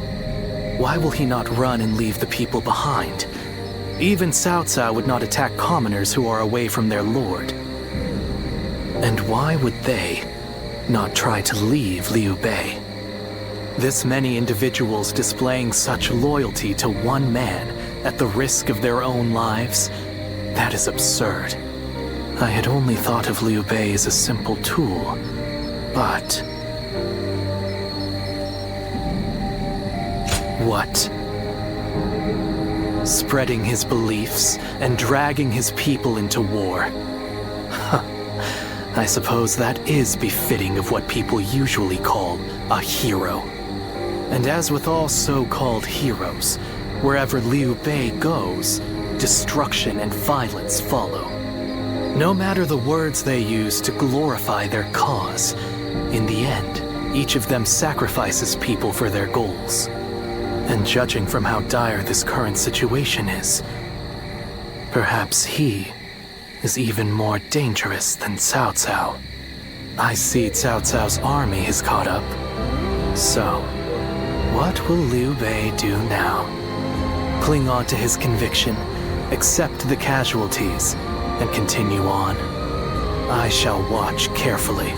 Why will he not run and leave the people behind? Even Cao Cao would not attack commoners who are away from their lord. And why would they not try to leave Liu Bei? This many individuals displaying such loyalty to one man at the risk of their own lives? That is absurd. I had only thought of Liu Bei as a simple tool, but... What? Spreading his beliefs and dragging his people into war. I suppose that is befitting of what people usually call a hero. And as with all so-called heroes, wherever Liu Bei goes, destruction and violence follow. No matter the words they use to glorify their cause, in the end, each of them sacrifices people for their goals. And judging from how dire this current situation is, perhaps he is even more dangerous than Cao Cao. I see Cao Cao's army has caught up. So, what will Liu Bei do now? Cling on to his conviction, accept the casualties, and continue on. I shall watch carefully.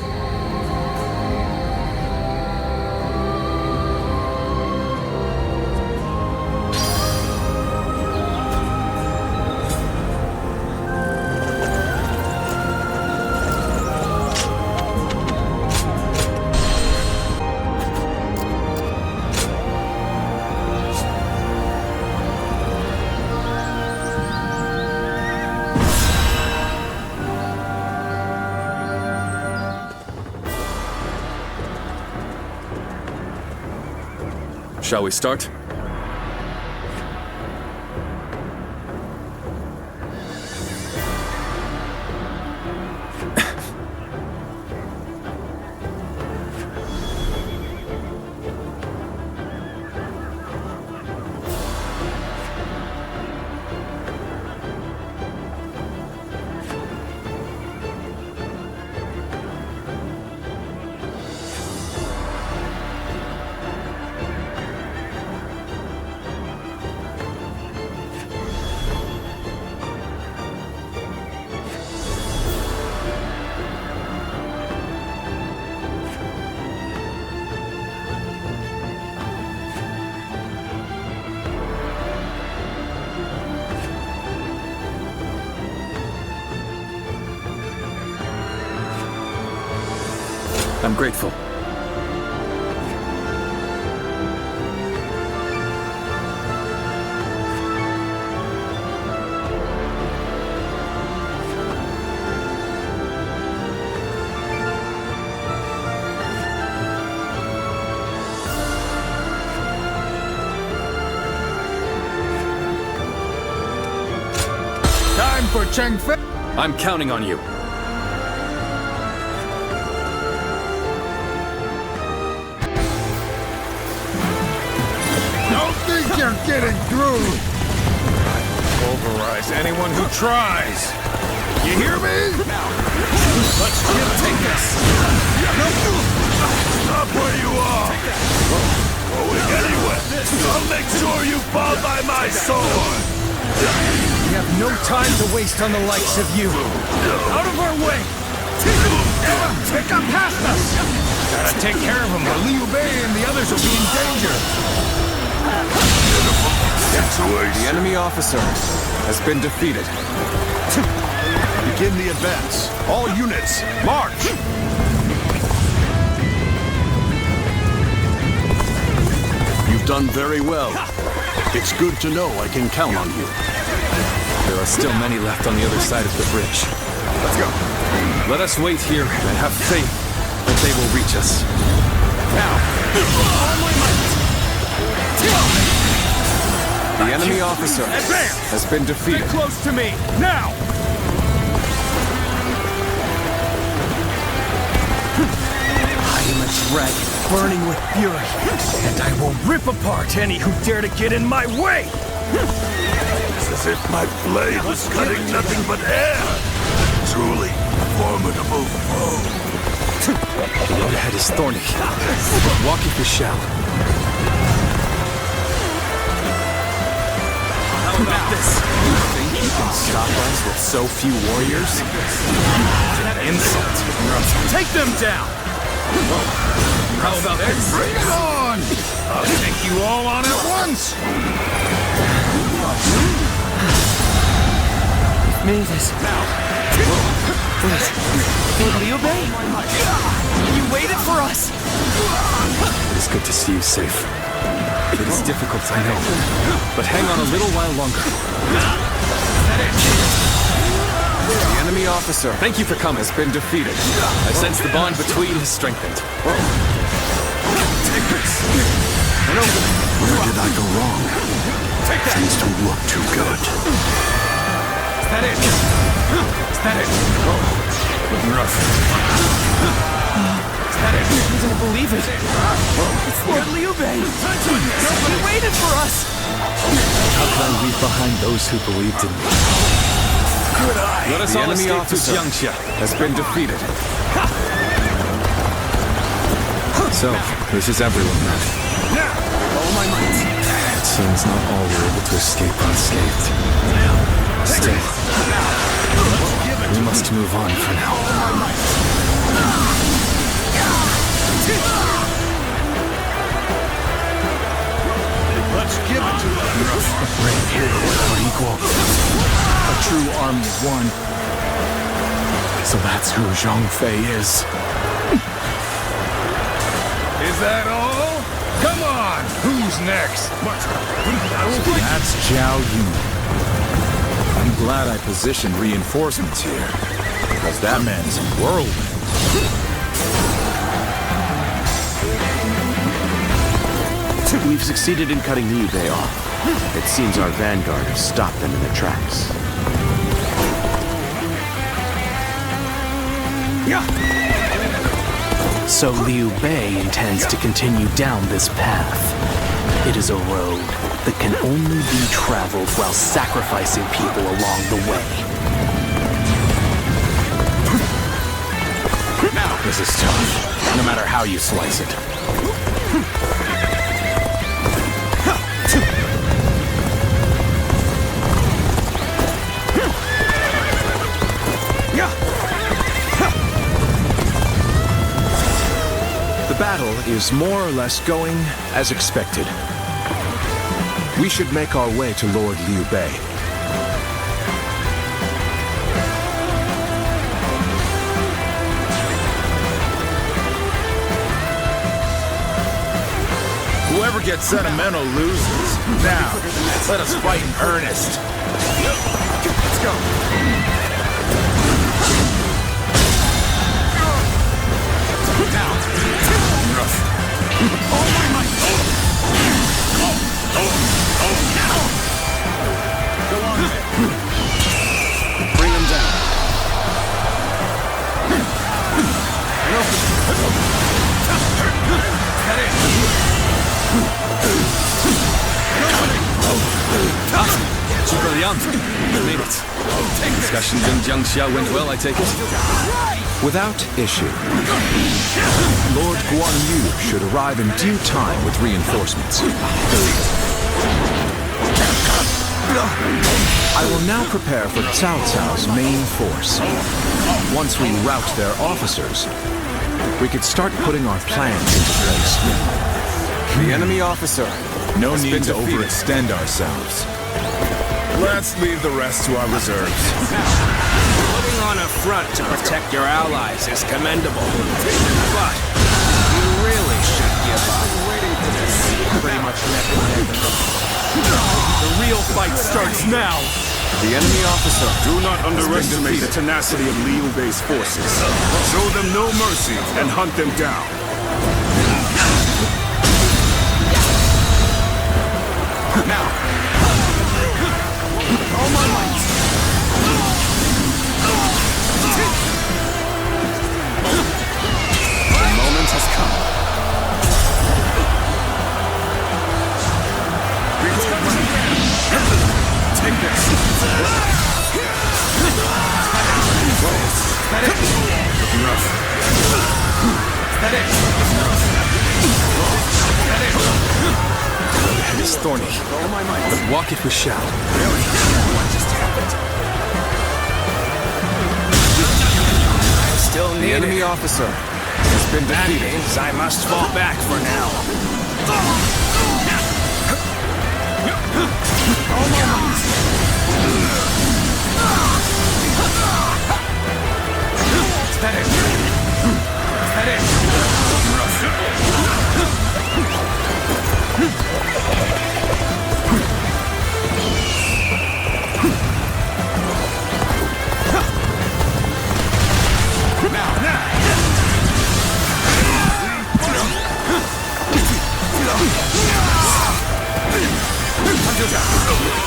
Shall we start? I'm grateful. Time for Cheng Fei. I'm counting on you. You're getting through! Pulverize anyone who tries! You hear me? Let's take this! Stop where you are! Going anywhere! I'll make sure you fall by my sword! We have no time to waste on the likes of you! Out of our way! Take them past us! Gotta take care of him, or Liu Bei and the others will be in danger! The enemy officer has been defeated. Begin the advance. All units, march! You've done very well. It's good to know I can count on you. There are still many left on the other side of the bridge. Let's go. Let us wait here and have faith that they will reach us. Now! All my might! The enemy officer has been defeated. Get close to me, now! I am a dragon burning with fury, and I will rip apart any who dare to get in my way! It's as if my blade was cutting nothing but air. Truly formidable foe. The road ahead is thorny, but walk if you shall. How about this? You think you can stop us with so few warriors? Insult. Take them down! How about this? Bring it on! I'll take you all on at once! Made it. Now. Wait. Liu Bei? You waited for us! It is good to see you safe. It is difficult, I know, but hang on a little while longer. The enemy officer, Thank you for coming. has been defeated. I sense the bond between has strengthened. Where did I go wrong? Things don't look too good. Is that it? Is that it? Looking rough. Is that it? I don't believe it. It's Lord Liu Bei. He waited for us. How can I leave behind those who believed in me? Let us The all enemy escape to officer Jiangxia. has been defeated. So, this is everyone then. All my might. It seems not all were able to escape unscathed. Still, we must move on for now. Let's give it to them. A brave hero without equal. A true army of one. So that's who Zhang Fei is. Is that all? Come on! Who's next? That's Zhao Yun. I'm glad I positioned reinforcements here, because that man's a whirlwind. We've succeeded in cutting Liu Bei off. It seems our vanguard has stopped them in their tracks. So Liu Bei intends to continue down this path. It is a road that can only be traveled while sacrificing people along the way. Now, this is tough, no matter how you slice it. The battle is more or less going as expected. We should make our way to Lord Liu Bei. Whoever gets sentimental loses. Now, let us fight in earnest. Let's go. Bring him down. Zhuge Liang, you made it. Discussions in Jiangxia went well, I take it? Without issue. Lord Guan Yu should arrive in due time with reinforcements. I will now prepare for Cao Cao's main force. Once we rout their officers, we could start putting our plans into place. The enemy officer. No need to overextend ourselves. Let's leave the rest to our reserves. Putting on a front to protect your allies is commendable. But you really should give up. Pretty much the real fight starts now. The enemy officer. Do not underestimate the tenacity of Liu Bei's forces. Show them no mercy and hunt them down. Now. All my might. The moment has come. Take this. The head is thorny, but walk it we shall. What just happened? I'm still needed. The enemy officer has been That defeated. means I must fall back for now.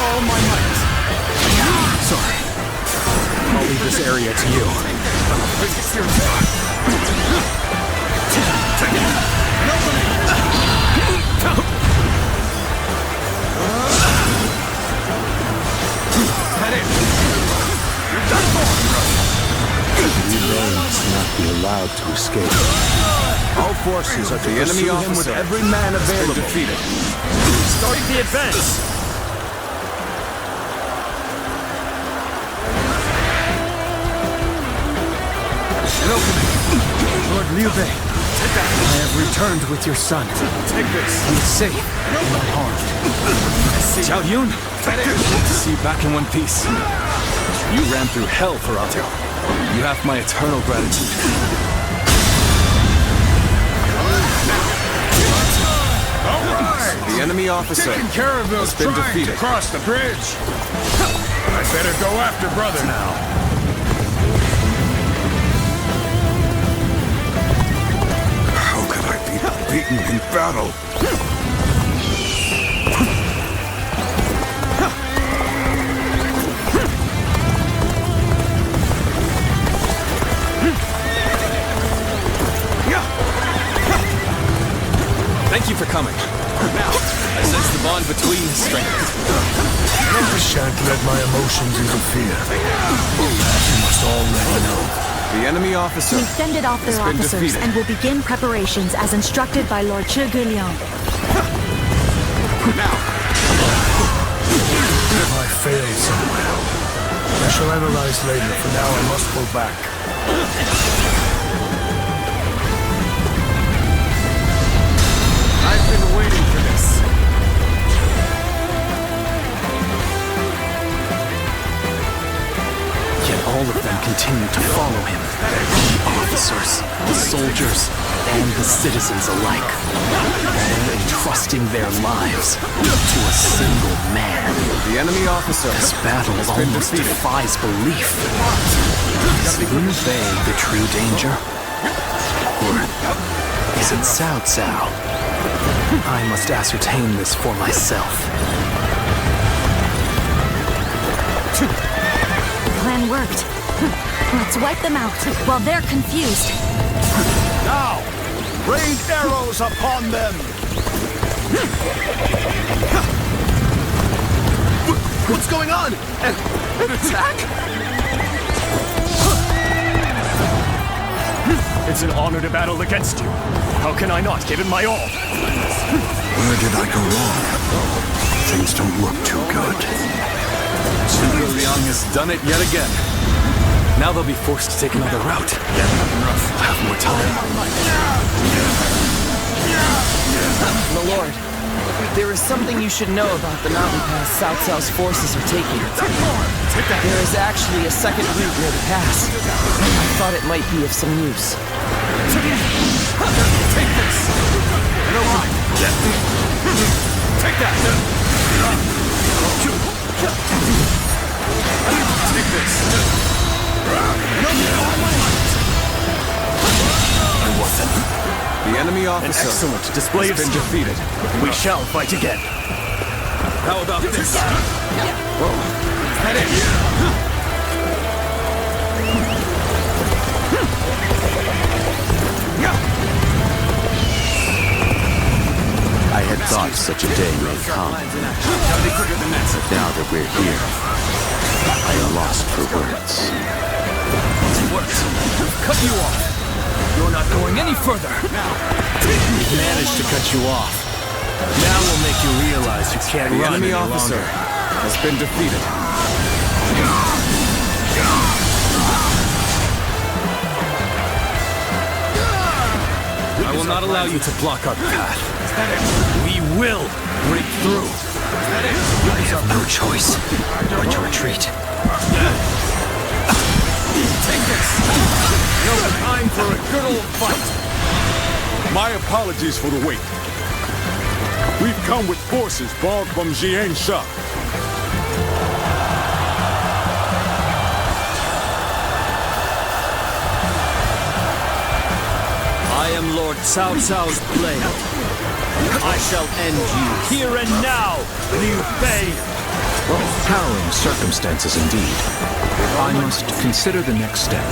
All my might. Sorry. I'll leave this area to you. Liu must not be allowed to escape. All forces are to pursue him with every man available. Defeated. Start the advance! Lord Liu Bei, I have returned with your son. Take this. He is safe and unharmed. Xiao Yun, to see you back in one piece. You ran through hell for us. You have my eternal gratitude. The enemy officer Taking care of those has been trying defeated. to cross the bridge. I'd better go after brother now. How could I be beaten in battle? Thank you for coming. Now, I sense the bond between us strengthens. I shan't let my emotions interfere. You must already know. The enemy officer We've fended off their has been officers defeated. and will begin preparations as instructed by Lord Shu Lui. Now! If I failed somewhere, I shall analyze later. For now, I must go back. I've been waiting for this. Yet all of them continue to follow him. The officers, the soldiers, and the citizens alike. All entrusting their lives to a single man. The enemy officer. This battle almost defies belief. Is Liu Bei the true danger? Or is it Cao Cao? I must ascertain this for myself. The plan worked. Let's wipe them out while they're confused. Now! Rain arrows upon them! What's going on? An attack? It's an honor to battle against you. How can I not give it my all? Where did I go wrong? Things don't look too good. Zhuge Liang has done it yet again. Now they'll be forced to take another route. I'll have more time. My lord, there is something you should know about the mountain pass Cao Cao's forces are taking. There is actually a second route near the pass. I thought it might be of some use. Take this! No mind! Take that! Take this! I wasn't. The enemy officer. An excellent display has of been skill. defeated. We shall fight again. How about this? Whoa. That I had thought such a day may come. But now that we're here, I am lost for words. It worked. Cut you off. You're not going any further. We've managed to cut you off. Now we'll make you realize you can't The run enemy any officer longer. has been defeated. I will not allow you to block our path. We will break through. I have no choice but to retreat. Take this! No time for a good old fight! My apologies for the wait. We've come with forces borrowed from Jiansha. I am Lord Cao Cao's blade. I shall end you here and now, Liu Bei! Harrowing circumstances indeed. I must consider the next step.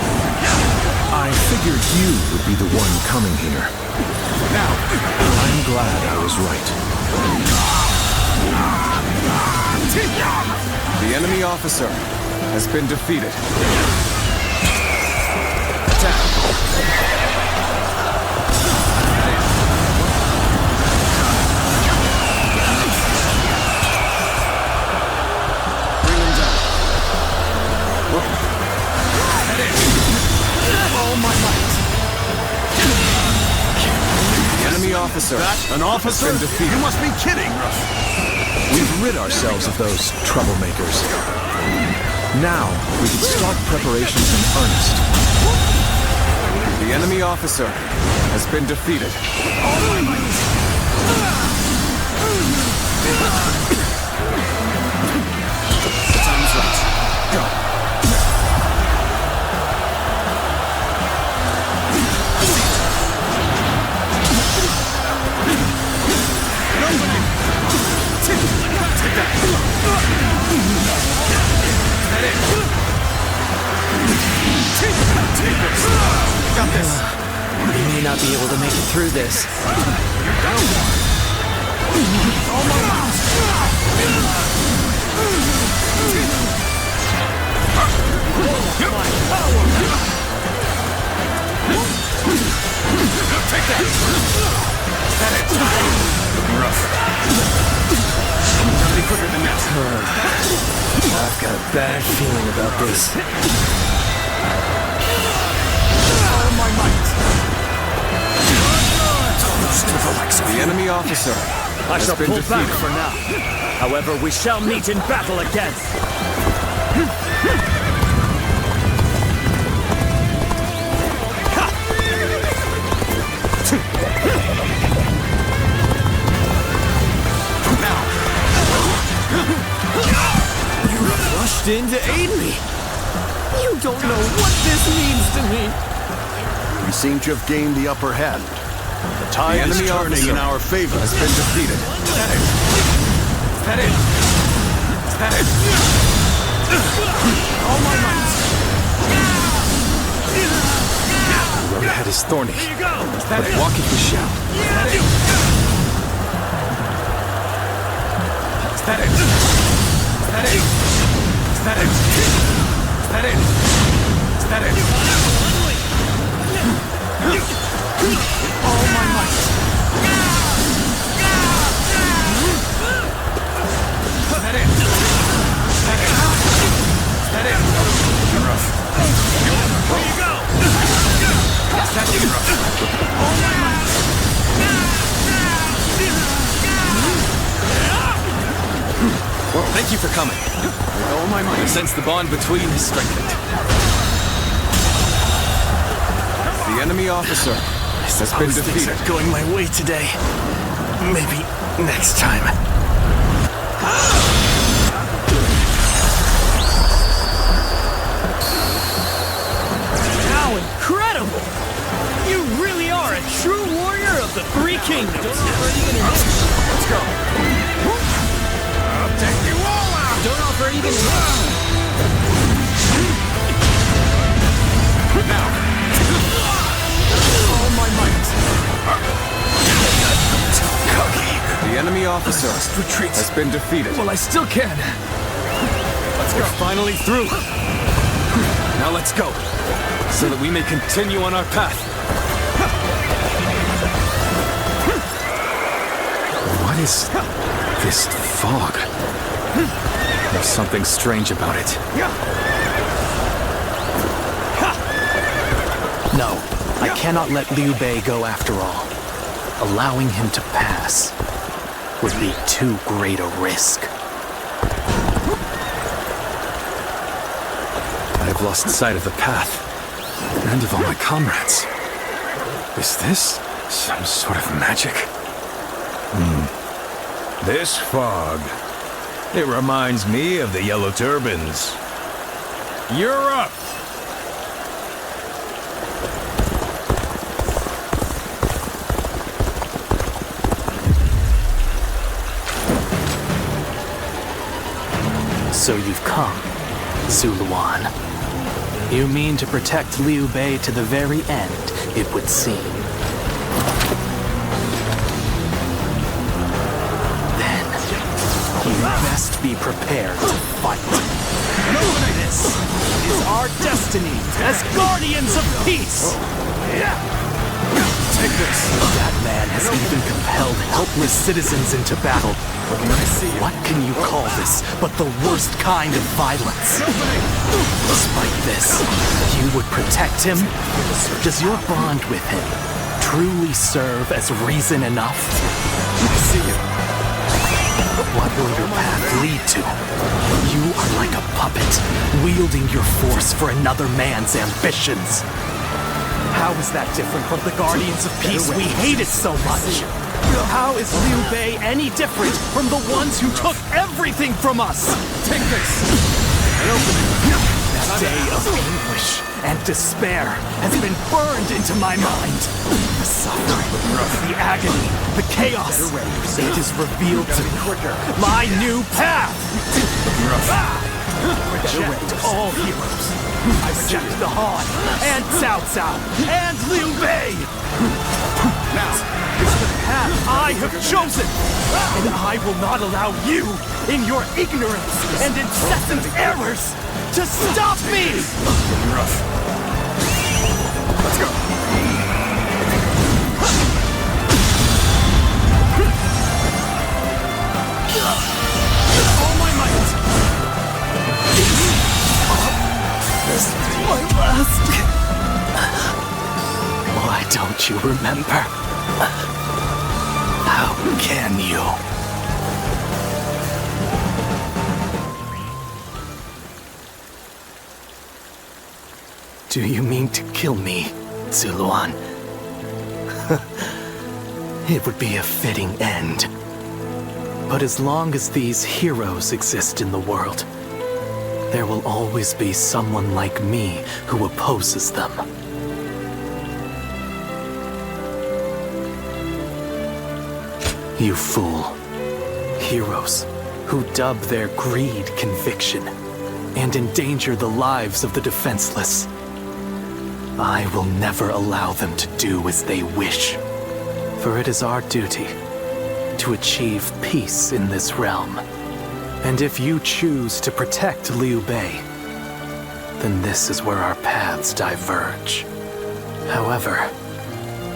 I figured you would be the one coming here. Now, I'm glad I was right. The enemy officer has been defeated. Attack! Officer. An officer? Has been defeated. You must be kidding! We've rid ourselves of those troublemakers. Now, we can start preparations in earnest. The enemy officer has been defeated. The time's right. Go. Got this. We may not be able to make it through this. Take that! That it! Rough. Gotta be quicker than that. I've got a bad feeling about this. All my might! The enemy officer I has shall been pull back defeated. for now. However, we shall meet in battle again. You rushed in to aid me. You don't know what this means to me. We seem to have gained the upper hand. The tide is turning in our favor. Has been defeated. That it! That it! That it! All my might! The road ahead is thorny, That but it! walking we shall. That it! That it! That it! That it! That it! That it! All my might! That it! That it! That it! Rough. There you go! That it! Rough. All my might! Well, thank you for coming. With all my might. I sense the bond between is strengthened. The enemy officer has been Things defeated. are going my way today. Maybe next time. How incredible! You really are a true warrior of the Three Kingdoms. Let's go. I'll take you all out. Don't offer even Now. All my might. The enemy officer has been defeated. Well, I still can. Let's go. Finally through. Now let's go, so that we may continue on our path. What is this fog? There's something strange about it. No, I cannot let Liu Bei go after all. Allowing him to pass would be too great a risk. I've lost sight of the path, and of all my comrades. Is this some sort of magic? This fog. It reminds me of the Yellow Turbans. You're up! So you've come, Zuluan. You mean to protect Liu Bei to the very end, it would seem. Then, you best be prepared to fight. This is our destiny as guardians of peace. Take this. That man has even compelled helpless citizens into battle. What can you call this but the worst kind of violence? Despite this, you would protect him? Does your bond with him truly serve as reason enough? I see you. What will your path lead to? You are like a puppet, wielding your force for another man's ambitions. How is that different from the Guardians of Peace we hated so much? How is Liu Bei any different from the ones who took everything from us? Take this! That day of anguish and despair has been burned into my mind. The suffering, the agony, the chaos. It is revealed to me my new path! Reject all heroes. I reject the Han, and Cao Cao, and Liu Bei! Now, it's the path I have chosen! And I will not allow you, in your ignorance and incessant errors, to stop me! Getting rough. Let's go. All my might! This is my last. Why don't you remember? How can you? Do you mean to kill me, Zuluan? It would be a fitting end. But as long as these heroes exist in the world, there will always be someone like me who opposes them. You fool. Heroes who dub their greed conviction and endanger the lives of the defenseless. I will never allow them to do as they wish, for it is our duty to achieve peace in this realm. And if you choose to protect Liu Bei, then this is where our paths diverge. However,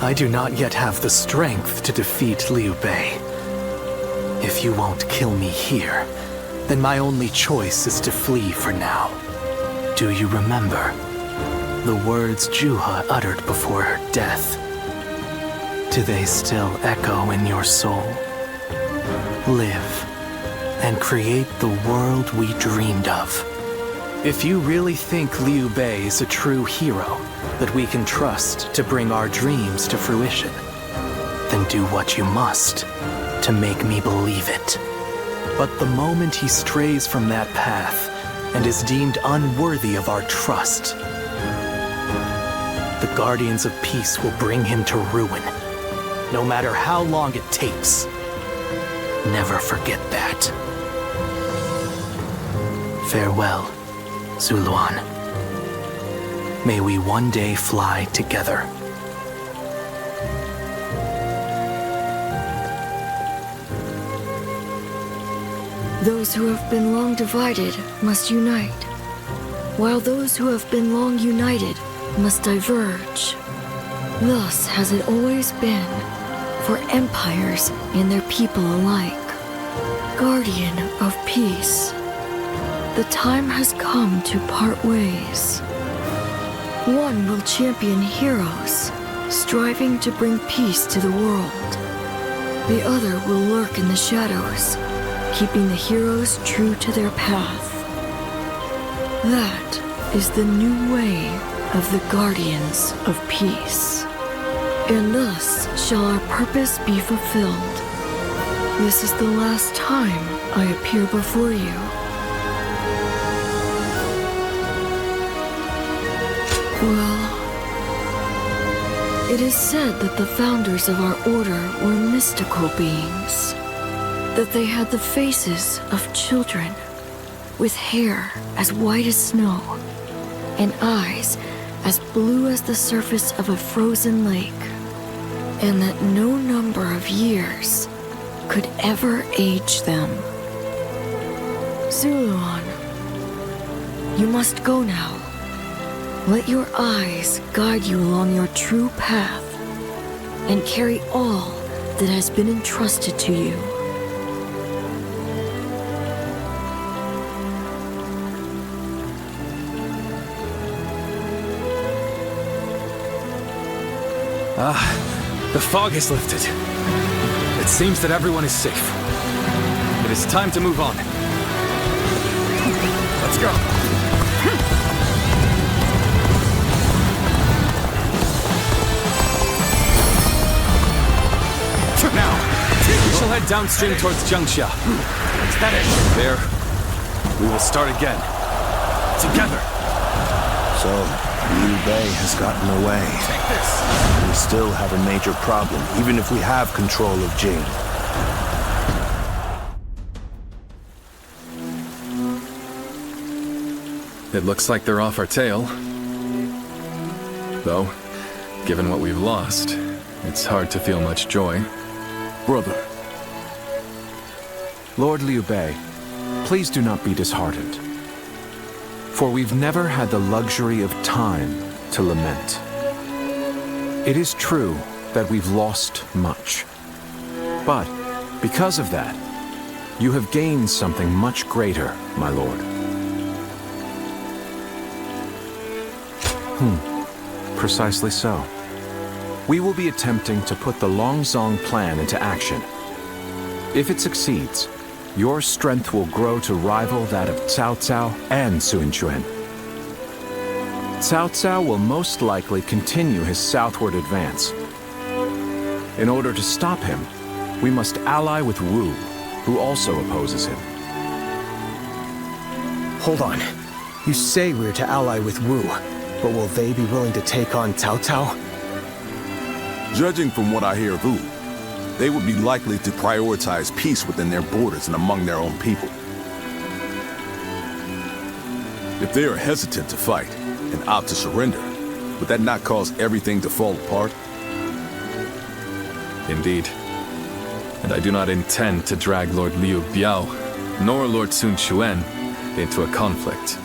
I do not yet have the strength to defeat Liu Bei. If you won't kill me here, then my only choice is to flee for now. Do you remember the words Juha uttered before her death? Do they still echo in your soul? Live and create the world we dreamed of. If you really think Liu Bei is a true hero that we can trust to bring our dreams to fruition, then do what you must to make me believe it. But the moment he strays from that path and is deemed unworthy of our trust, the Guardians of Peace will bring him to ruin, no matter how long it takes. Never forget that. Farewell, Zuluan. May we one day fly together. Those who have been long divided must unite, while those who have been long united must diverge. Thus has it always been for empires and their people alike. Guardian of peace, the time has come to part ways. One will champion heroes, striving to bring peace to the world. The other will lurk in the shadows, keeping the heroes true to their path. That is the new way of the Guardians of Peace. And thus shall our purpose be fulfilled. This is the last time I appear before you. Well, it is said that the founders of our order were mystical beings, that they had the faces of children, with hair as white as snow, and eyes as blue as the surface of a frozen lake, and that no number of years could ever age them. Zuluan, you must go now. Let your eyes guide you along your true path, and carry all that has been entrusted to you. The fog has lifted. It seems that everyone is safe. It is time to move on. Let's go. Now, we shall head downstream towards Jiangxia. Is that it? There, we will start again. Together. So, Liu Bei has gotten away. Take this. We still have a major problem, even if we have control of Jing. It looks like they're off our tail. Though, given what we've lost, it's hard to feel much joy. Brother. Lord Liu Bei, please do not be disheartened. For we've never had the luxury of time to lament. It is true that we've lost much. But, because of that, you have gained something much greater, my lord. Precisely so. We will be attempting to put the Longzong plan into action. If it succeeds, your strength will grow to rival that of Cao Cao and Sun Quan. Cao Cao will most likely continue his southward advance. In order to stop him, we must ally with Wu, who also opposes him. Hold on. You say we're to ally with Wu, but will they be willing to take on Cao Cao? Judging from what I hear of Wu, they would be likely to prioritize peace within their borders and among their own people. If they are hesitant to fight and opt to surrender, would that not cause everything to fall apart? Indeed. And I do not intend to drag Lord Liu Biao, nor Lord Sun Quan, into a conflict.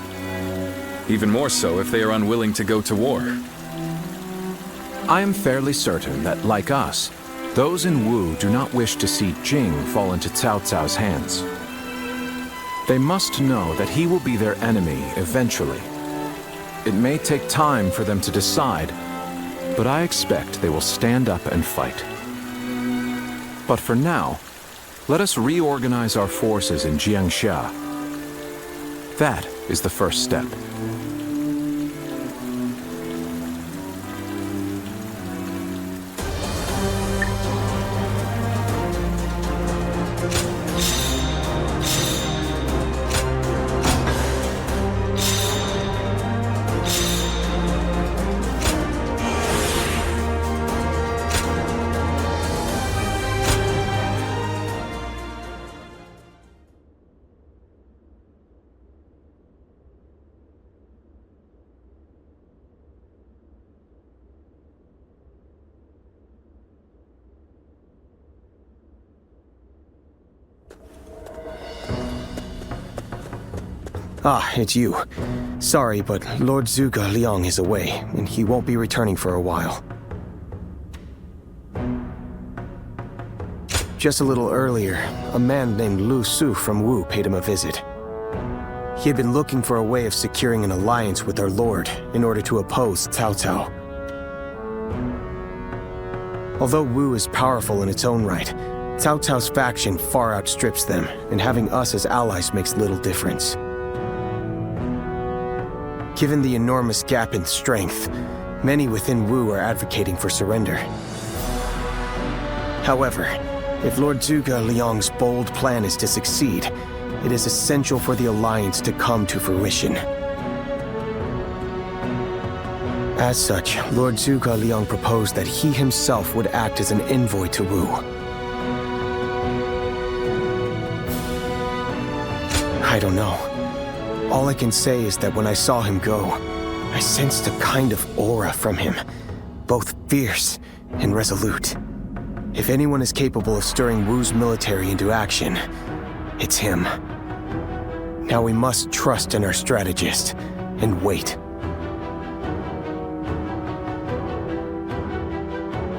Even more so if they are unwilling to go to war. I am fairly certain that, like us, those in Wu do not wish to see Jing fall into Cao Cao's hands. They must know that he will be their enemy eventually. It may take time for them to decide, but I expect they will stand up and fight. But for now, let us reorganize our forces in Jiangxia. That is the first step. Ah, it's you. Sorry, but Lord Zhuge Liang is away, and he won't be returning for a while. Just a little earlier, a man named Lu Su from Wu paid him a visit. He had been looking for a way of securing an alliance with our lord in order to oppose Cao Cao. Although Wu is powerful in its own right, Cao Cao's faction far outstrips them, and having us as allies makes little difference. Given the enormous gap in strength, many within Wu are advocating for surrender. However, if Lord Zhuge Liang's bold plan is to succeed, it is essential for the alliance to come to fruition. As such, Lord Zhuge Liang proposed that he himself would act as an envoy to Wu. I don't know. All I can say is that when I saw him go, I sensed a kind of aura from him, both fierce and resolute. If anyone is capable of stirring Wu's military into action, it's him. Now we must trust in our strategist and wait.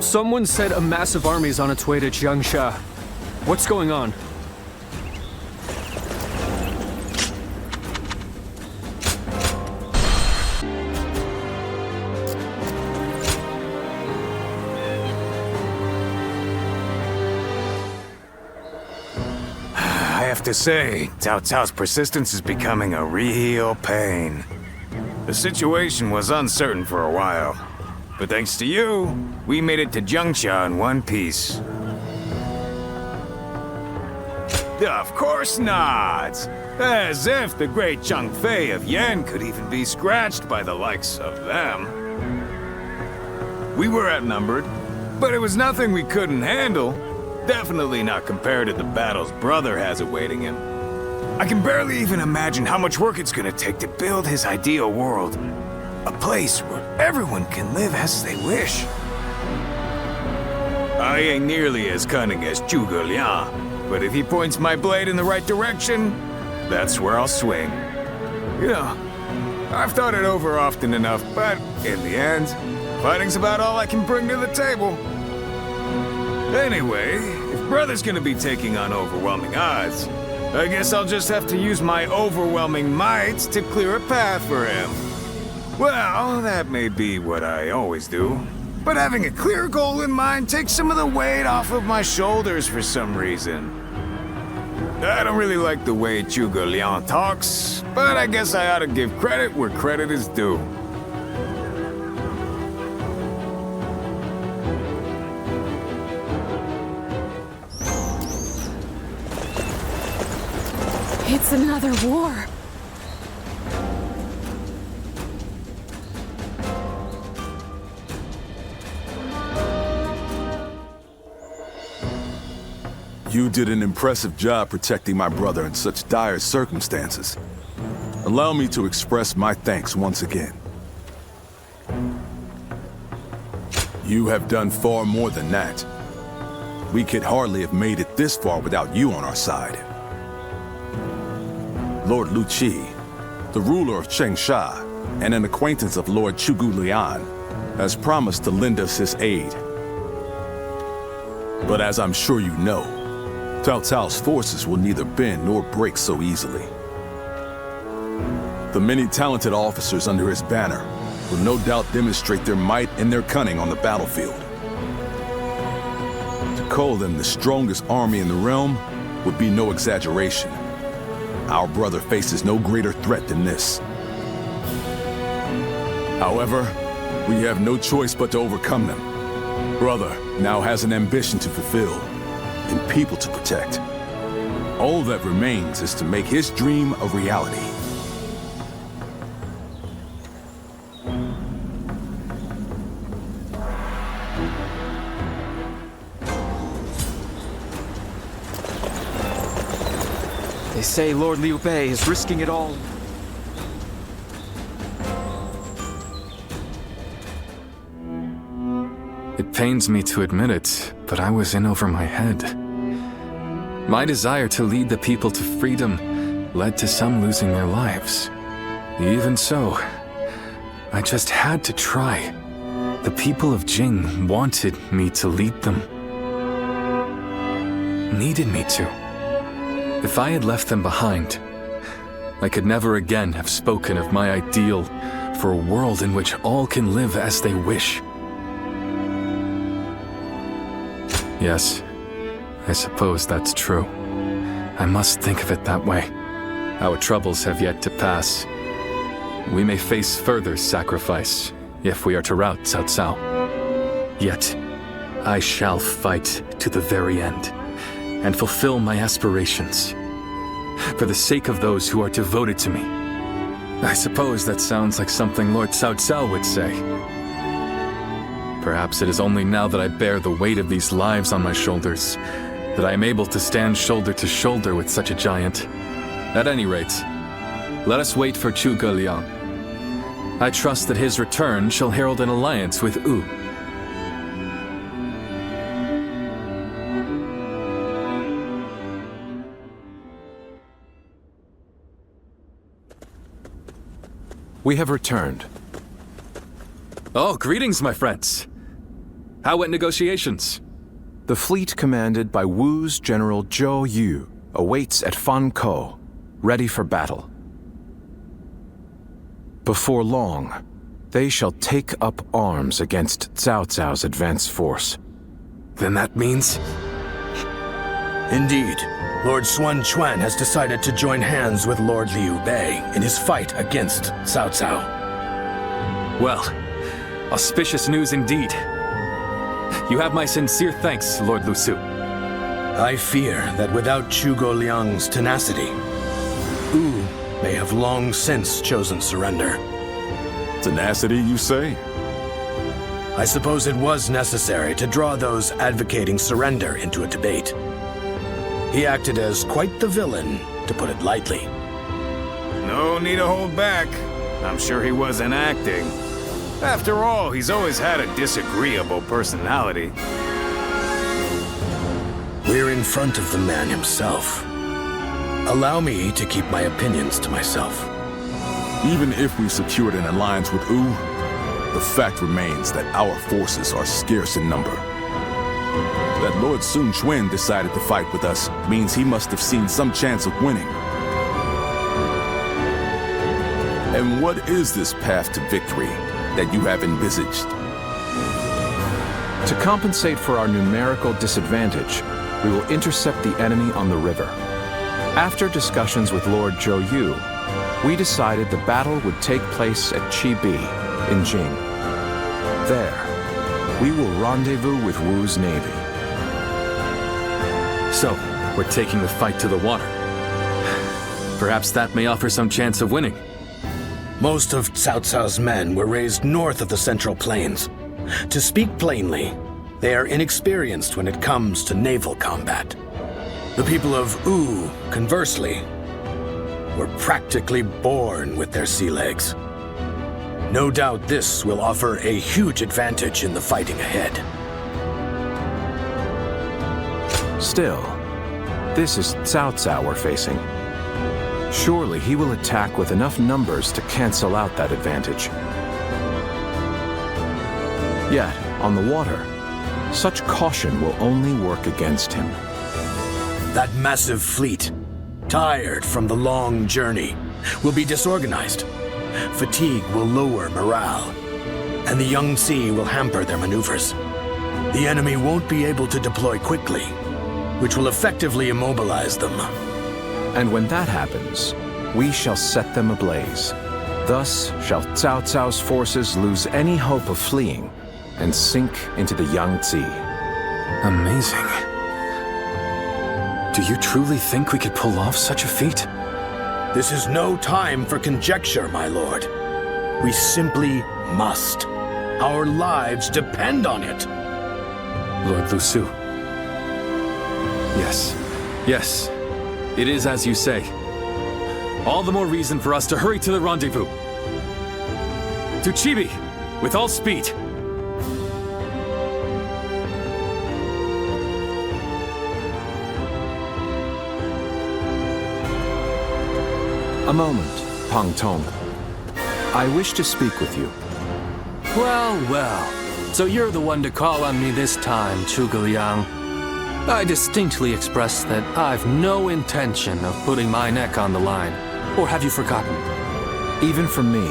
Someone said a massive army is on its way to Jiangxia. What's going on? I have to say, Cao Cao's persistence is becoming a real pain. The situation was uncertain for a while, but thanks to you, we made it to Jiangxia in one piece. Of course not! As if the great Zhang Fei of Yan could even be scratched by the likes of them. We were outnumbered, but it was nothing we couldn't handle. Definitely not compared to the battles Brother has awaiting him. I can barely even imagine how much work it's gonna take to build his ideal world. A place where everyone can live as they wish. I ain't nearly as cunning as Zhuge Liang, but if he points my blade in the right direction, that's where I'll swing. You know, I've thought it over often enough, but in the end, fighting's about all I can bring to the table. Anyway, if Brother's gonna be taking on overwhelming odds, I guess I'll just have to use my overwhelming might to clear a path for him. Well, that may be what I always do, but having a clear goal in mind takes some of the weight off of my shoulders for some reason. I don't really like the way Zhuge Liang talks, but I guess I ought to give credit where credit is due. It's another war. You did an impressive job protecting my brother in such dire circumstances. Allow me to express my thanks once again. You have done far more than that. We could hardly have made it this far without you on our side. Lord Lu Qi, the ruler of Chengsha, and an acquaintance of Lord Zhuge Liang, has promised to lend us his aid. But as I'm sure you know, Cao Cao's forces will neither bend nor break so easily. The many talented officers under his banner will no doubt demonstrate their might and their cunning on the battlefield. To call them the strongest army in the realm would be no exaggeration. Our brother faces no greater threat than this. However, we have no choice but to overcome them. Brother now has an ambition to fulfill, and people to protect. All that remains is to make his dream a reality. They say Lord Liu Bei is risking it all. It pains me to admit it, but I was in over my head. My desire to lead the people to freedom led to some losing their lives. Even so, I just had to try. The people of Jing wanted me to lead them. Needed me to. If I had left them behind, I could never again have spoken of my ideal for a world in which all can live as they wish. Yes, I suppose that's true. I must think of it that way. Our troubles have yet to pass. We may face further sacrifice if we are to rout Cao Cao. Yet, I shall fight to the very end and fulfill my aspirations for the sake of those who are devoted to me. I suppose that sounds like something Lord Cao Cao would say. Perhaps it is only now that I bear the weight of these lives on my shoulders that I am able to stand shoulder to shoulder with such a giant. At any rate, let us wait for Zhuge Liang. I trust that his return shall herald an alliance with Wu. We have returned. Oh, greetings, my friends. How went negotiations? The fleet commanded by Wu's General Zhou Yu awaits at Fan Kou, ready for battle. Before long, they shall take up arms against Cao Cao's advance force. Then that means? Indeed. Lord Xuan Chuan has decided to join hands with Lord Liu Bei in his fight against Cao Cao. Well, auspicious news indeed. You have my sincere thanks, Lord Lu Su. I fear that without Zhuge Liang's tenacity, Wu may have long since chosen surrender. Tenacity, you say? I suppose it was necessary to draw those advocating surrender into a debate. He acted as quite the villain to put it lightly. No need to hold back. I'm sure he wasn't acting. After all, he's always had a disagreeable personality. We're in front of the man himself. Allow me to keep my opinions to myself. Even if we secured an alliance with Wu, the fact remains that our forces are scarce in number. That Lord Sun Quan decided to fight with us means he must have seen some chance of winning. And what is this path to victory that you have envisaged? To compensate for our numerical disadvantage, we will intercept the enemy on the river. After discussions with Lord Zhou Yu, we decided the battle would take place at Chibi in Jing. There, we will rendezvous with Wu's navy. So, we're taking the fight to the water. Perhaps that may offer some chance of winning. Most of Cao Cao's men were raised north of the Central Plains. To speak plainly, they are inexperienced when it comes to naval combat. The people of Wu, conversely, were practically born with their sea legs. No doubt this will offer a huge advantage in the fighting ahead. Still, this is Cao Cao we're facing. Surely he will attack with enough numbers to cancel out that advantage. Yet, on the water, such caution will only work against him. That massive fleet, tired from the long journey, will be disorganized. Fatigue will lower morale, and the Yangtze will hamper their maneuvers. The enemy won't be able to deploy quickly, which will effectively immobilize them. And when that happens, we shall set them ablaze. Thus shall Cao Cao's forces lose any hope of fleeing and sink into the Yangtze. Amazing. Do you truly think we could pull off such a feat? This is no time for conjecture, my lord. We simply must. Our lives depend on it. Lord Lu Su. Yes. It is as you say. All the more reason for us to hurry to the rendezvous. To Chibi, with all speed. A moment, Pang Tong. I wish to speak with you. Well. So you're the one to call on me this time, Zhuge Liang. I distinctly expressed that I've no intention of putting my neck on the line. Or have you forgotten? Even for me,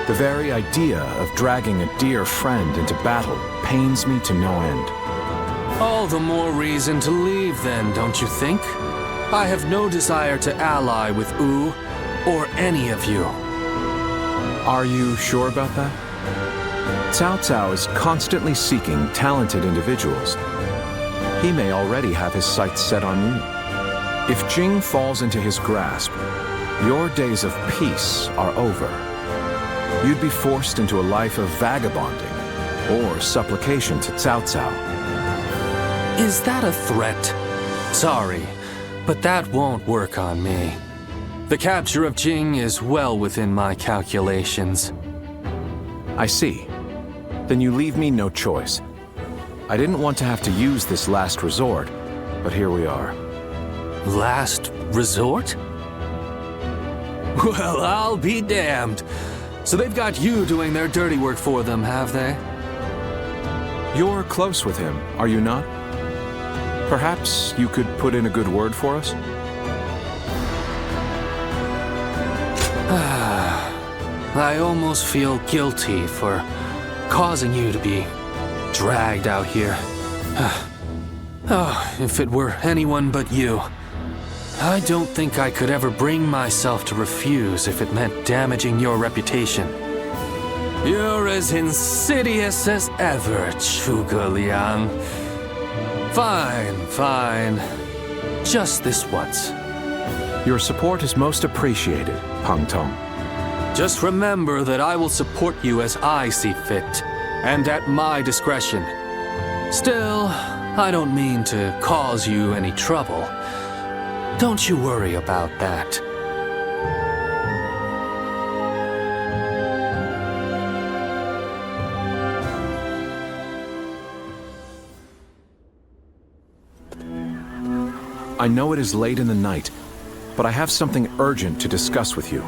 the very idea of dragging a dear friend into battle pains me to no end. All the more reason to leave then, don't you think? I have no desire to ally with Wu or any of you. Are you sure about that? Cao Cao is constantly seeking talented individuals. He may already have his sights set on you. If Jing falls into his grasp, your days of peace are over. You'd be forced into a life of vagabonding or supplication to Cao Cao. Is that a threat? Sorry, but that won't work on me. The capture of Jing is well within my calculations. I see. Then you leave me no choice. I didn't want to have to use this last resort, but here we are. Last resort? Well, I'll be damned. So they've got you doing their dirty work for them, have they? You're close with him, are you not? Perhaps you could put in a good word for us? I almost feel guilty for causing you to be dragged out here. If it were anyone but you. I don't think I could ever bring myself to refuse if it meant damaging your reputation. You're as insidious as ever, Zhuge Liang. Fine. Just this once. Your support is most appreciated, Pang Tong. Just remember that I will support you as I see fit, and at my discretion. Still, I don't mean to cause you any trouble. Don't you worry about that. I know it is late in the night, but I have something urgent to discuss with you.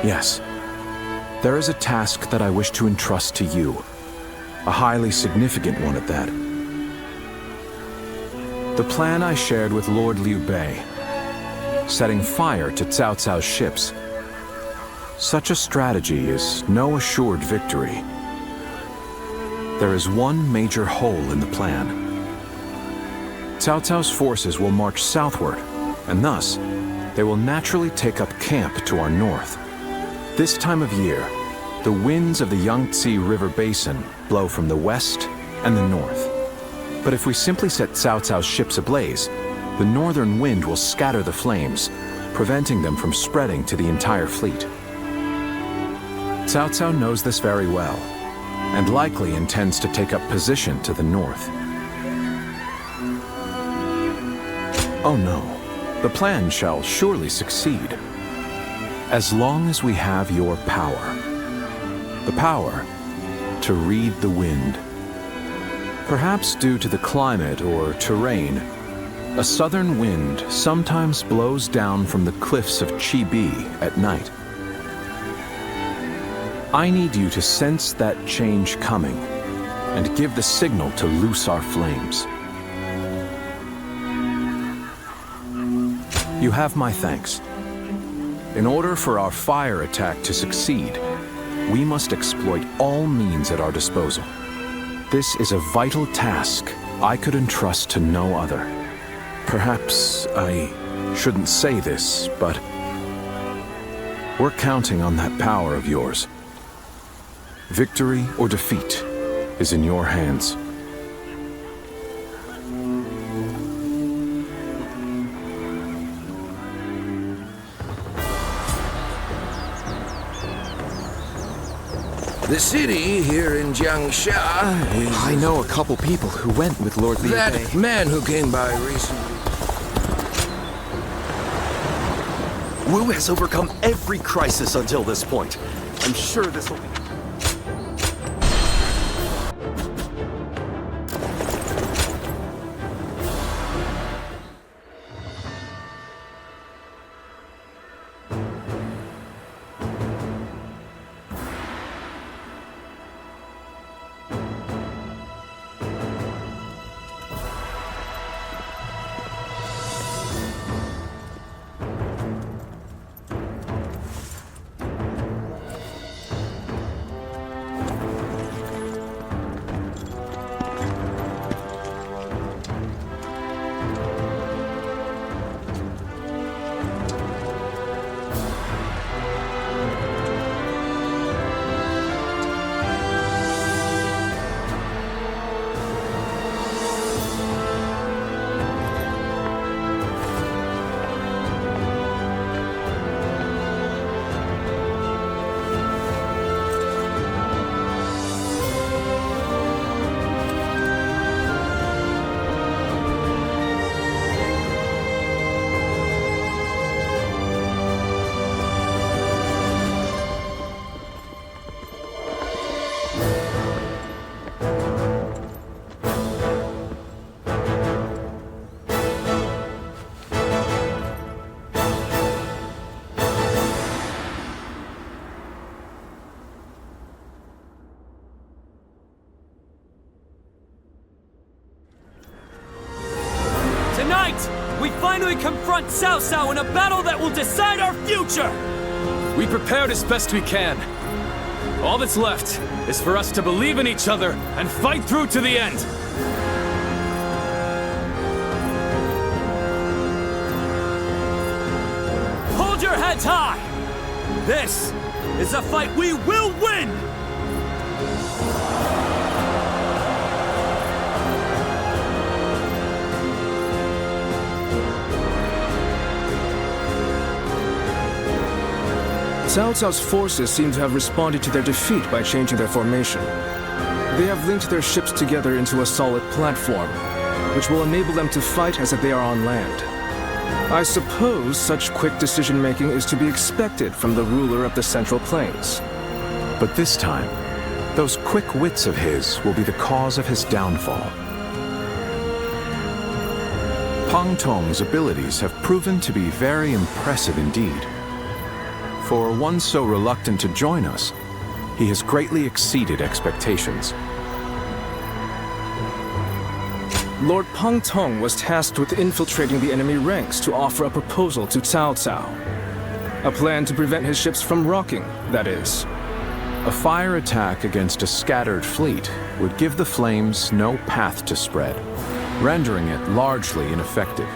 Yes. There is a task that I wish to entrust to you. A highly significant one at that. The plan I shared with Lord Liu Bei, setting fire to Cao Cao's ships. Such a strategy is no assured victory. There is one major hole in the plan. Cao Cao's forces will march southward, and thus, they will naturally take up camp to our north. This time of year, the winds of the Yangtze River Basin blow from the west and the north. But if we simply set Cao Cao's ships ablaze, the northern wind will scatter the flames, preventing them from spreading to the entire fleet. Cao Cao knows this very well, and likely intends to take up position to the north. Oh no, the plan shall surely succeed. As long as we have your power. The power to read the wind. Perhaps due to the climate or terrain, a southern wind sometimes blows down from the cliffs of Chibi at night. I need you to sense that change coming and give the signal to loose our flames. You have my thanks. In order for our fire attack to succeed, we must exploit all means at our disposal. This is a vital task I could entrust to no other. Perhaps I shouldn't say this, but we're counting on that power of yours. Victory or defeat is in your hands. The city here in Jiangsha is... I know a couple people who went with Lord Liu Bei. That man who came by recently. Wu has overcome every crisis until this point. I'm sure this will be... Tonight, we finally confront Cao Cao in a battle that will decide our future! We prepared as best we can. All that's left is for us to believe in each other and fight through to the end. Hold your heads high! This is a fight we will win! Cao Cao's forces seem to have responded to their defeat by changing their formation. They have linked their ships together into a solid platform. which will enable them to fight as if they are on land. I suppose such quick decision-making is to be expected from the ruler of the Central Plains. But this time, those quick wits of his will be the cause of his downfall. Pang Tong's abilities have proven to be very impressive indeed. For one so reluctant to join us, he has greatly exceeded expectations. Lord Pang Tong was tasked with infiltrating the enemy ranks to offer a proposal to Cao Cao. A plan to prevent his ships from rocking, that is. A fire attack against a scattered fleet would give the flames no path to spread, rendering it largely ineffective.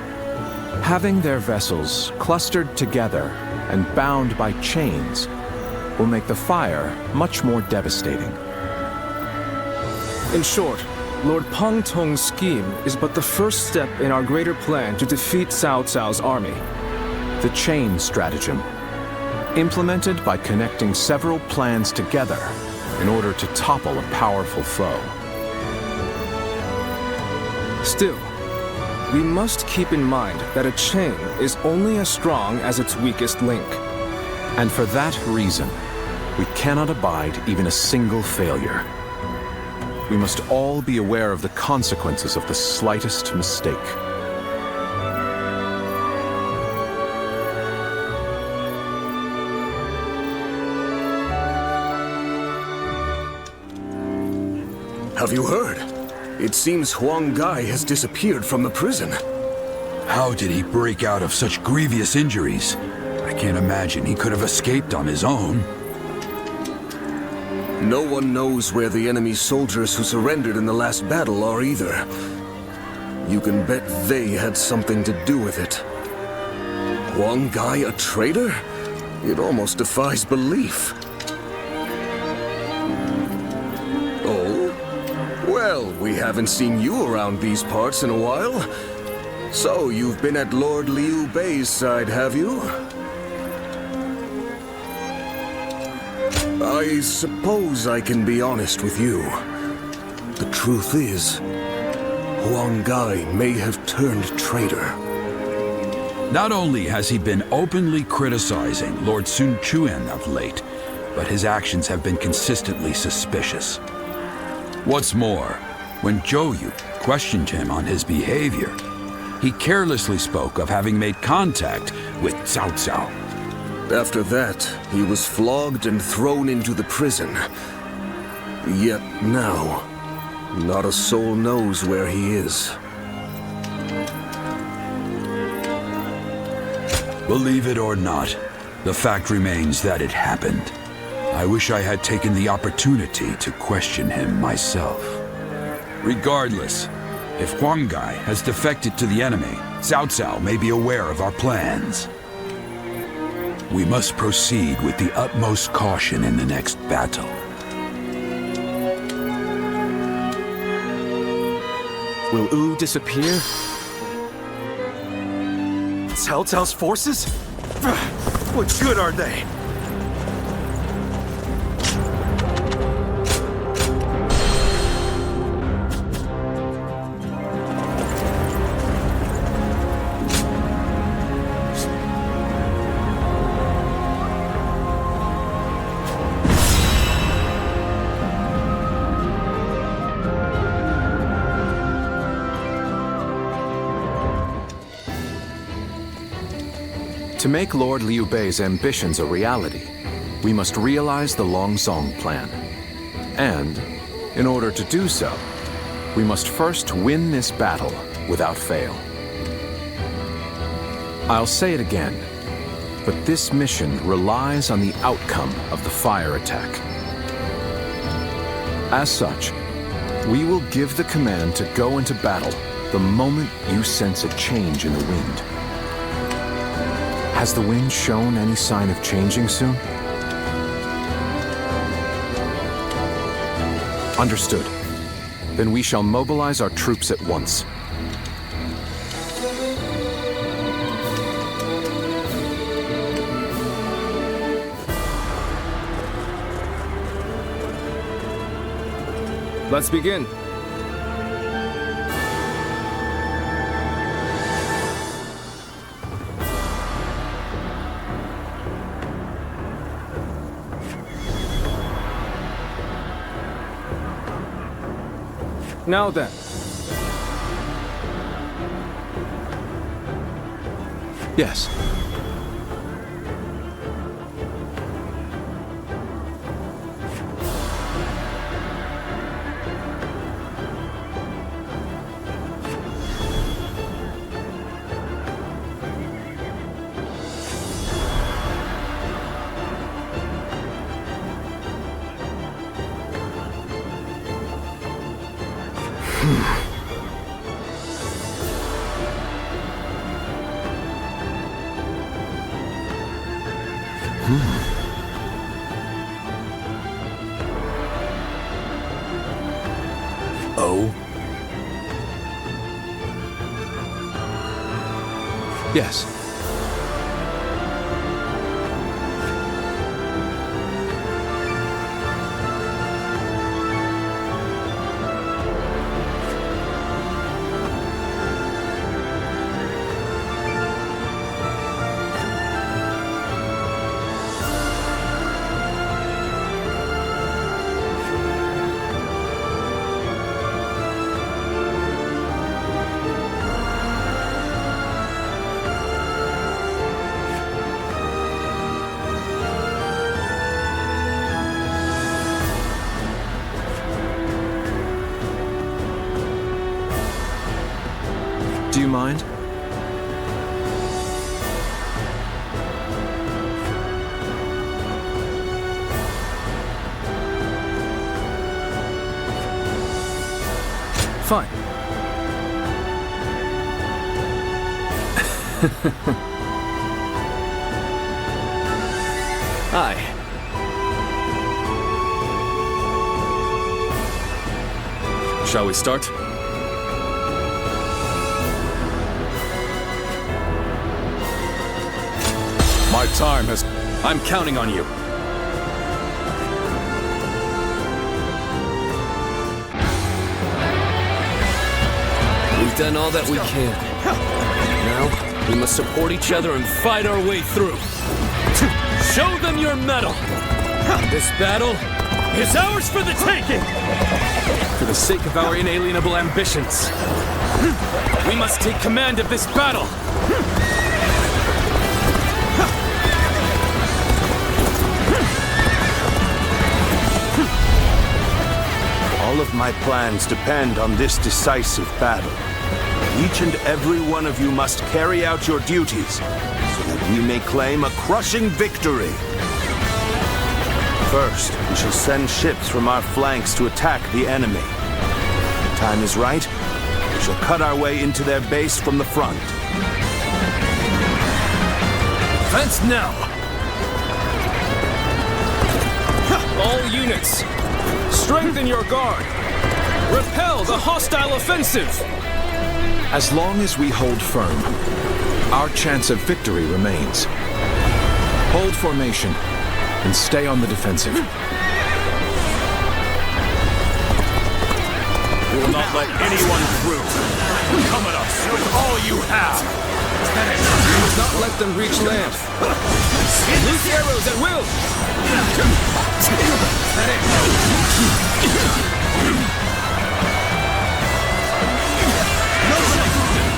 Having their vessels clustered together and bound by chains will make the fire much more devastating. In short, Lord Pang Tong's scheme is but the first step in our greater plan to defeat Cao Cao's army. The chain stratagem, implemented by connecting several plans together in order to topple a powerful foe. Still, we must keep in mind that a chain is only as strong as its weakest link. And for that reason, we cannot abide even a single failure. We must all be aware of the consequences of the slightest mistake. Have you heard? It seems Huang Gai has disappeared from the prison. How did he break out of such grievous injuries? I can't imagine he could have escaped on his own. No one knows where the enemy soldiers who surrendered in the last battle are either. You can bet they had something to do with it. Huang Gai a traitor? It almost defies belief. Oh? Well, we haven't seen you around these parts in a while. So, you've been at Lord Liu Bei's side, have you? I suppose I can be honest with you. The truth is, Huang Gai may have turned traitor. Not only has he been openly criticizing Lord Sun Quan of late, but his actions have been consistently suspicious. What's more, when Zhou Yu questioned him on his behavior, he carelessly spoke of having made contact with Cao Cao. After that, he was flogged and thrown into the prison. Yet now, not a soul knows where he is. Believe it or not, the fact remains that it happened. I wish I had taken the opportunity to question him myself. Regardless, if Huang Gai has defected to the enemy, Cao Cao may be aware of our plans. We must proceed with the utmost caution in the next battle. Will Wu disappear? Cao Cao's forces? What good are they? To make Lord Liu Bei's ambitions a reality, we must realize the Longzong plan. And, in order to do so, we must first win this battle without fail. I'll say it again, but this mission relies on the outcome of the fire attack. As such, we will give the command to go into battle the moment you sense a change in the wind. Has the wind shown any sign of changing soon? Understood. Then we shall mobilize our troops at once. Let's begin. Now then. Yes. Oh? Yes. Do you mind? Fine. Aye. Shall we start? My time has... I'm counting on you. We've done all that we can. Now, we must support each other and fight our way through. Show them your mettle! This battle is ours for the taking! For the sake of our inalienable ambitions, we must take command of this battle! All of my plans depend on this decisive battle. Each and every one of you must carry out your duties so that we may claim a crushing victory. First, we shall send ships from our flanks to attack the enemy. When the time is right, we shall cut our way into their base from the front. Advance now! All units, strengthen your guard! Repel the hostile offensive! As long as we hold firm, our chance of victory remains. Hold formation and stay on the defensive. We will not let anyone through. Come at us with all you have. We must not let them reach land. Loose arrows at will!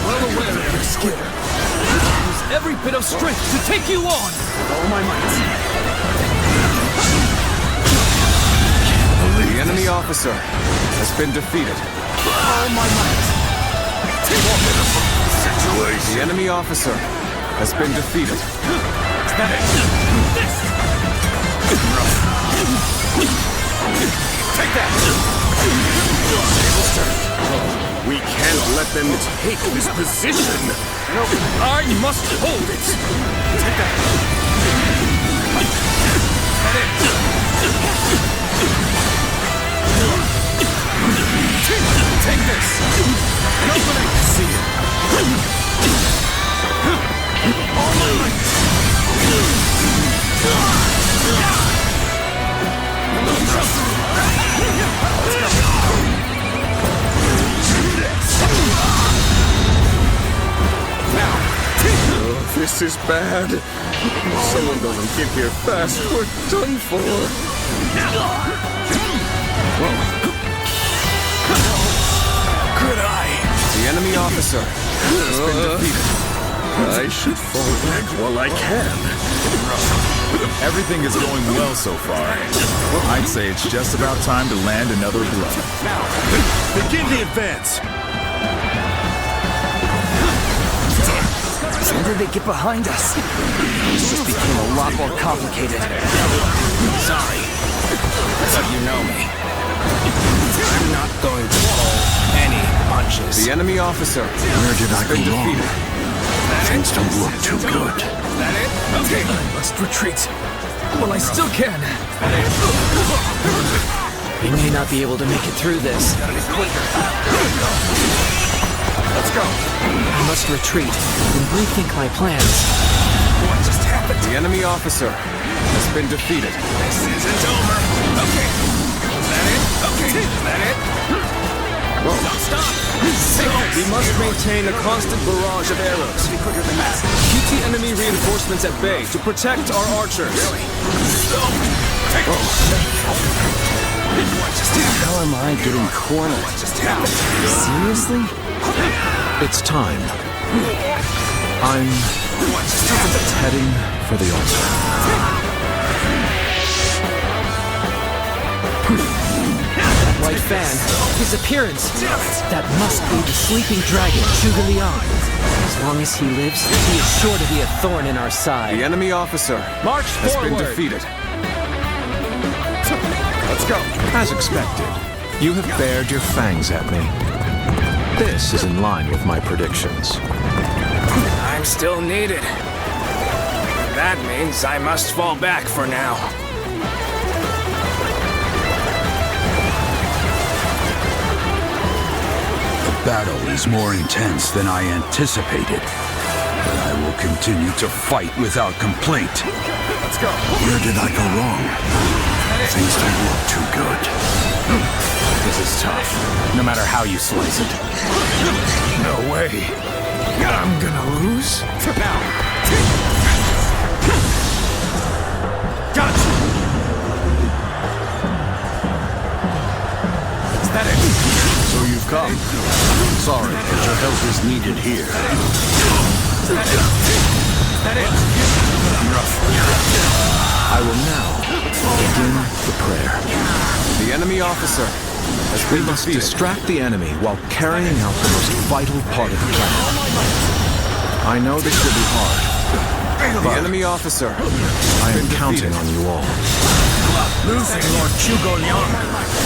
Well aware of your skill. Use every bit of strength to take you on! All my might. The enemy officer has been defeated. All my might! The enemy officer has been defeated. Take that! We can't let them take this position. No, I must hold it. Take that. Take this. An opening. See you. All my might. Oh, this is bad. If someone doesn't get here fast, we're done for. officer has been defeated. I should fall back while I can. Everything is going well so far. I'd say it's just about time to land another blow. Begin the advance! When did they get behind us? This just became a lot more complicated. Sorry, but you know me. I'm not going to pull any punches. The enemy officer. Where did I go wrong? Things don't look too good. That it? Okay. I must retreat. Well, I still can. We may not be able to make it through this. Let's go. I must retreat and rethink my plans. What just happened? The enemy officer has been defeated. This isn't over. Okay. Is that it? Okay. Is that it? Don't stop. We must maintain a constant barrage of arrows. Keep the enemy reinforcements at bay to protect our archers. How am I getting cornered? Seriously? It's time. I'm heading for the altar. White fan, his appearance. That must be the sleeping dragon, Zhuge Liang. As long as he lives, he is sure to be a thorn in our side. The enemy officer March has forward. been defeated. Let's go. As expected, you have bared your fangs at me. This is in line with my predictions. I'm still needed. That means I must fall back for now. The battle is more intense than I anticipated. But I will continue to fight without complaint. Let's go. Where did I go wrong? Things don't look too good. This is tough, no matter how you slice it. No way. I'm gonna lose? Now. Gotcha! Is that it? So you've come. Sorry, but your help is needed here. Is that it? I will now begin the prayer. The enemy officer has been must defeated. distract the enemy while carrying out the most vital part of the plan. I know this will be hard. The enemy officer I am counting on you all. Losing Lord Zhuge Liang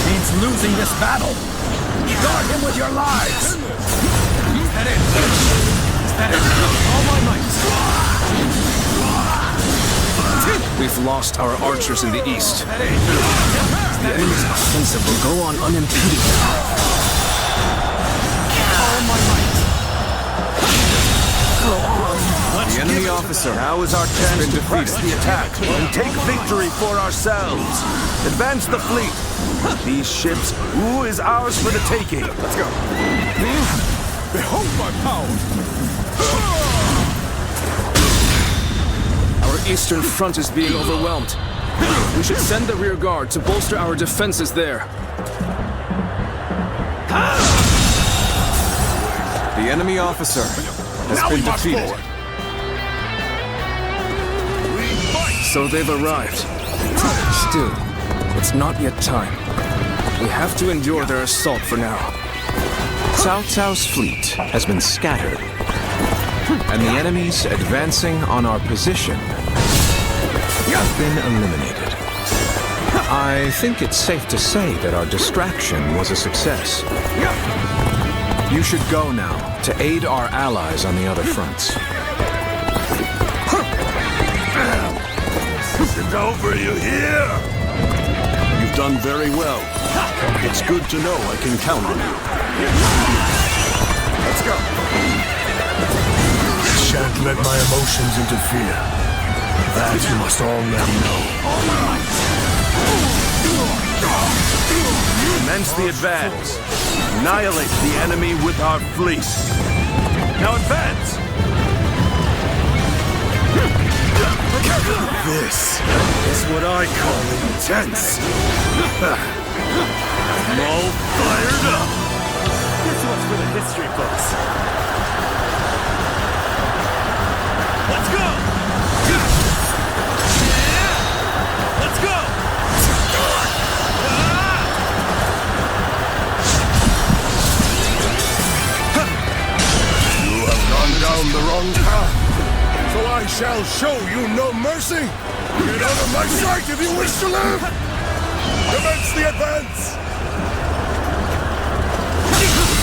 means losing this battle. Guard him with your lives! Is that it? Is that it? All my might! We've lost our archers in the east. The enemy's offensive will go on unimpeded. All my might! The enemy officer Now is our chance to press the attack and take victory for ourselves. Advance the fleet. These ships, who is ours for the taking? Let's go. Behold my power! Our eastern front is being overwhelmed. We should send the rear guard to bolster our defenses there. The enemy officer has been defeated. So they've arrived. Still, it's not yet time. We have to endure their assault for now. Cao Cao's fleet has been scattered, and the enemies advancing on our position have been eliminated. I think it's safe to say that our distraction was a success. You should go now to aid our allies on the other fronts. It's over, you hear? You've done very well. It's good to know I can count on you. Let's go. Shan't let my emotions interfere. That you must already know. Commence the advance. Annihilate the enemy with our fleet. Now advance! This is what I call intense. I'm all fired up. This one's for the history books. Let's go! Let's go! You have gone down the wrong path, so I shall show you no mercy. Get out of my sight if you wish to live! Commence the advance!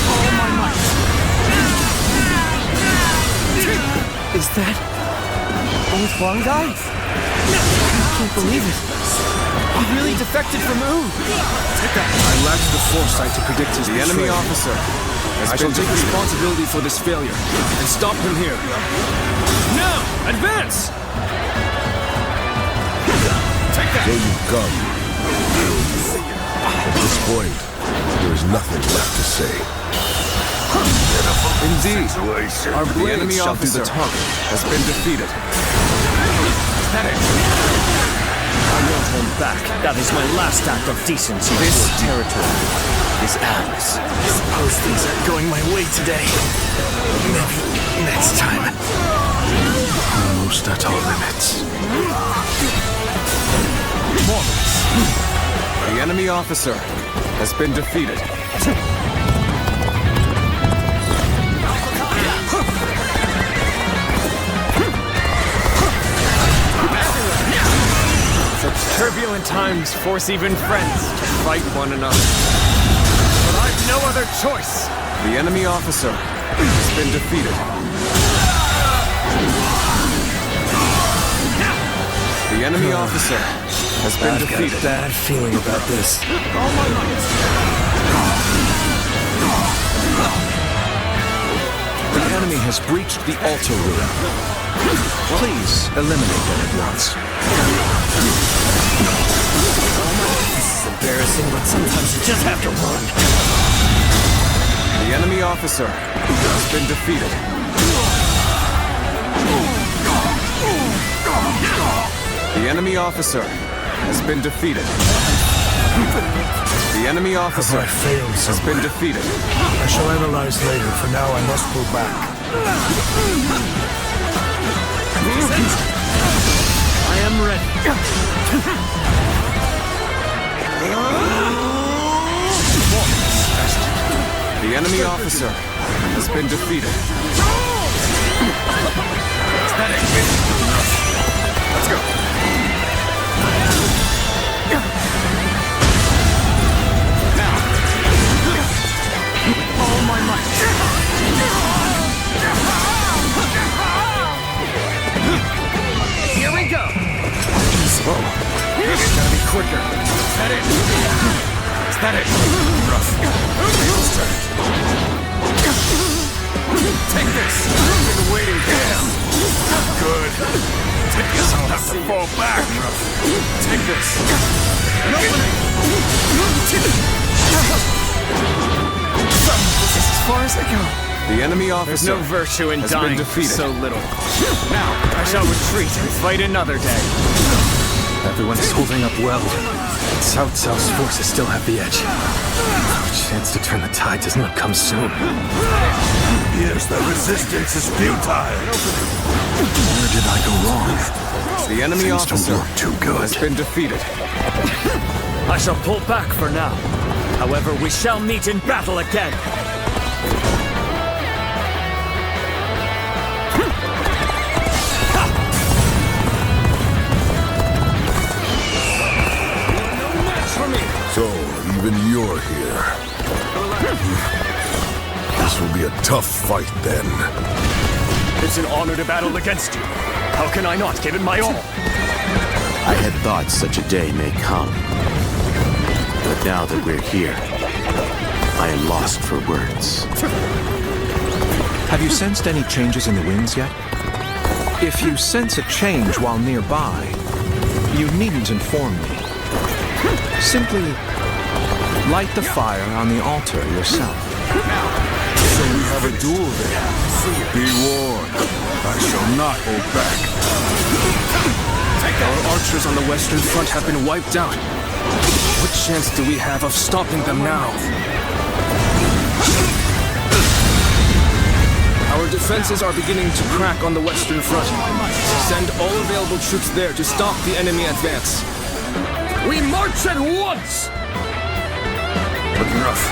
All my might. Is that old Huang guy? I can't believe it. He really defected from Wu. I lacked the foresight to predict his The enemy betrayal. officer I shall take responsibility for this failure and stop him here. Now, advance! So you come. At this point, there is nothing left to say. Indeed, Our the blades enemy shall do officer the talking. has been defeated. I won't hold back. That is my last act of decency. This territory is ours. I suppose things aren't going my way today. Maybe next time. Almost at our limits. The enemy officer has been defeated. Such turbulent times force even friends to fight one another. But I've no other choice. The enemy officer has been defeated. The enemy officer has been I've got a defeated. bad feeling about this. The enemy has breached the altar room. Please eliminate them at once. This is embarrassing, but sometimes you just have to run. The enemy officer has been defeated. The enemy officer has been defeated. The enemy officer I failed has been defeated. I shall analyze later. For now, I must pull back. I am ready. The enemy officer has been defeated. Let's go. Now. All my might. Here we go. It's gotta be quicker. Is that it? Is that it? Rough. Take this. I've been waiting for this. Good. Guess I'll have to fall back. Take this. An opening. This is as far as I go. The enemy There's officer no virtue in has dying been for defeated. so little. Now, I shall retreat and fight another day. Everyone is holding up well. Cao Cao's forces still have the edge. Our chance to turn the tide does not come soon. Yes, the resistance is futile. Where did I go wrong? The enemy Things don't officer look too good. has been defeated. I shall pull back for now. However, we shall meet in battle again. So, even you're here. This will be a tough fight then. It's an honor to battle against you. How can I not give it my all? I had thought such a day may come. But now that we're here, I am lost for words. Have you sensed any changes in the winds yet? If you sense a change while nearby, you needn't inform me. Simply light the fire on the altar yourself. So we have a duel then. Be warned. I shall not hold back. Our archers on the western front have been wiped out. What chance do we have of stopping them now? Our defenses are beginning to crack on the western front. Send all available troops there to stop the enemy advance. We march at once! Looking rough.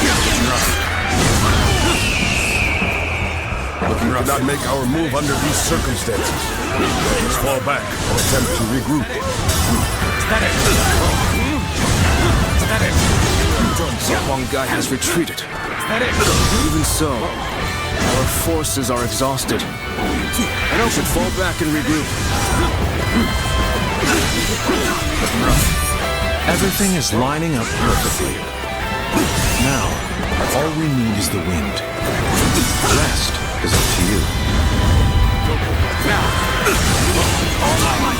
Looking rough. Looking rough. Not make our move under these circumstances. Let's fall back and attempt to regroup. Is that it? The Huang Gai has retreated. Even so, our forces are exhausted. And we should fall back and regroup. Looking rough. Everything is lining up perfectly. Now, all we need is the wind. The rest is up to you. Now! All my might!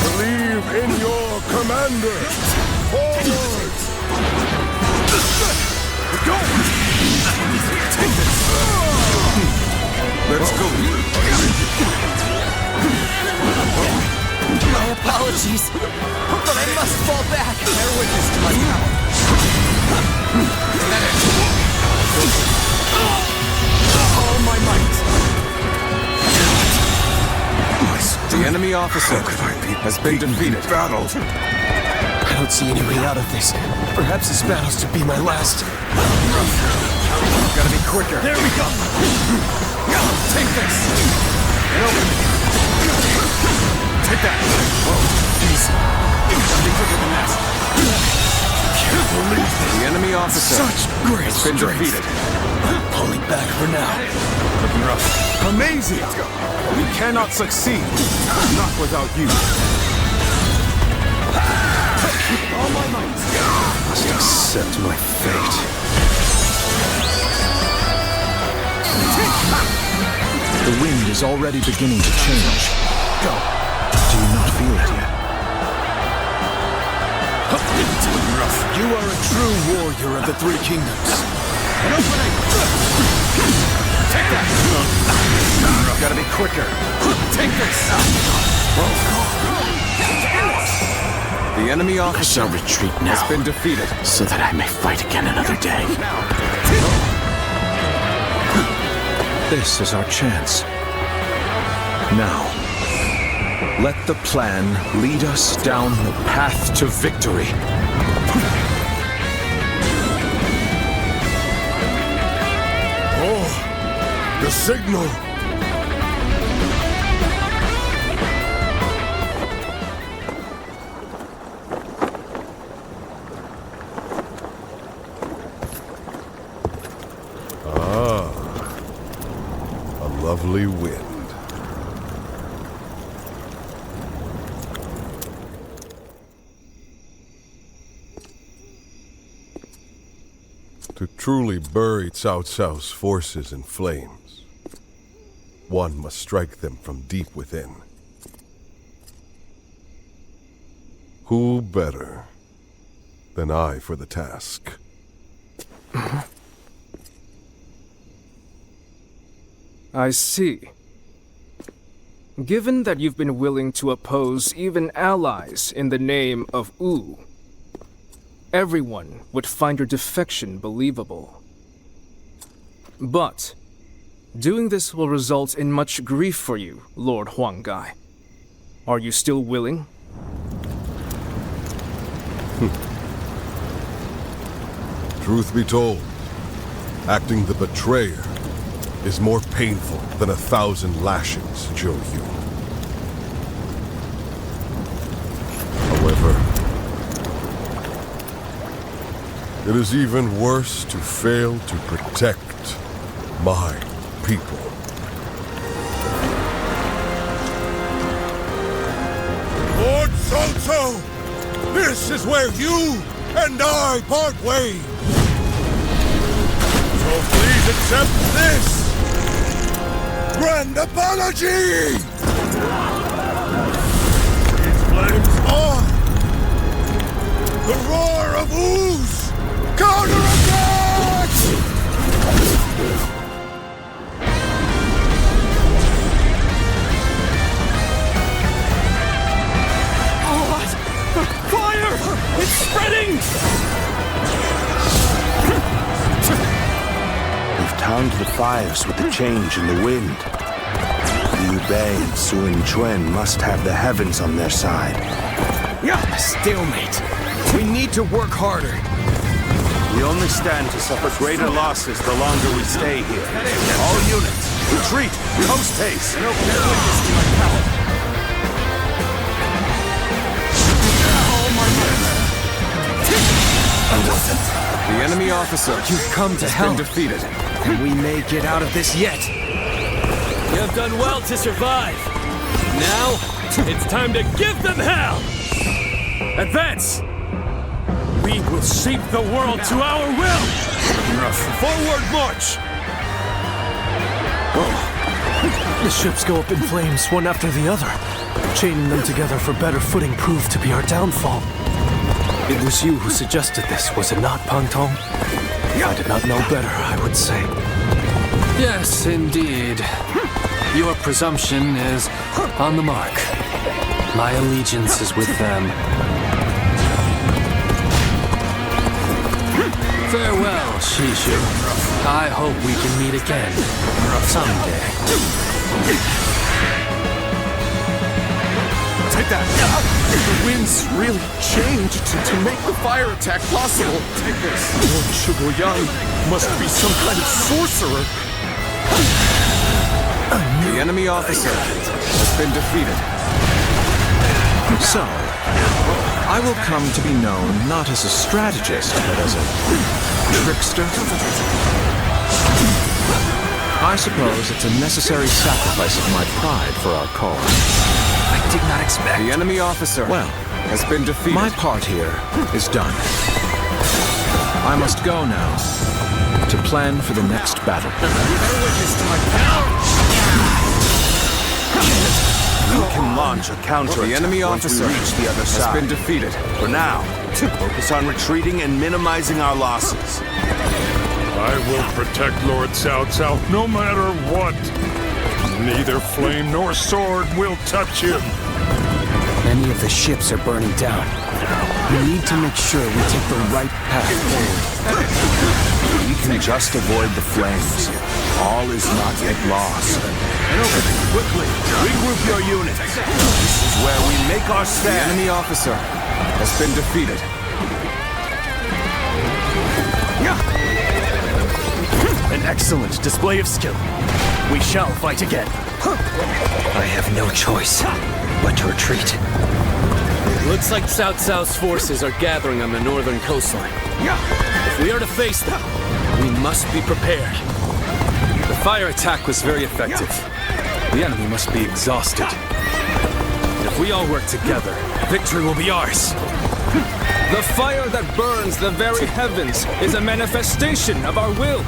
Believe in your commander! Forward! Go! Take this! Let's go! My apologies, but I must fall back. Bear witness to my power. All my might! The enemy officer has been defeated. Battled. I don't see any way out of this. Perhaps this battle's to be my last. Gotta be quicker. There we go! Take this! And open it. Take that! Whoa, easy. Gotta be quicker than that. Can't believe this. The enemy officer Such great has been strength. defeated. Pulling back for now. Looking rough. Amazing! We cannot succeed. Not without you. All my might. Must accept my fate. The wind is already beginning to change. Go. Do you not feel it yet? You are a true warrior of the Three Kingdoms. An opening! Take that! Gotta be quicker. Take this! The enemy I officer shall retreat now, has been defeated. so that I may fight again another day. This is our chance. Now, let the plan lead us down the path to victory. Oh, the signal! A lovely wind. To truly bury Cao Cao's forces in flames, one must strike them from deep within. Who better than I for the task? I see. Given that you've been willing to oppose even allies in the name of Wu, everyone would find your defection believable. But doing this will result in much grief for you, Lord Huang Gai. Are you still willing? Truth be told, acting the betrayer is more painful than 1,000 lashings, Zhou Yu. However, it is even worse to fail to protect my people. Lord Cao Cao, this is where you and I part ways. So please accept this grand apology! These flames on! The roar of ooze! Counterattack! fires with the change in the wind. Liu Bei and Sun Quan must have the heavens on their side. A stalemate. We need to work harder. We only stand to suffer greater losses the longer we stay here. All units, retreat, post haste. The enemy officer You've come to has help. been defeated. And we may get out of this yet. You have done well to survive. Now, it's time to give them hell! Advance! We will shape the world to our will! Forward march! The ships go up in flames, one after the other. Chaining them together for better footing proved to be our downfall. It was you who suggested this, was it not, Pang Tong? If I did not know better, I would say. Yes, indeed. Your presumption is on the mark. My allegiance is with them. Farewell, Shishu. I hope we can meet again. Someday. Take that! The winds really changed to make the fire attack possible. Take this. Lord Shugoyang must be some kind of sorcerer. The enemy officer has been defeated. So, I will come to be known not as a strategist, but as a trickster. I suppose it's a necessary sacrifice of my pride for our cause. I did not expect. The enemy officer has been defeated. My part here is done. I must go now to plan for the next battle. We can launch a counter. The enemy officer reach the other side. has been defeated. For now, focus on retreating and minimizing our losses. I will protect Lord Cao Cao no matter what. Neither flame nor sword will touch him. Many of the ships are burning down. We need to make sure we take the right path forward. We can just avoid the flames. All is not yet lost. Quickly, regroup your units. This is where we make our The stand. enemy officer has been defeated. An excellent display of skill. We shall fight again. I have no choice but to retreat. Looks like Cao Cao's forces are gathering on the northern coastline. If we are to face them, we must be prepared. The fire attack was very effective. The enemy must be exhausted. If we all work together, victory will be ours. The fire that burns the very heavens is a manifestation of our will.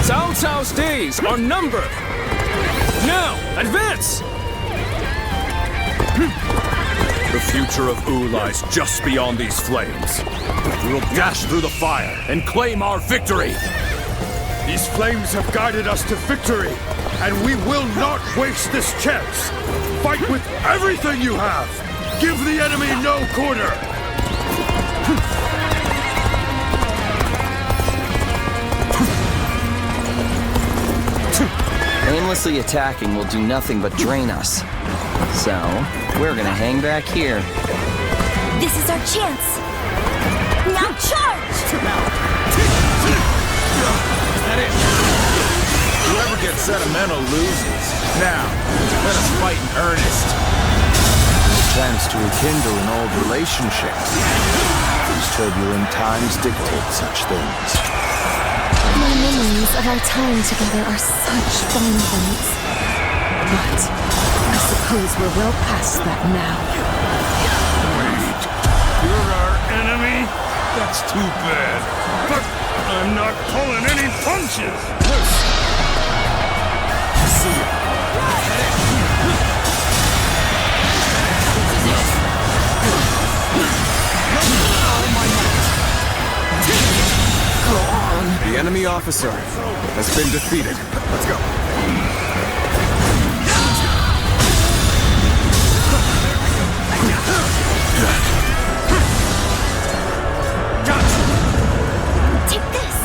Cao Cao's days are numbered. Now, advance! The future of Wu lies just beyond these flames. We will dash through the fire and claim our victory. These flames have guided us to victory, and we will not waste this chance. Fight with everything you have. Give the enemy no quarter. Aimlessly attacking will do nothing but drain us. So, we're gonna hang back here. This is our chance. Now charge! Whoever gets sentimental loses. Now, let us fight in earnest. Chance to rekindle an old relationship. These turbulent times dictate such things. My memories of our time together are such fond ones. But I suppose we're well past that now. Wait, you're our enemy? That's too bad. But I'm not pulling any punches. See ya. The enemy officer has been defeated. Let's go. Take this!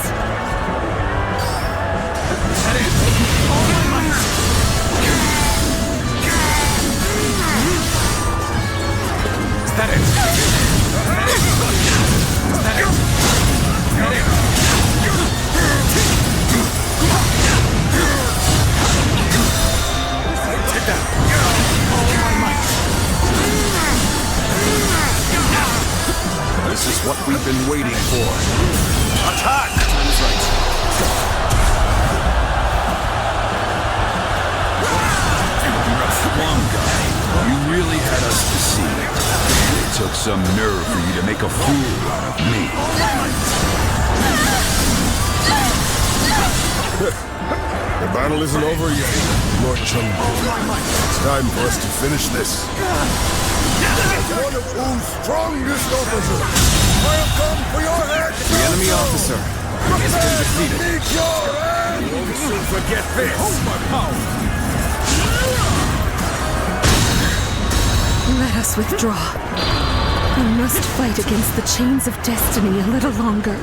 been waiting for. Attack! Time is right. One guy, you really had us deceived. It took some nerve for you to make a fool out of me. The battle isn't over yet, Lord Chung. It's time for us to finish this. As one of Wu's strongest officers, I have come for your head! The enemy officer has been defeated. Need your hand! You won't soon forget this! Hold my power! Let us withdraw. We must fight against the chains of destiny a little longer.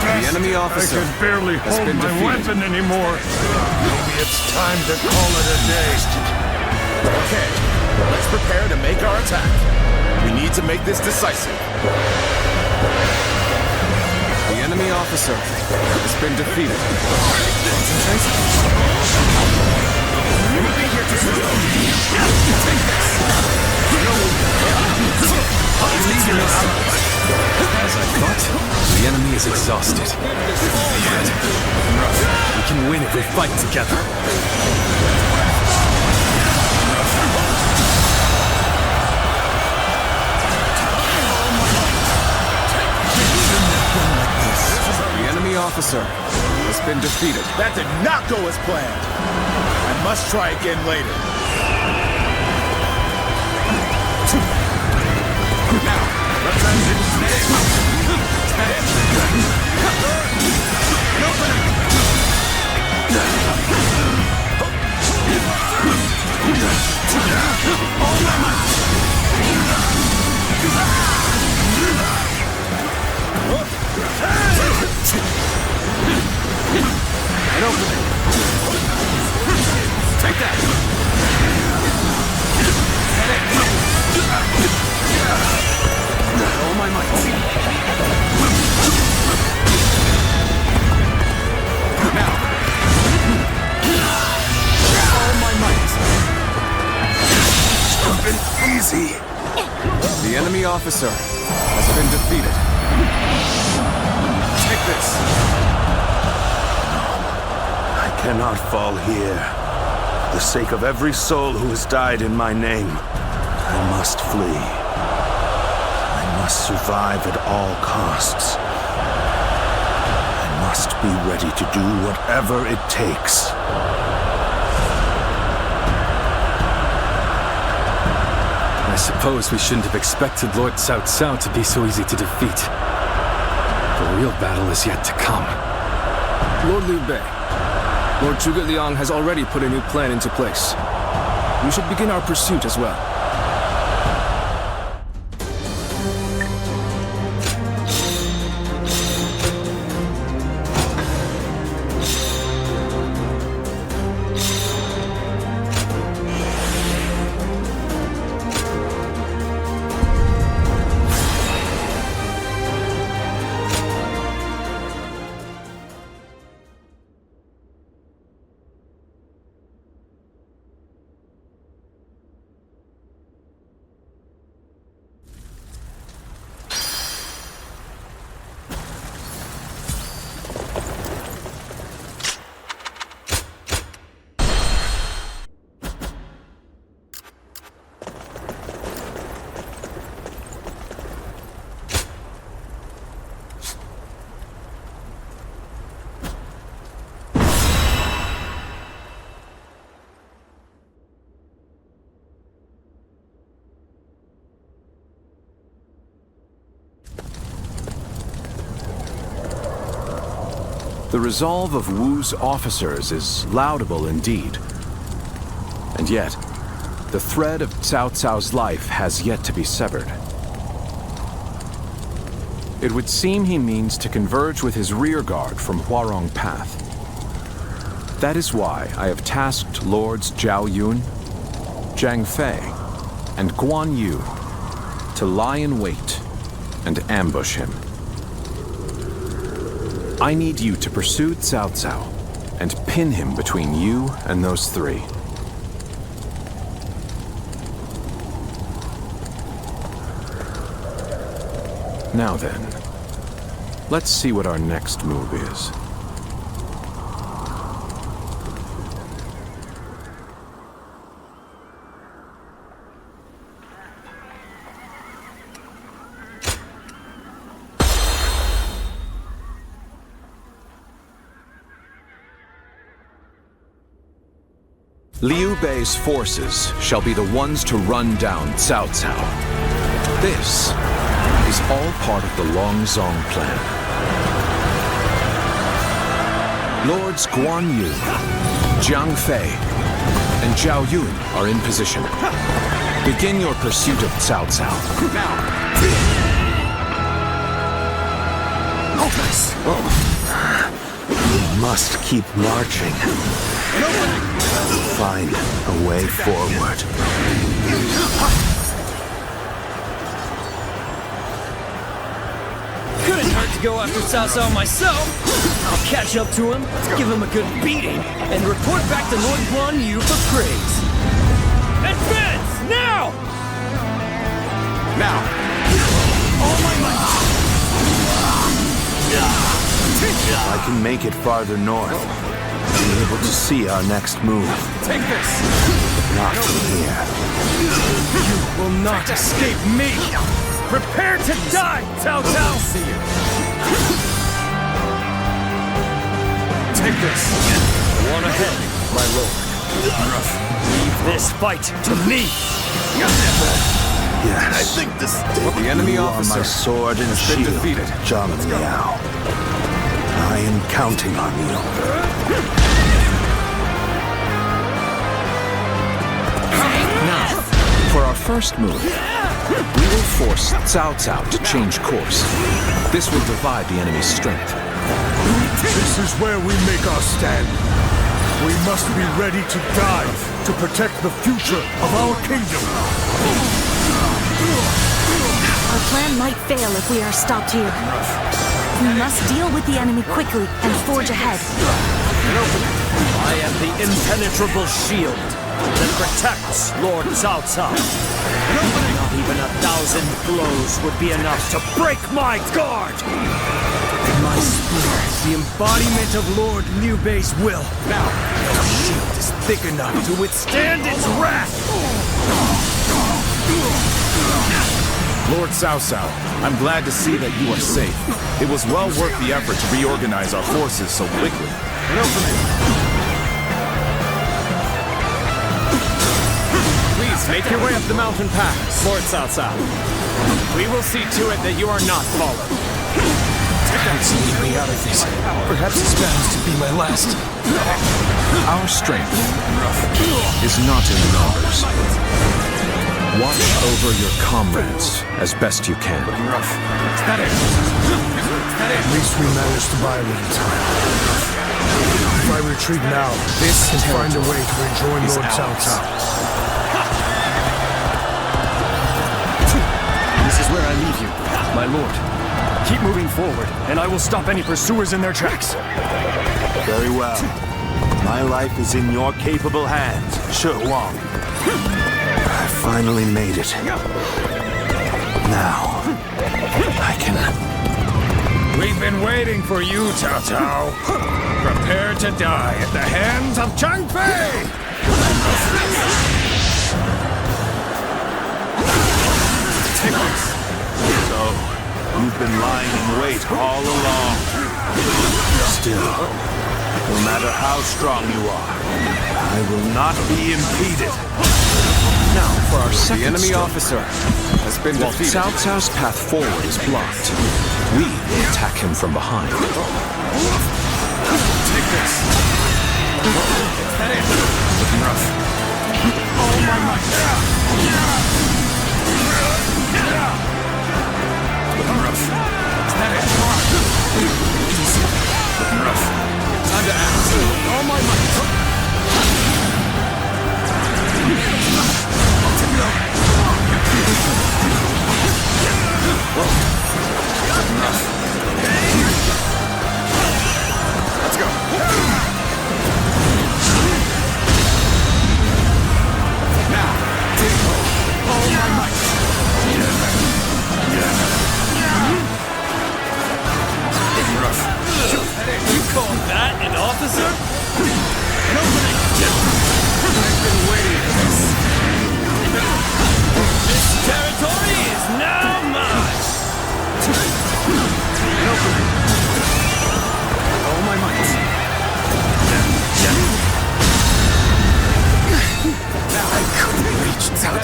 The enemy officer I can barely has hold been my defeated. weapon anymore. Maybe it's time to call it a day. Okay, let's prepare to make our attack. We need to make this decisive. The enemy officer has been defeated. As I thought, the enemy is exhausted. Yet, we can win if we fight together. The enemy officer has been defeated. That did not go as planned. I must try again later. Now, let's end this. All my might. An opening. Take that. All my might. Now. All my might. It's been easy. The enemy officer has been defeated. Take this. I cannot fall here. For the sake of every soul who has died in my name, I must flee. I must survive at all costs. I must be ready to do whatever it takes. I suppose we shouldn't have expected Lord Cao Cao to be so easy to defeat. The real battle is yet to come. Lord Liu Bei, Lord Zhuge Liang has already put a new plan into place. We should begin our pursuit as well. The resolve of Wu's officers is laudable indeed. And yet, the thread of Cao Cao's life has yet to be severed. It would seem he means to converge with his rearguard from Huarong Path. That is why I have tasked Lords Zhao Yun, Zhang Fei, and Guan Yu to lie in wait and ambush him. I need you to pursue Cao Cao and pin him between you and those three. Now then, let's see what our next move is. Liu Bei's forces shall be the ones to run down Cao Cao. This is all part of the Longzong plan. Lords Guan Yu, Jiang Fei, and Zhao Yun are in position. Begin your pursuit of Cao Cao. We must keep marching. Find a way forward. Couldn't hurt to go after Cao Cao myself. I'll catch up to him, give him a good beating, and report back to Lord Guan Yu for praise. Advance, now! Now! All my might! I can make it farther north. Be able to see our next move. Take this! Not from here. You will not escape me! Prepare to die, Cao Cao! See you. Take this. One ahead, my lord. Leave this fight to me. Yes. I think this... The enemy officer my sword and has been shield, defeated. Zhang Liao. I am counting on you. Now, for our first move, we will force Cao Cao to change course. This will divide the enemy's strength. This is where we make our stand. We must be ready to die to protect the future of our kingdom. Our plan might fail if we are stopped here. We must deal with the enemy quickly and forge ahead. I am the impenetrable shield that protects Lord Cao Cao. Not even 1,000 blows would be enough to break my guard! My spear is the embodiment of Lord Liu Bei's will. Now, the shield is thick enough to withstand its wrath! Lord Cao Cao, I'm glad to see that you are safe. It was well worth the effort to reorganize our forces so quickly. Please make your way up the mountain path, Lord Cao Cao. We will see to it that you are not followed. Let's lead me out of this. Perhaps this battle's to be my last. Our strength is not in numbers. Watch over your comrades as best you can. At least we managed to buy a little time. If I retreat now, this can find a way to rejoin Lord Cao Cao. This is where I leave you, my lord. Keep moving forward, and I will stop any pursuers in their tracks. Very well. My life is in your capable hands, Shi Wang. I finally made it. Now, I can... We've been waiting for you, Cao Cao. Prepare to die at the hands of Jiang Fei! Take this. So, you've been lying in wait all along. Still, no matter how strong you are, I will not be impeded. Now, for our second The enemy strike. officer has been While defeated. Cao Cao's path forward is blocked, we will attack him from behind. Take this. Is that it? Looking rough. Oh my might. Looking rough. Is that it? Easy. Looking rough. Time to act. All my might.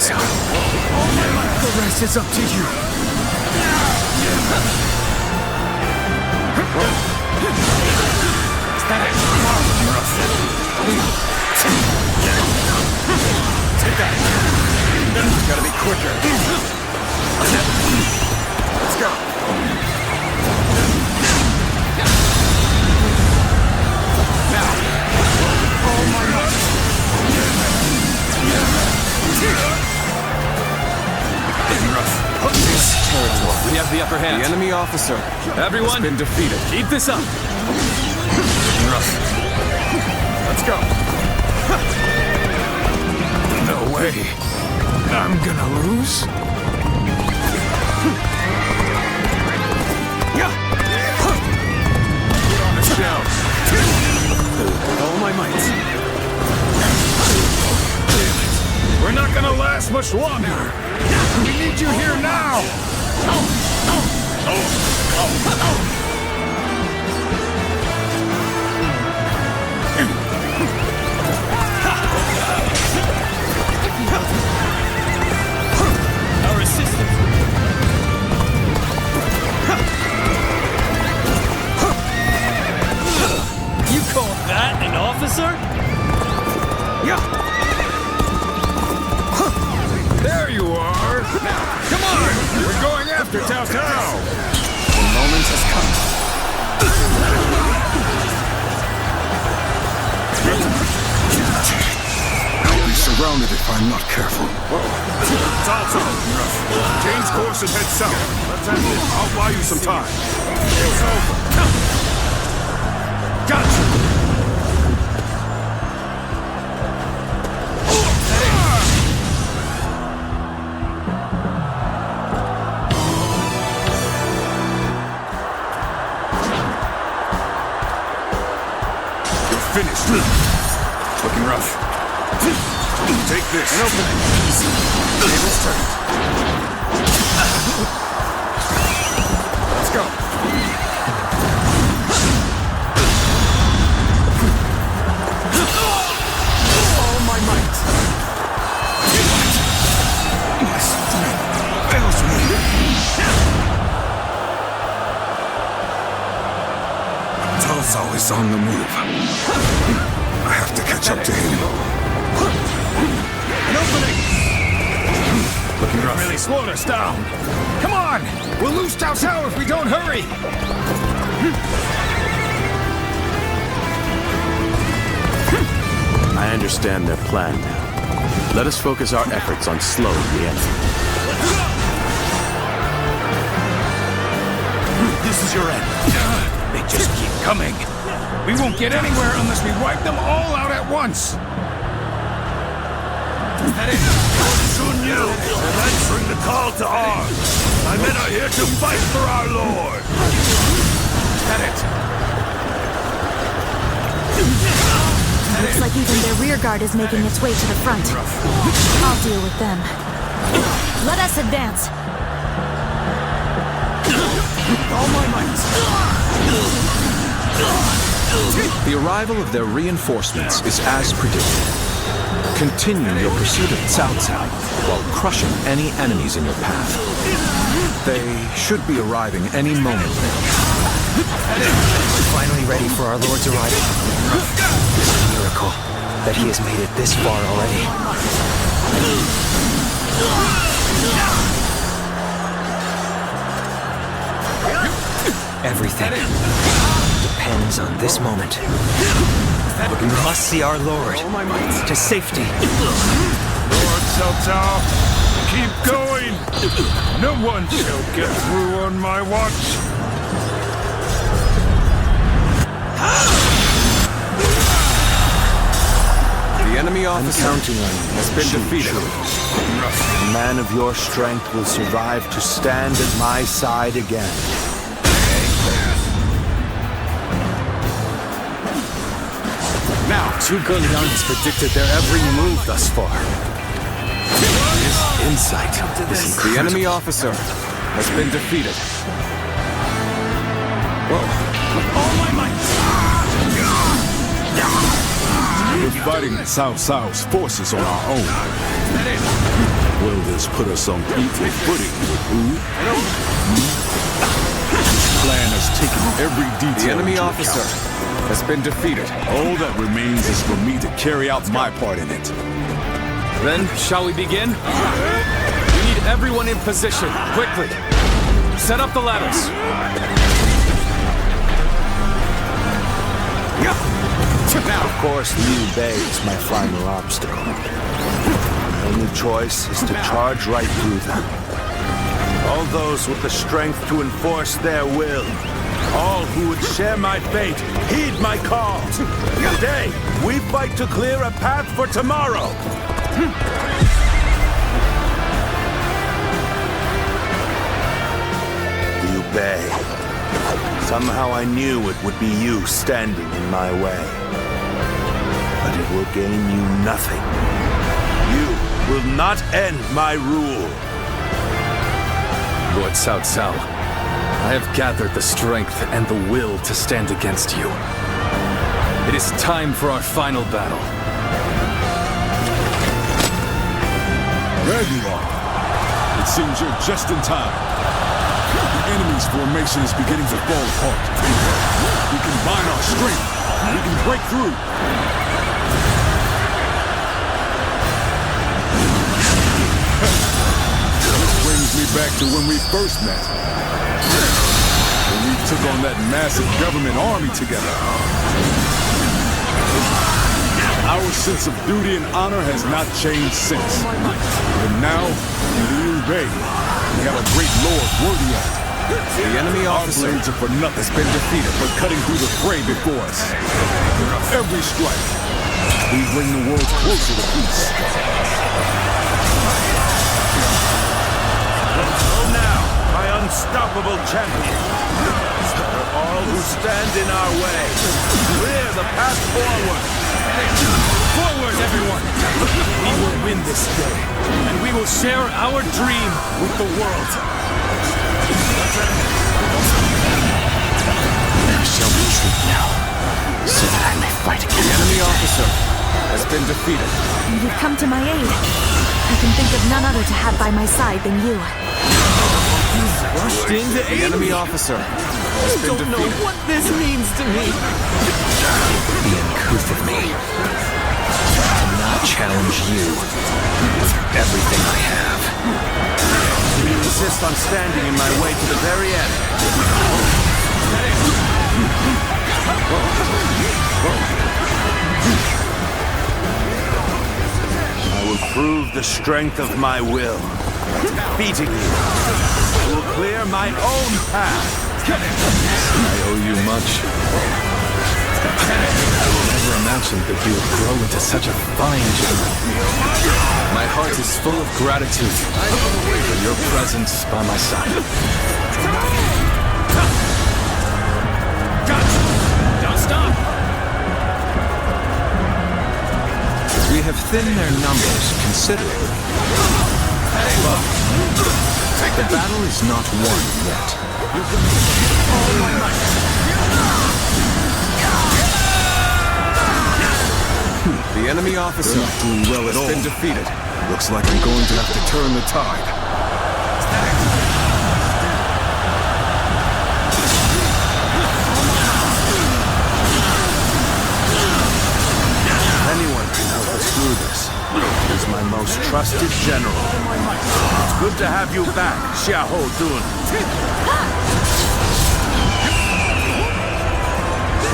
Cao. The rest is up to you. Take that. Gotta be quicker. Let's go. Now. Oh my God. This territory. We have the upper hand. The enemy officer Everyone, has been defeated. keep this up. Let's go. No way. I'm gonna lose? Let's go. All my might. We're not gonna last much longer. We need you here now. Our assistance. You call that an officer? There you are. Now, come on. We're going after Cao Cao. The moment has come. I'll be surrounded if I'm not careful. Cao Cao. Change course and head south. Let's end it. I'll buy you some time. It's over. Gotcha. Finished. Looking rough. Take this. An opening. Table's turned. Let's go. All my might. My strength fails me. Cao Cao is on the move. I have to catch up to him. An opening. Looking rough. Really slowed us down. Come on. We'll lose Cao Cao if we don't hurry. I understand their plan now. Let us focus our efforts on slowing the enemy. This is your end. They just keep coming. We won't get anywhere unless we wipe them all out at once. That is Shu Lui, I'm answering the call to arms. My men are here to fight for our lord. That it. Looks like even their rear guard is making its way to the front. I'll deal with them. Let us advance. All my might. The arrival of their reinforcements is as predicted. Continue your pursuit of Cao Cao while crushing any enemies in your path. They should be arriving any moment now. We're finally ready for our Lord's arrival. It's a miracle that he has made it this far already. Everything depends on this moment. We must see our Lord to safety. Lord Cao Cao, keep going. No one shall get through on my watch. The enemy officer has been defeated. A man of your strength will survive to stand at my side again. Now, Zhuge Liang has predicted their every move thus far. His insight is incredible. The enemy officer has been defeated. Whoa. All my might. We're fighting Cao Cao's forces on our own. Will this put us on equal footing with Wu? This plan has taken every detail. The enemy into officer account. has been defeated. All that remains is for me to carry out my part in it. Then, shall we begin? We need everyone in position, quickly. Set up the ladders. Now, of course, Liu Bei is my final obstacle. My only choice is to charge right through them. All those with the strength to enforce their will, all who would share my fate, heed my call. Today, we fight to clear a path for tomorrow. Liu Bei, somehow I knew it would be you standing in my way. But it will gain you nothing. You will not end my rule. Lord Cao Cao, I have gathered the strength and the will to stand against you. It is time for our final battle. There you are. It seems you're just in time. The enemy's formation is beginning to fall apart. We combine our strength. We can break through. This brings me back to when we first met. When we took on that massive government army together. Our sense of duty and honor has not changed since. But now, in Liu Bei, we have a great lord worthy of it. The enemy officer are for nothing. Has been defeated. But cutting through the fray before us. Every strike, we bring the world closer to peace. So now, my unstoppable champion. For all who stand in our way, clear the path forward. Forward, everyone! We will win this day, and we will share our dream with the world. I shall retreat now, so that I may fight again. The enemy officer has been defeated. You've come to my aid. I can think of none other to have by my side than you. Rushed in to The enemy officer has been defeated. know what this means to me. It would be uncouth of me to not challenge you with everything I have. You insist on standing in my way to the very end. I will prove the strength of my will. Defeating you, I will clear my own path. I owe you much. I never imagined that you would grow into such a fine gentleman. My heart is full of gratitude for your presence by my side. Don't stop! We have thinned their numbers considerably. But the battle is not won yet. The enemy officer has been defeated. Looks like I'm going to have to turn the tide. Anyone can help us through this. He's my most trusted general. It's good to have you back, Xiahou Dun.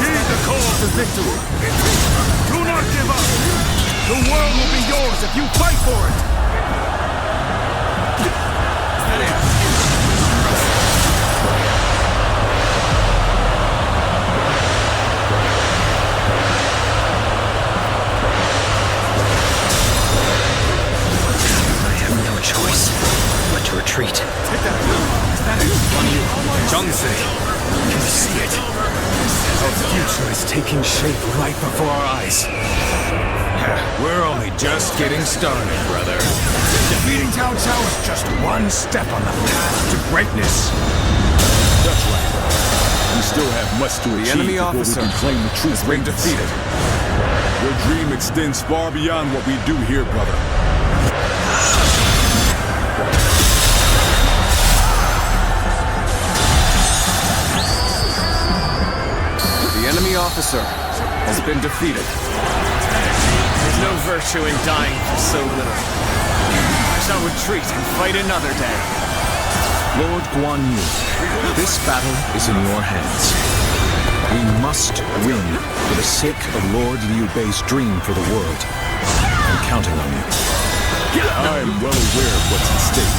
Heed the call to victory. Do not give up. The world will be yours if you fight for it. Choice but to retreat. Zhangzi, can you see it? Our future is taking shape right before our eyes. We're only just getting started, brother. Defeating Cao Cao is just one step on the path to greatness. That's right. We still have much to achieve enemy before officer we can claim the true has been greatness. defeated. Your dream extends far beyond what we do here, brother. officer has been defeated. There's no virtue in dying for so little. I shall retreat and fight another day. Lord Guan Yu, this battle is in your hands. We must win for the sake of Lord Liu Bei's dream for the world. I'm counting on you. I am well aware of what's at stake.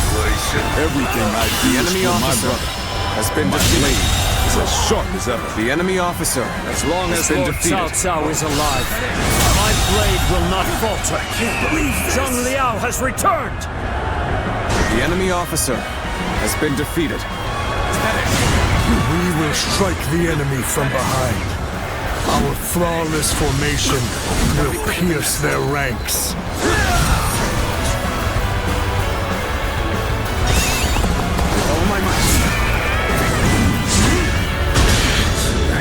Everything I do The enemy is for my officer brother. has been My defeated. blade is as sharp as ever. The enemy officer As long has as been Lord defeated. Cao Cao is alive, my blade will not falter. Zhang Liao has returned! The enemy officer has been defeated. We will strike the enemy from behind. Our flawless formation will pierce their ranks.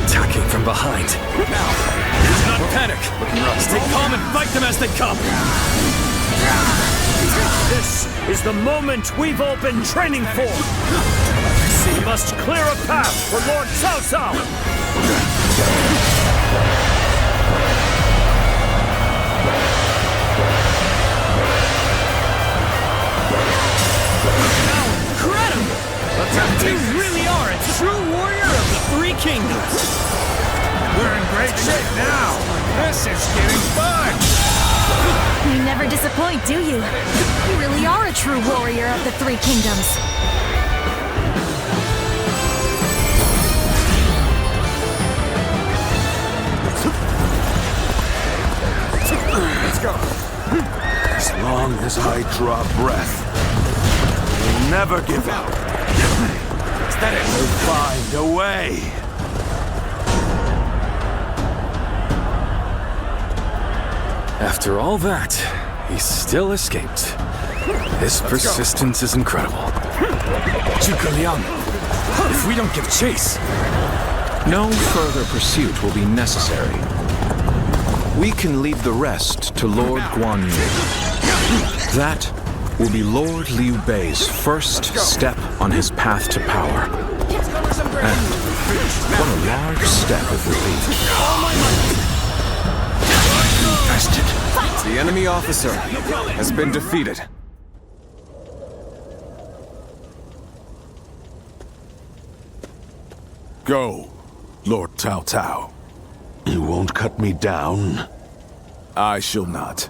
Attacking from behind. Now, do not panic. Stay calm and fight them as they come. This is the moment we've all been training for. We must clear a path for Lord Cao Cao. Incredible! You really are a true warrior of the Three Kingdoms. We're in great shape now. This is getting fun. You never disappoint, do you? You really are a true warrior of the Three Kingdoms. Let's go. As long as I draw breath, we'll never give up. We'll find a way. After all that, he still escaped. His persistence is incredible. Zhuge Liang, if we don't give chase... No further pursuit will be necessary. We can leave the rest to Lord Guan Yu. That will be Lord Liu Bei's first step on his path to power. And what a large step it will be. The enemy officer has been defeated. Go, Lord Cao Cao. You won't cut me down? I shall not.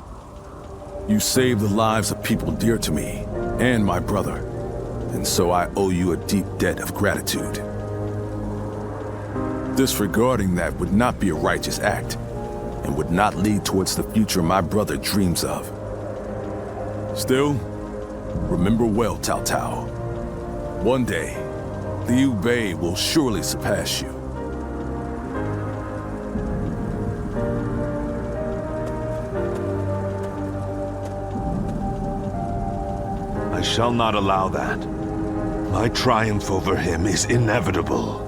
You saved the lives of people dear to me, and my brother, and so I owe you a deep debt of gratitude. Disregarding that would not be a righteous act, and would not lead towards the future my brother dreams of. Still, remember well, Cao Cao. One day, Liu Bei will surely surpass you. I shall not allow that. My triumph over him is inevitable.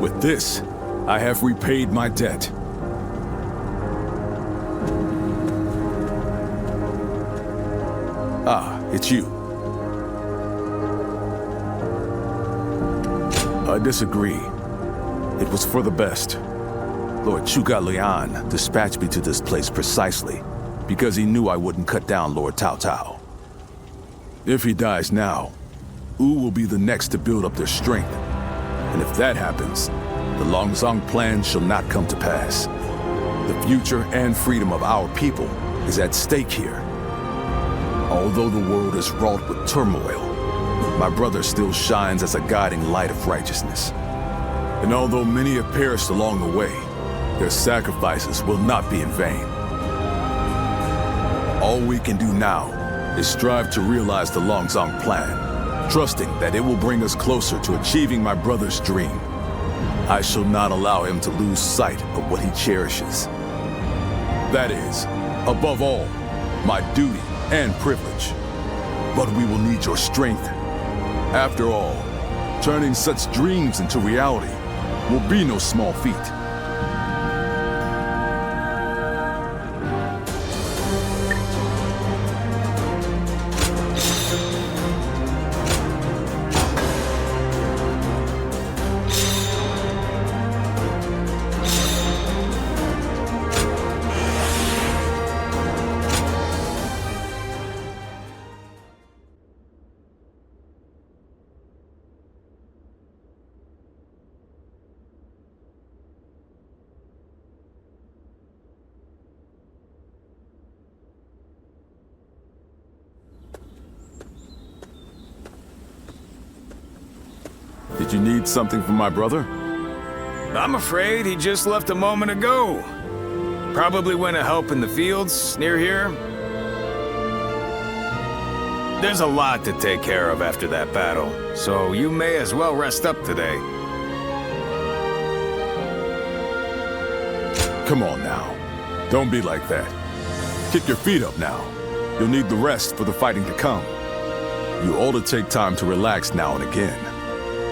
With this, I have repaid my debt. Ah, it's you. I disagree. It was for the best. Lord Zhuge Liang dispatched me to this place precisely because he knew I wouldn't cut down Lord Cao Cao. If he dies now, Wu will be the next to build up their strength. And if that happens, the Longzong plan shall not come to pass. The future and freedom of our people is at stake here. Although the world is wrought with turmoil, my brother still shines as a guiding light of righteousness. And although many have perished along the way, their sacrifices will not be in vain. All we can do now is strive to realize the Longzong plan, trusting that it will bring us closer to achieving my brother's dream. I shall not allow him to lose sight of what he cherishes. That is, above all, my duty and privilege. But we will need your strength. After all, turning such dreams into reality will be no small feat. Did you need something from my brother? I'm afraid he just left a moment ago. Probably went to help in the fields near here. There's a lot to take care of after that battle, so you may as well rest up today. Come on now. Don't be like that. Kick your feet up now. You'll need the rest for the fighting to come. You ought to take time to relax now and again.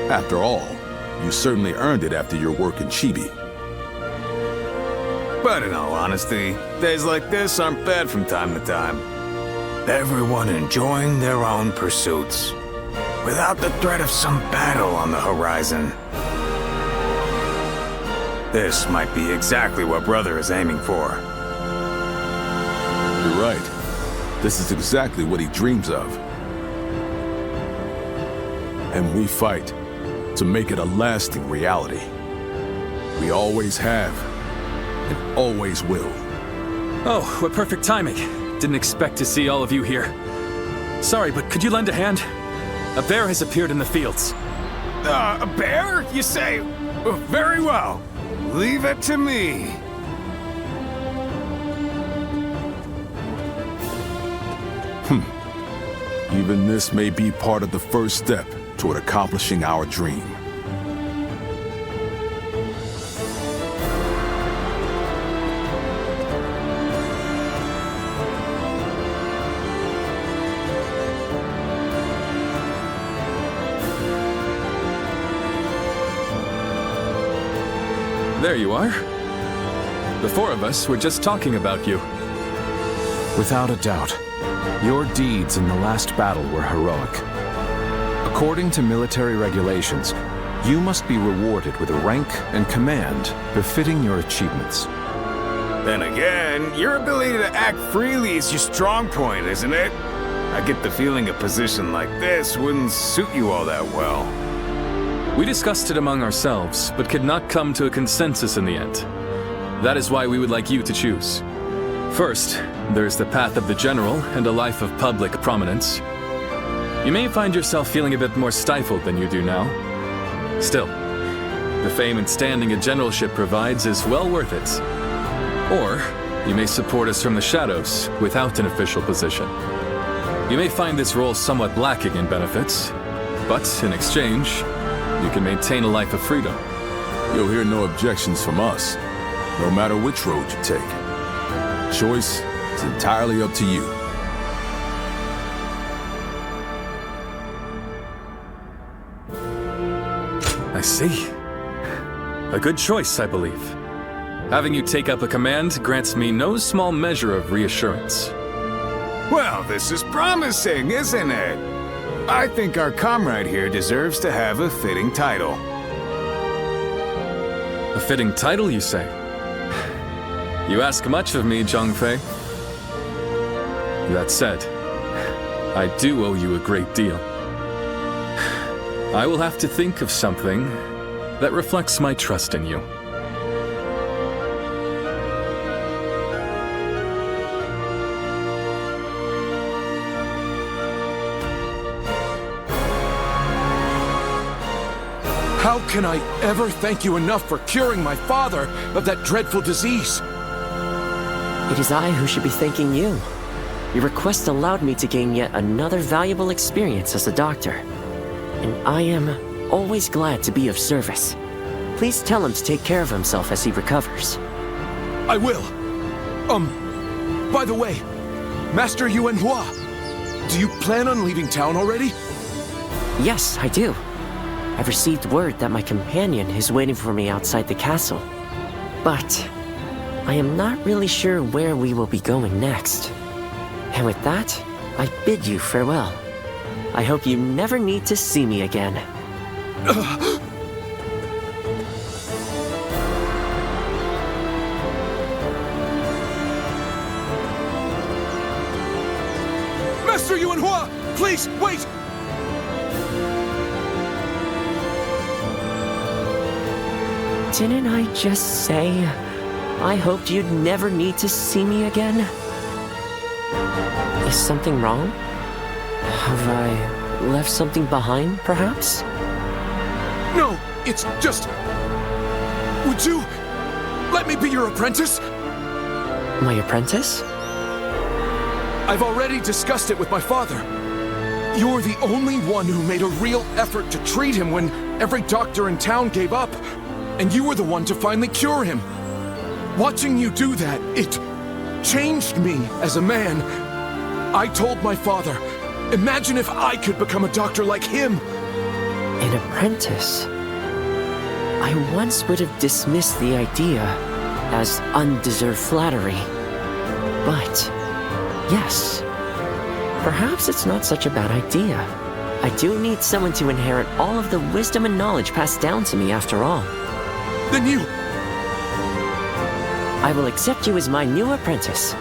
After all, you certainly earned it after your work in Chibi. But in all honesty, days like this aren't bad from time to time. Everyone enjoying their own pursuits, without the threat of some battle on the horizon. This might be exactly what Brother is aiming for. You're right. This is exactly what he dreams of. And we fight to make it a lasting reality. We always have, and always will. Oh, what perfect timing. Didn't expect to see all of you here. Sorry, but could you lend a hand? A bear has appeared in the fields. A bear, you say? Very well. Leave it to me. Even this may be part of the first step toward accomplishing our dream. There you are. The four of us were just talking about you. Without a doubt, your deeds in the last battle were heroic. According to military regulations, you must be rewarded with a rank and command befitting your achievements. Then again, your ability to act freely is your strong point, isn't it? I get the feeling a position like this wouldn't suit you all that well. We discussed it among ourselves, but could not come to a consensus in the end. That is why we would like you to choose. First, there's the path of the general and a life of public prominence. You may find yourself feeling a bit more stifled than you do now. Still, the fame and standing a generalship provides is well worth it. Or, you may support us from the shadows without an official position. You may find this role somewhat lacking in benefits, but in exchange, you can maintain a life of freedom. You'll hear no objections from us, no matter which road you take. Choice is entirely up to you. I see. A good choice, I believe. Having you take up a command grants me no small measure of reassurance. Well, this is promising, isn't it? I think our comrade here deserves to have a fitting title. A fitting title, you say? You ask much of me, Zhongfei. That said, I do owe you a great deal. I will have to think of something that reflects my trust in you. How can I ever thank you enough for curing my father of that dreadful disease? It is I who should be thanking you. Your request allowed me to gain yet another valuable experience as a doctor. And I am always glad to be of service. Please tell him to take care of himself as he recovers. I will. By the way, Master Yuanhua, do you plan on leaving town already? Yes, I do. I've received word that my companion is waiting for me outside the castle. But I am not really sure where we will be going next. And with that, I bid you farewell. I hope you never need to see me again. Master Yuanhua, please, wait! Didn't I just say I hoped you'd never need to see me again? Is something wrong? Have I left something behind, perhaps? It's just... Would you let me be your apprentice? My apprentice? I've already discussed it with my father. You're the only one who made a real effort to treat him when every doctor in town gave up, and you were the one to finally cure him. Watching you do that, it changed me as a man. I told my father, imagine if I could become a doctor like him. An apprentice? I once would have dismissed the idea as undeserved flattery. But, yes, perhaps it's not such a bad idea. I do need someone to inherit all of the wisdom and knowledge passed down to me after all. Then you... I will accept you as my new apprentice.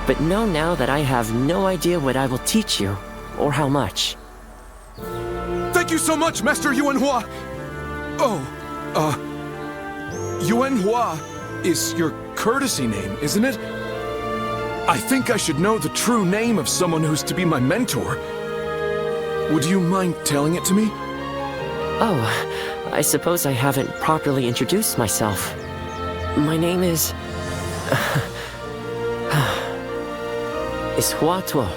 But know now that I have no idea what I will teach you, or how much. Thank you so much, Master Yuanhua! Oh, Yuanhua is your courtesy name, isn't it? I think I should know the true name of someone who's to be my mentor. Would you mind telling it to me? Oh, I suppose I haven't properly introduced myself. My name is Hua Tuo.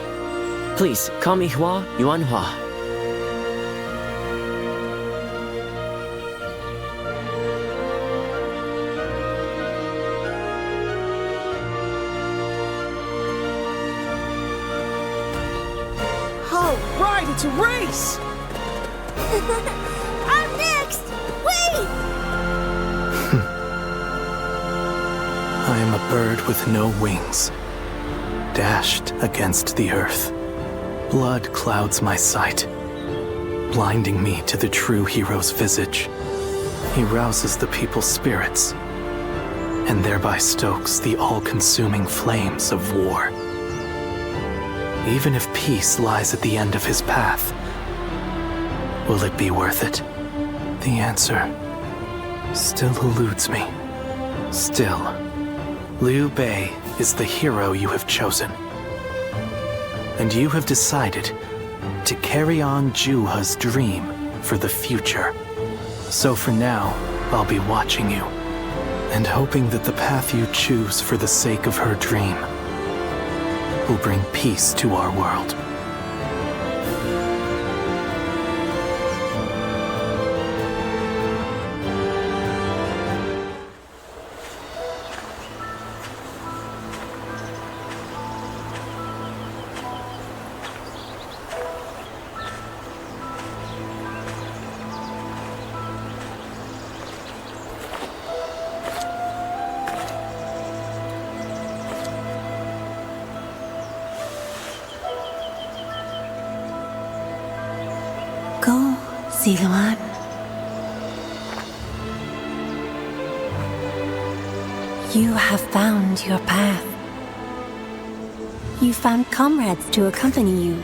Please, call me Hua Yuanhua. It's a race! I'm next! Wait! I am a bird with no wings, dashed against the earth. Blood clouds my sight, blinding me to the true hero's visage. He rouses the people's spirits, and thereby stokes the all-consuming flames of war. Even if peace lies at the end of his path, will it be worth it? The answer still eludes me. Still, Liu Bei is the hero you have chosen. And you have decided to carry on Juha's dream for the future. So for now, I'll be watching you, and hoping that the path you choose for the sake of her dream will bring peace to our world. Go, Ziluan. You have found your path. You found comrades to accompany you.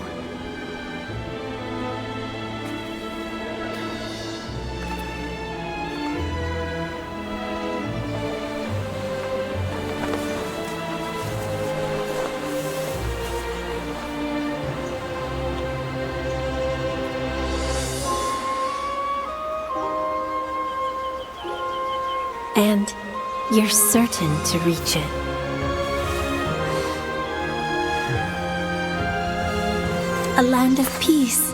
And you're certain to reach it. A land of peace